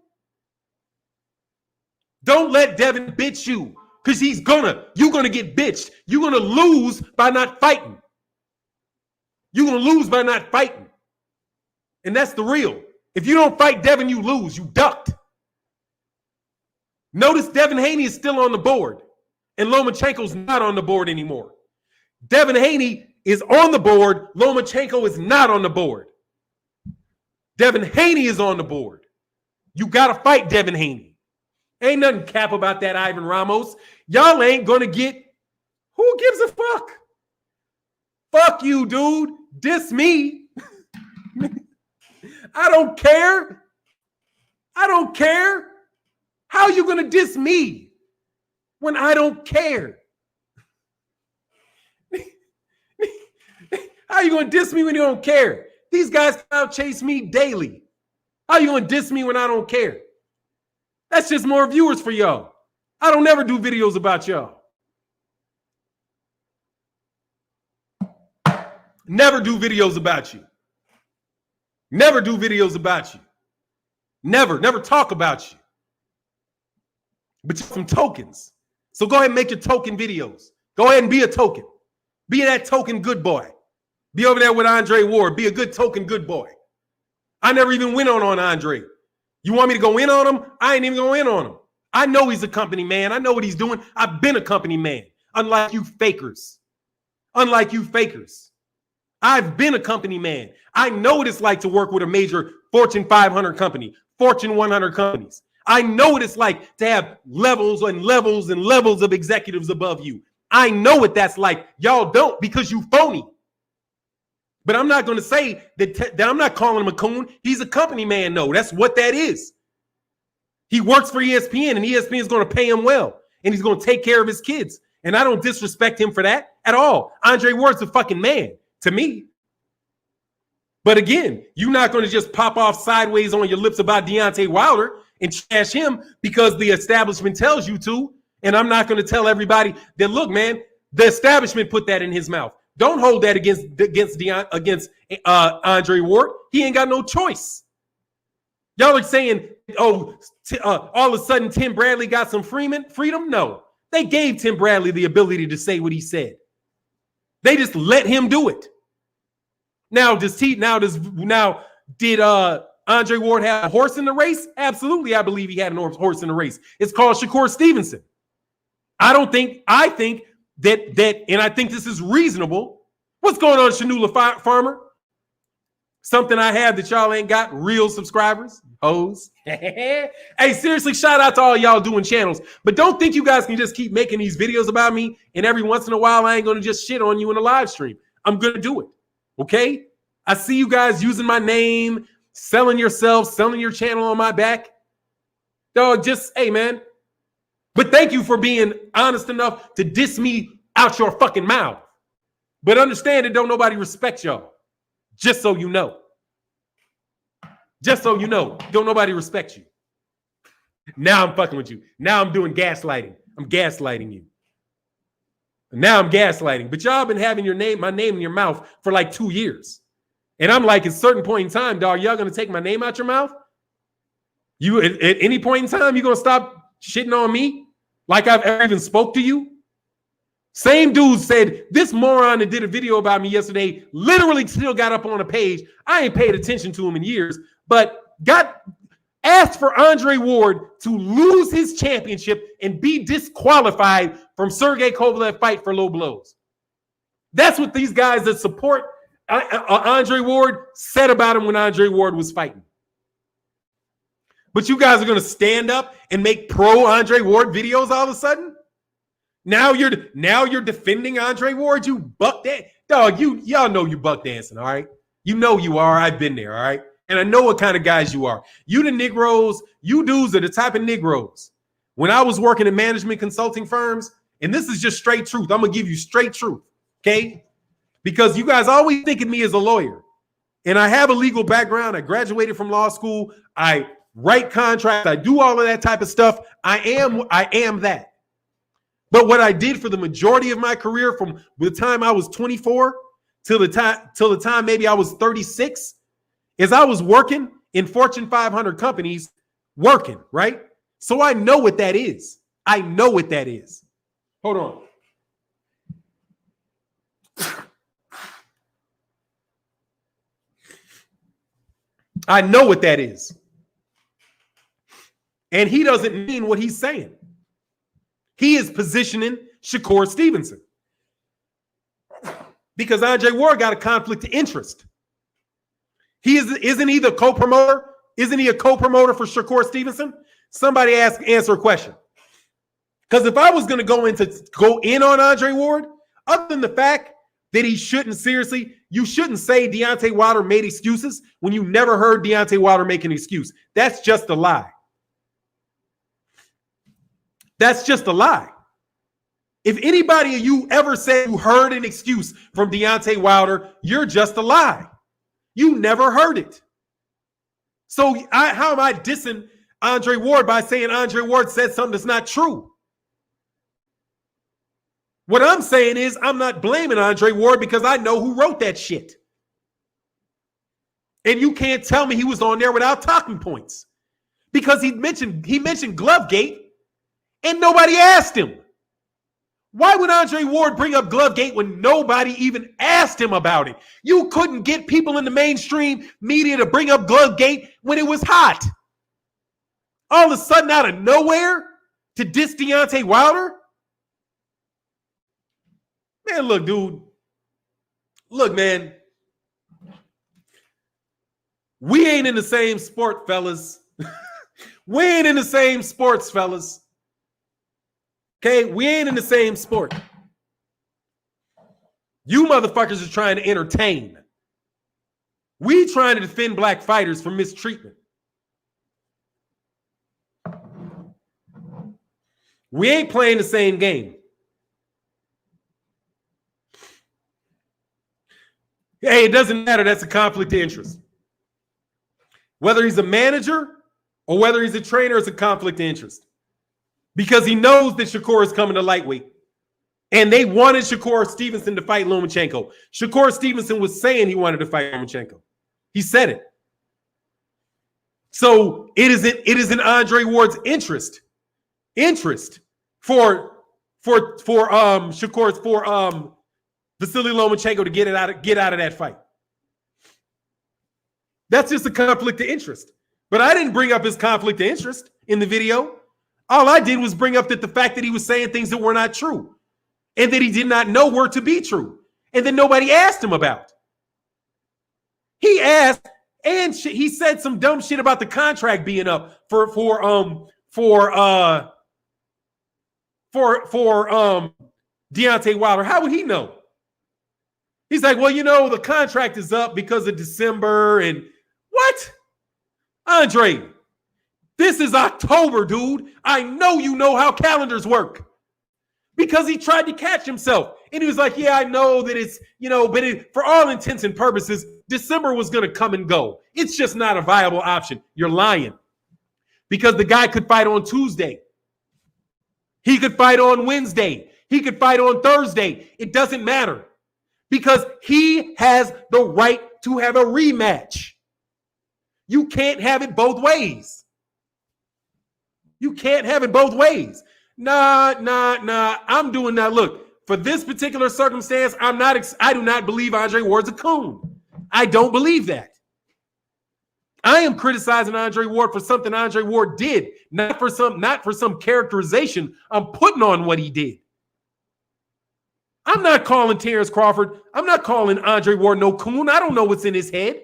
Don't let Devin bitch you, because you're gonna get bitched. You're gonna lose by not fighting. You're gonna lose by not fighting. And that's the real. If you don't fight Devin, you lose. You ducked. Notice Devin Haney is still on the board. And Lomachenko's not on the board anymore. Devin Haney is on the board. Lomachenko is not on the board. Devin Haney is on the board. You got to fight Devin Haney. Ain't nothing cap about that, Ivan Ramos. Y'all ain't gonna get. Who gives a fuck? Fuck you, dude. Diss me. I don't care. I don't care. How you gonna diss me when I don't care? How you gonna diss me when you don't care? These guys out chase me daily. How you gonna diss me when I don't care? That's just more viewers for y'all. I don't ever do videos about y'all. Never do videos about you. Never do videos about you. Never talk about you. But you're some tokens. So go ahead and make your token videos. Go ahead and be a token. Be that token good boy. Be over there with Andre Ward. Be a good token good boy. I never even went on Andre. You want me to go in on him? I ain't even going in on him. I know he's a company man. I know what he's doing. I've been a company man. Unlike you fakers. Unlike you fakers. I've been a company man. I know what it's like to work with a major Fortune 500 company, Fortune 100 companies. I know what it's like to have levels and levels and levels of executives above you. I know what that's like. Y'all don't because you phony. But I'm not going to say that I'm not calling him a coon. He's a company man. No, that's what that is. He works for ESPN and ESPN is going to pay him well. And he's going to take care of his kids. And I don't disrespect him for that at all. Andre Ward's a fucking man to me. But again, you're not going to just pop off sideways on your lips about Deontay Wilder and trash him because the establishment tells you to. And I'm not going to tell everybody that, look, man, the establishment put that in his mouth. Don't hold that against Andre Ward. He ain't got no choice. Y'all are saying, all of a sudden Tim Bradley got some freedom? No. They gave Tim Bradley the ability to say what he said. They just let him do it. Now, did Andre Ward have a horse in the race? Absolutely, I believe he had a horse in the race. It's called Shakur Stevenson. I think that, and I think this is reasonable. What's going on, Shanula Farmer? Something I have that y'all ain't got, real subscribers, hoes. Hey, seriously, shout out to all y'all doing channels. But don't think you guys can just keep making these videos about me, and every once in a while I ain't going to just shit on you in a live stream. I'm going to do it, okay? I see you guys using my name, selling yourself, selling your channel on my back. Dog, just, hey, man. But thank you for being honest enough to diss me out your fucking mouth. But understand that don't nobody respect y'all. Just so you know. Just so you know. Don't nobody respect you. Now I'm fucking with you. Now I'm doing gaslighting. I'm gaslighting you. Now I'm gaslighting. But y'all been having my name in your mouth for like 2 years. And I'm like, at a certain point in time, dog, y'all gonna take my name out your mouth? You at any point in time, you gonna stop shitting on me like I've ever even spoke to you? Same dude said, this moron that did a video about me yesterday literally still got up on a page. I ain't paid attention to him in years, but asked for Andre Ward to lose his championship and be disqualified from Sergey Kovalev fight for low blows. That's what these guys that support Andre Ward said about him when Andre Ward was fighting. But you guys are going to stand up and make pro Andre Ward videos all of a sudden? Now you're defending Andre Ward, you buck dance. Dog, y'all know you buck dancing, all right? You know you are. I've been there, all right? And I know what kind of guys you are. You the Negroes, you dudes are the type of Negroes. When I was working in management consulting firms, and this is just straight truth. I'm going to give you straight truth, okay? Because you guys always think of me as a lawyer. And I have a legal background. I graduated from law school. I write contracts. I do all of that type of stuff. I am that. But what I did for the majority of my career, from the time I was 24 till the time maybe I was 36, is I was working in Fortune 500 companies, working, right? So I know what that is. I know what that is. Hold on. I know what that is. And he doesn't mean what he's saying. He is positioning Shakur Stevenson because Andre Ward got a conflict of interest. Isn't he the co-promoter? Isn't he a co-promoter for Shakur Stevenson? Somebody answer a question. Because if I was going to go in on Andre Ward, other than the fact that he shouldn't seriously, you shouldn't say Deontay Wilder made excuses when you never heard Deontay Wilder make an excuse. That's just a lie. That's just a lie. If anybody of you ever said you heard an excuse from Deontay Wilder, you're just a lie. You never heard it. So how am I dissing Andre Ward by saying Andre Ward said something that's not true? What I'm saying is I'm not blaming Andre Ward because I know who wrote that shit. And you can't tell me he was on there without talking points. Because he mentioned Glovegate and nobody asked him. Why would Andre Ward bring up Glovegate when nobody even asked him about it? You couldn't get people in the mainstream media to bring up Glovegate when it was hot. All of a sudden, out of nowhere, to diss Deontay Wilder? Man, look, dude. Look, man. We ain't in the same sport, fellas. We ain't in the same sports, fellas. Okay, we ain't in the same sport. You motherfuckers are trying to entertain. We trying to defend black fighters from mistreatment. We ain't playing the same game. Hey, it doesn't matter. That's a conflict of interest. Whether he's a manager or whether he's a trainer, it's a conflict of interest. Because he knows that Shakur is coming to lightweight. And they wanted Shakur Stevenson to fight Lomachenko. Shakur Stevenson was saying he wanted to fight Lomachenko. He said it. So it is in Andre Ward's interest for Shakur's Vasily Lomachenko to get out of that fight. That's just a conflict of interest. But I didn't bring up his conflict of interest in the video. All I did was bring up the fact that he was saying things that were not true and that he did not know were to be true and that nobody asked him about. He asked and he said some dumb shit about the contract being up for Deontay Wilder. How would he know? He's like, well, the contract is up because of December and what? Andre, this is October, dude. I know you know how calendars work. Because he tried to catch himself. And he was like, yeah, I know that it's, but for all intents and purposes, December was going to come and go. It's just not a viable option. You're lying. Because the guy could fight on Tuesday. He could fight on Wednesday. He could fight on Thursday. It doesn't matter. Because he has the right to have a rematch. You can't have it both ways. You can't have it both ways. Nah. I'm doing that. Look, for this particular circumstance, I do not believe Andre Ward's a coon. I don't believe that. I am criticizing Andre Ward for something Andre Ward did, not for some characterization I'm putting on what he did. I'm not calling Terrence Crawford. I'm not calling Andre Ward no coon. I don't know what's in his head.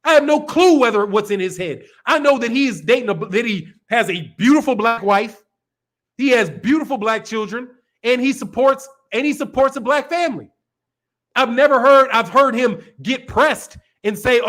I have no clue what's in his head. I know that he is that he has a beautiful black wife. He has beautiful black children, and he supports a black family. I've heard him get pressed and say,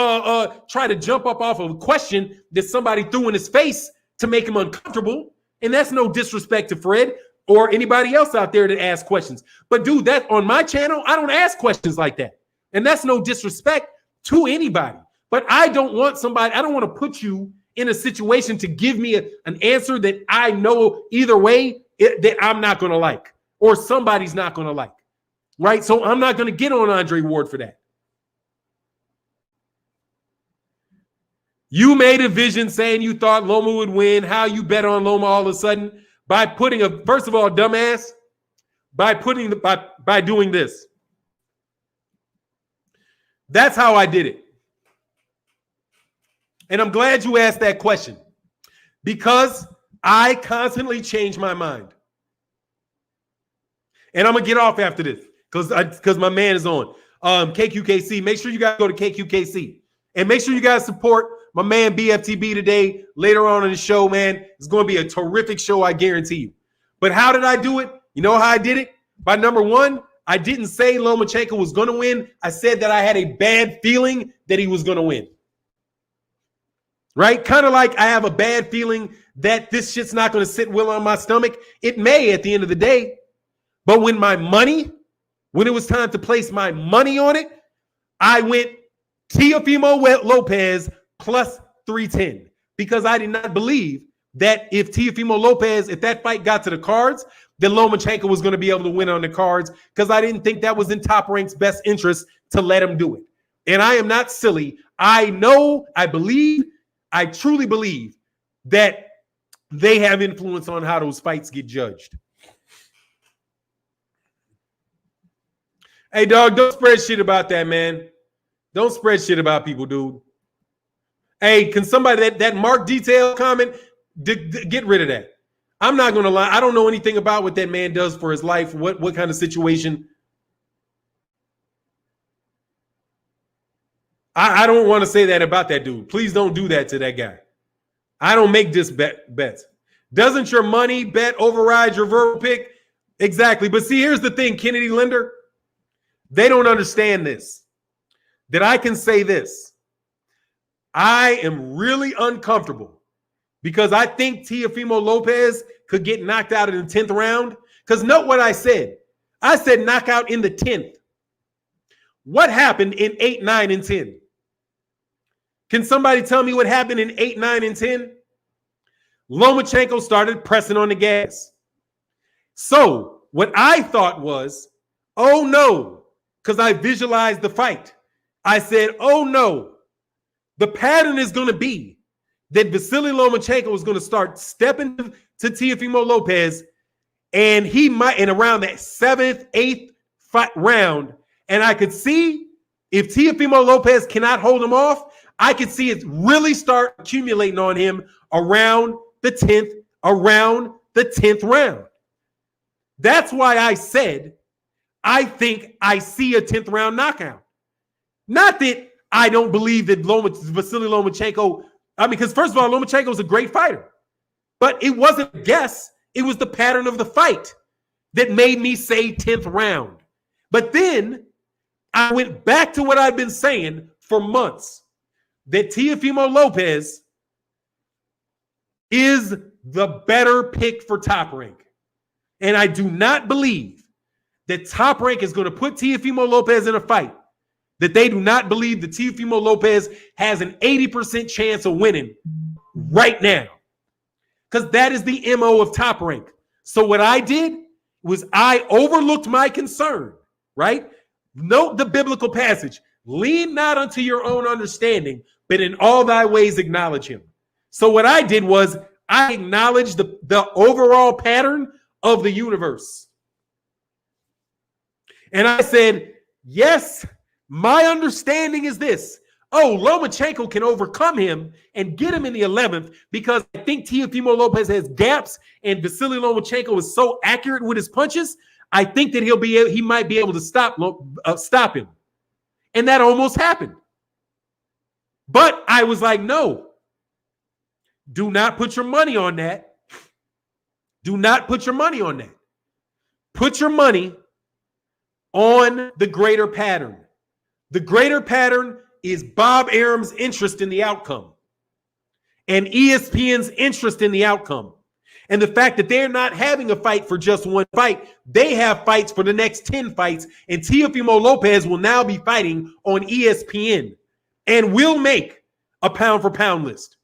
try to jump up off of a question that somebody threw in his face to make him uncomfortable. And that's no disrespect to Fred or anybody else out there that asks questions. But dude, that on my channel, I don't ask questions like that. And that's no disrespect to anybody. But I don't want to put you in a situation to give me an answer that I know either way that I'm not going to like or somebody's not going to like. Right? So I'm not going to get on Andre Ward for that. You made a vision saying you thought Loma would win. How you bet on Loma all of a sudden? By putting first of all, dumbass, by doing this. That's how I did it. And I'm glad you asked that question because I constantly change my mind. And I'm going to get off after this because my man is on. KQKC, make sure you guys go to KQKC and make sure you guys support my man BFTB today, later on in the show, man. It's going to be a terrific show, I guarantee you. But how did I do it? You know how I did it? By number one, I didn't say Lomachenko was going to win. I said that I had a bad feeling that he was going to win. Right? Kind of like I have a bad feeling that this shit's not going to sit well on my stomach. It may at the end of the day. But when it was time to place my money on it, I went Teofimo Lopez plus 310 because I did not believe that if Teofimo Lopez, if that fight got to the cards, then Lomachenko was going to be able to win on the cards because I didn't think that was in Top Rank's best interest to let him do it. And I am not silly. I know, I truly believe that they have influence on how those fights get judged. Hey, dog, don't spread shit about that, man. Don't spread shit about people, dude. Hey, can somebody, that Mark Detail comment, get rid of that. I'm not going to lie. I don't know anything about what that man does for his life, what kind of situation. I don't want to say that about that dude. Please don't do that to that guy. I don't make this bets. Doesn't your money bet override your verbal pick? Exactly. But see, here's the thing, Kennedy Linder. They don't understand this. That I can say this. I am really uncomfortable because I think Teofimo Lopez could get knocked out in the 10th round. Because note what I said. I said knockout in the 10th. What happened in 8, 9, and 10? Can somebody tell me what happened in 8, 9, and 10? Lomachenko started pressing on the gas. So what I thought was, oh no, because I visualized the fight. I said, oh no, the pattern is going to be that Vasily Lomachenko is going to start stepping to Teofimo Lopez, and he might, and around that 7th, 8th round, and I could see if Teofimo Lopez cannot hold him off, I could see it really start accumulating on him around the 10th round. That's why I said I think I see a 10th round knockout. Not that I don't believe that Vasily Lomachenko, because first of all, Lomachenko is a great fighter. But it wasn't a guess. It was the pattern of the fight that made me say 10th round. But then I went back to what I've been saying for months, that Teofimo Lopez is the better pick for Top Rank. And I do not believe that Top Rank is going to put Teofimo Lopez in a fight that they do not believe that Teofimo Lopez has an 80% chance of winning right now. Because that is the MO of Top Rank. So what I did was I overlooked my concern, right? Note the biblical passage. Lean not unto your own understanding, but in all thy ways acknowledge him. So what I did was I acknowledged the overall pattern of the universe. And I said, yes, my understanding is this. Oh, Lomachenko can overcome him and get him in the 11th because I think Teofimo Lopez has gaps and Vasily Lomachenko is so accurate with his punches. I think that he might be able to stop him. And that almost happened. But I was like, no, do not put your money on that. Do not put your money on that. Put your money on the greater pattern. The greater pattern is Bob Arum's interest in the outcome and ESPN's interest in the outcome. And the fact that they're not having a fight for just one fight, they have fights for the next 10 fights. And Teofimo Lopez will now be fighting on ESPN and will make a pound for pound list.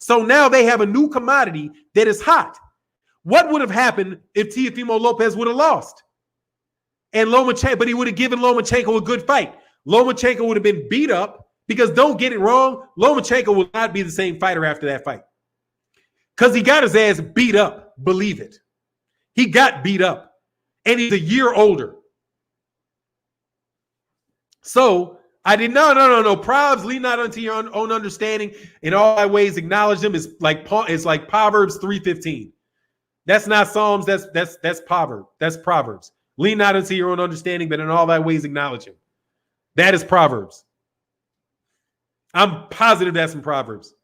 So now they have a new commodity that is hot. What would have happened if Teofimo Lopez would have lost? And Lomachenko, but he would have given Lomachenko a good fight. Lomachenko would have been beat up because don't get it wrong, Lomachenko will not be the same fighter after that fight. Because he got his ass beat up, believe it. He got beat up. And he's a year older. So I did no. Proverbs, lean not unto your own understanding. In all thy ways acknowledge them. It's like Proverbs 3:15. That's not Psalms, that's Proverbs. That's Proverbs. Lean not unto your own understanding, but in all thy ways acknowledge him. That is Proverbs. I'm positive that's in Proverbs.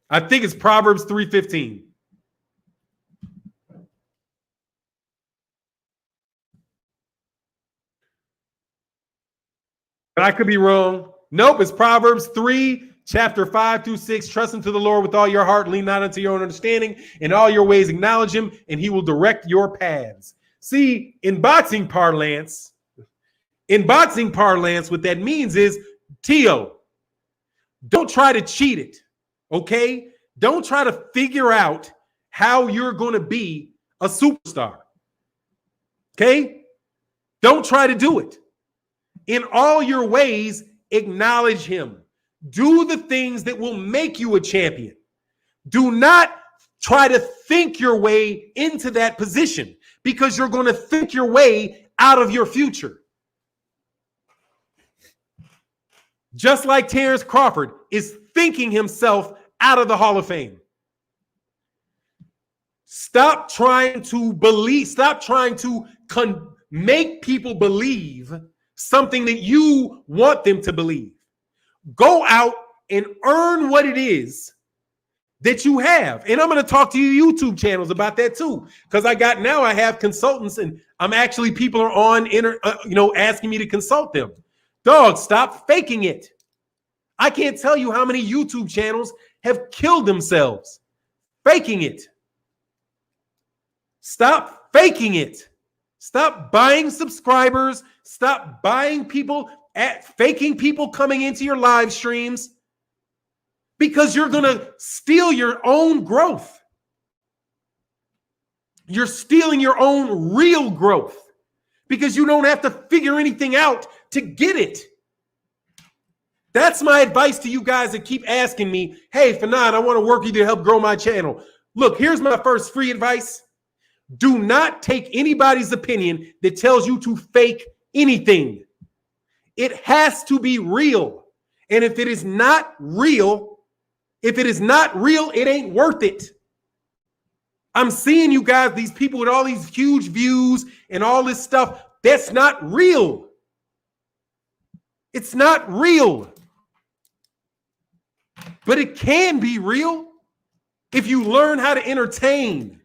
I think it's Proverbs 3:15. But I could be wrong. Nope, it's Proverbs 3, chapter 5 through 6. Trust into the Lord with all your heart, lean not unto your own understanding. In all your ways acknowledge him, and he will direct your paths. See, in boxing parlance, what that means is, Teo, don't try to cheat it, okay? Don't try to figure out how you're going to be a superstar, okay? Don't try to do it. In all your ways, acknowledge him. Do the things that will make you a champion. Do not try to think your way into that position, because you're going to think your way out of your future. Just like Terrence Crawford is thinking himself out of the Hall of Fame. Stop trying to believe, stop trying to make people believe something that you want them to believe. Go out and earn what it is that you have. And I'm going to talk to your YouTube channels about that too, because I have consultants, and people are on asking me to consult them. Dog, stop faking it. I can't tell you how many YouTube channels have killed themselves faking it. Stop faking it. Stop buying subscribers. Stop buying people, faking people coming into your live streams, because you're going to steal your own growth. You're stealing your own real growth, because you don't have to figure anything out to get it. That's my advice to you guys that keep asking me, hey, Fannon, I want to work with you to help grow my channel. Look, here's my first free advice. Do not take anybody's opinion that tells you to fake anything. It has to be real. And if it is not real, it ain't worth it. I'm seeing you guys, these people with all these huge views and all this stuff. That's not real. It's not real. But it can be real if you learn how to entertain.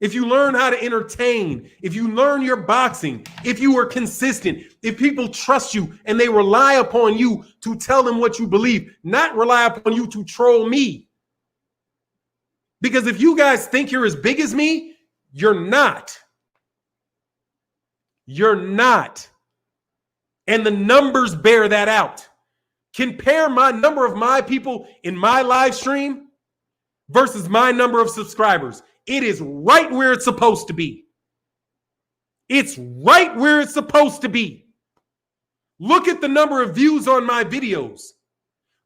If you learn how to entertain, if you learn your boxing, if you are consistent, if people trust you and they rely upon you to tell them what you believe, not rely upon you to troll me. Because if you guys think you're as big as me, you're not. You're not. And the numbers bear that out. Compare my number of my people in my live stream versus my number of subscribers. It is right where it's supposed to be. It's right where it's supposed to be. Look at the number of views on my videos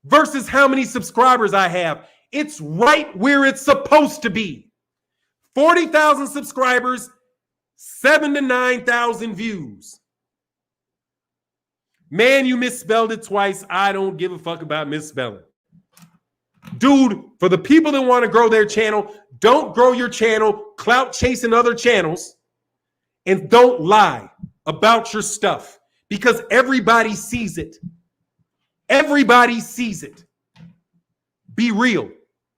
versus how many subscribers I have. It's right where it's supposed to be. 40,000 subscribers, 7,000 to 9,000 views. Man, you misspelled it twice. I don't give a fuck about misspelling. Dude, for the people that want to grow their channel, don't grow your channel clout chasing other channels, and don't lie about your stuff, because everybody sees it. Everybody sees it. Be real.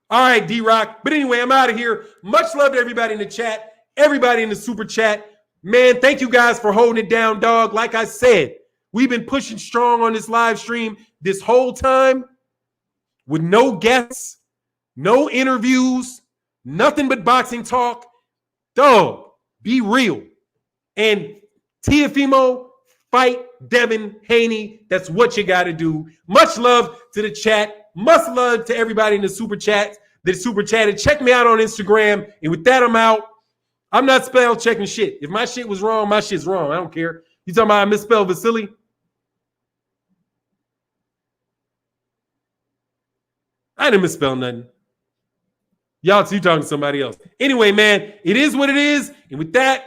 All right, D-Rock. But anyway, I'm out of here. Much love to everybody in the chat, everybody in the super chat. Man, thank you guys for holding it down, dog. Like I said, we've been pushing strong on this live stream this whole time with no guests, no interviews, nothing but boxing talk. Dog, be real. And Teofimo, fight Devin Haney. That's what you got to do. Much love to the chat. Much love to everybody in the super chat that super chatted. Check me out on Instagram. And with that, I'm out. I'm not spell checking shit. If my shit was wrong, my shit's wrong. I don't care. You talking about I misspelled Vasily? I didn't misspell nothing. Y'all, you talking to somebody else. Anyway, man, it is what it is. And with that,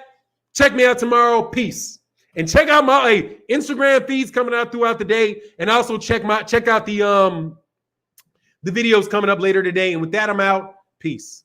check me out tomorrow. Peace. And check out my Instagram feeds coming out throughout the day. And also check out the videos coming up later today. And with that, I'm out. Peace.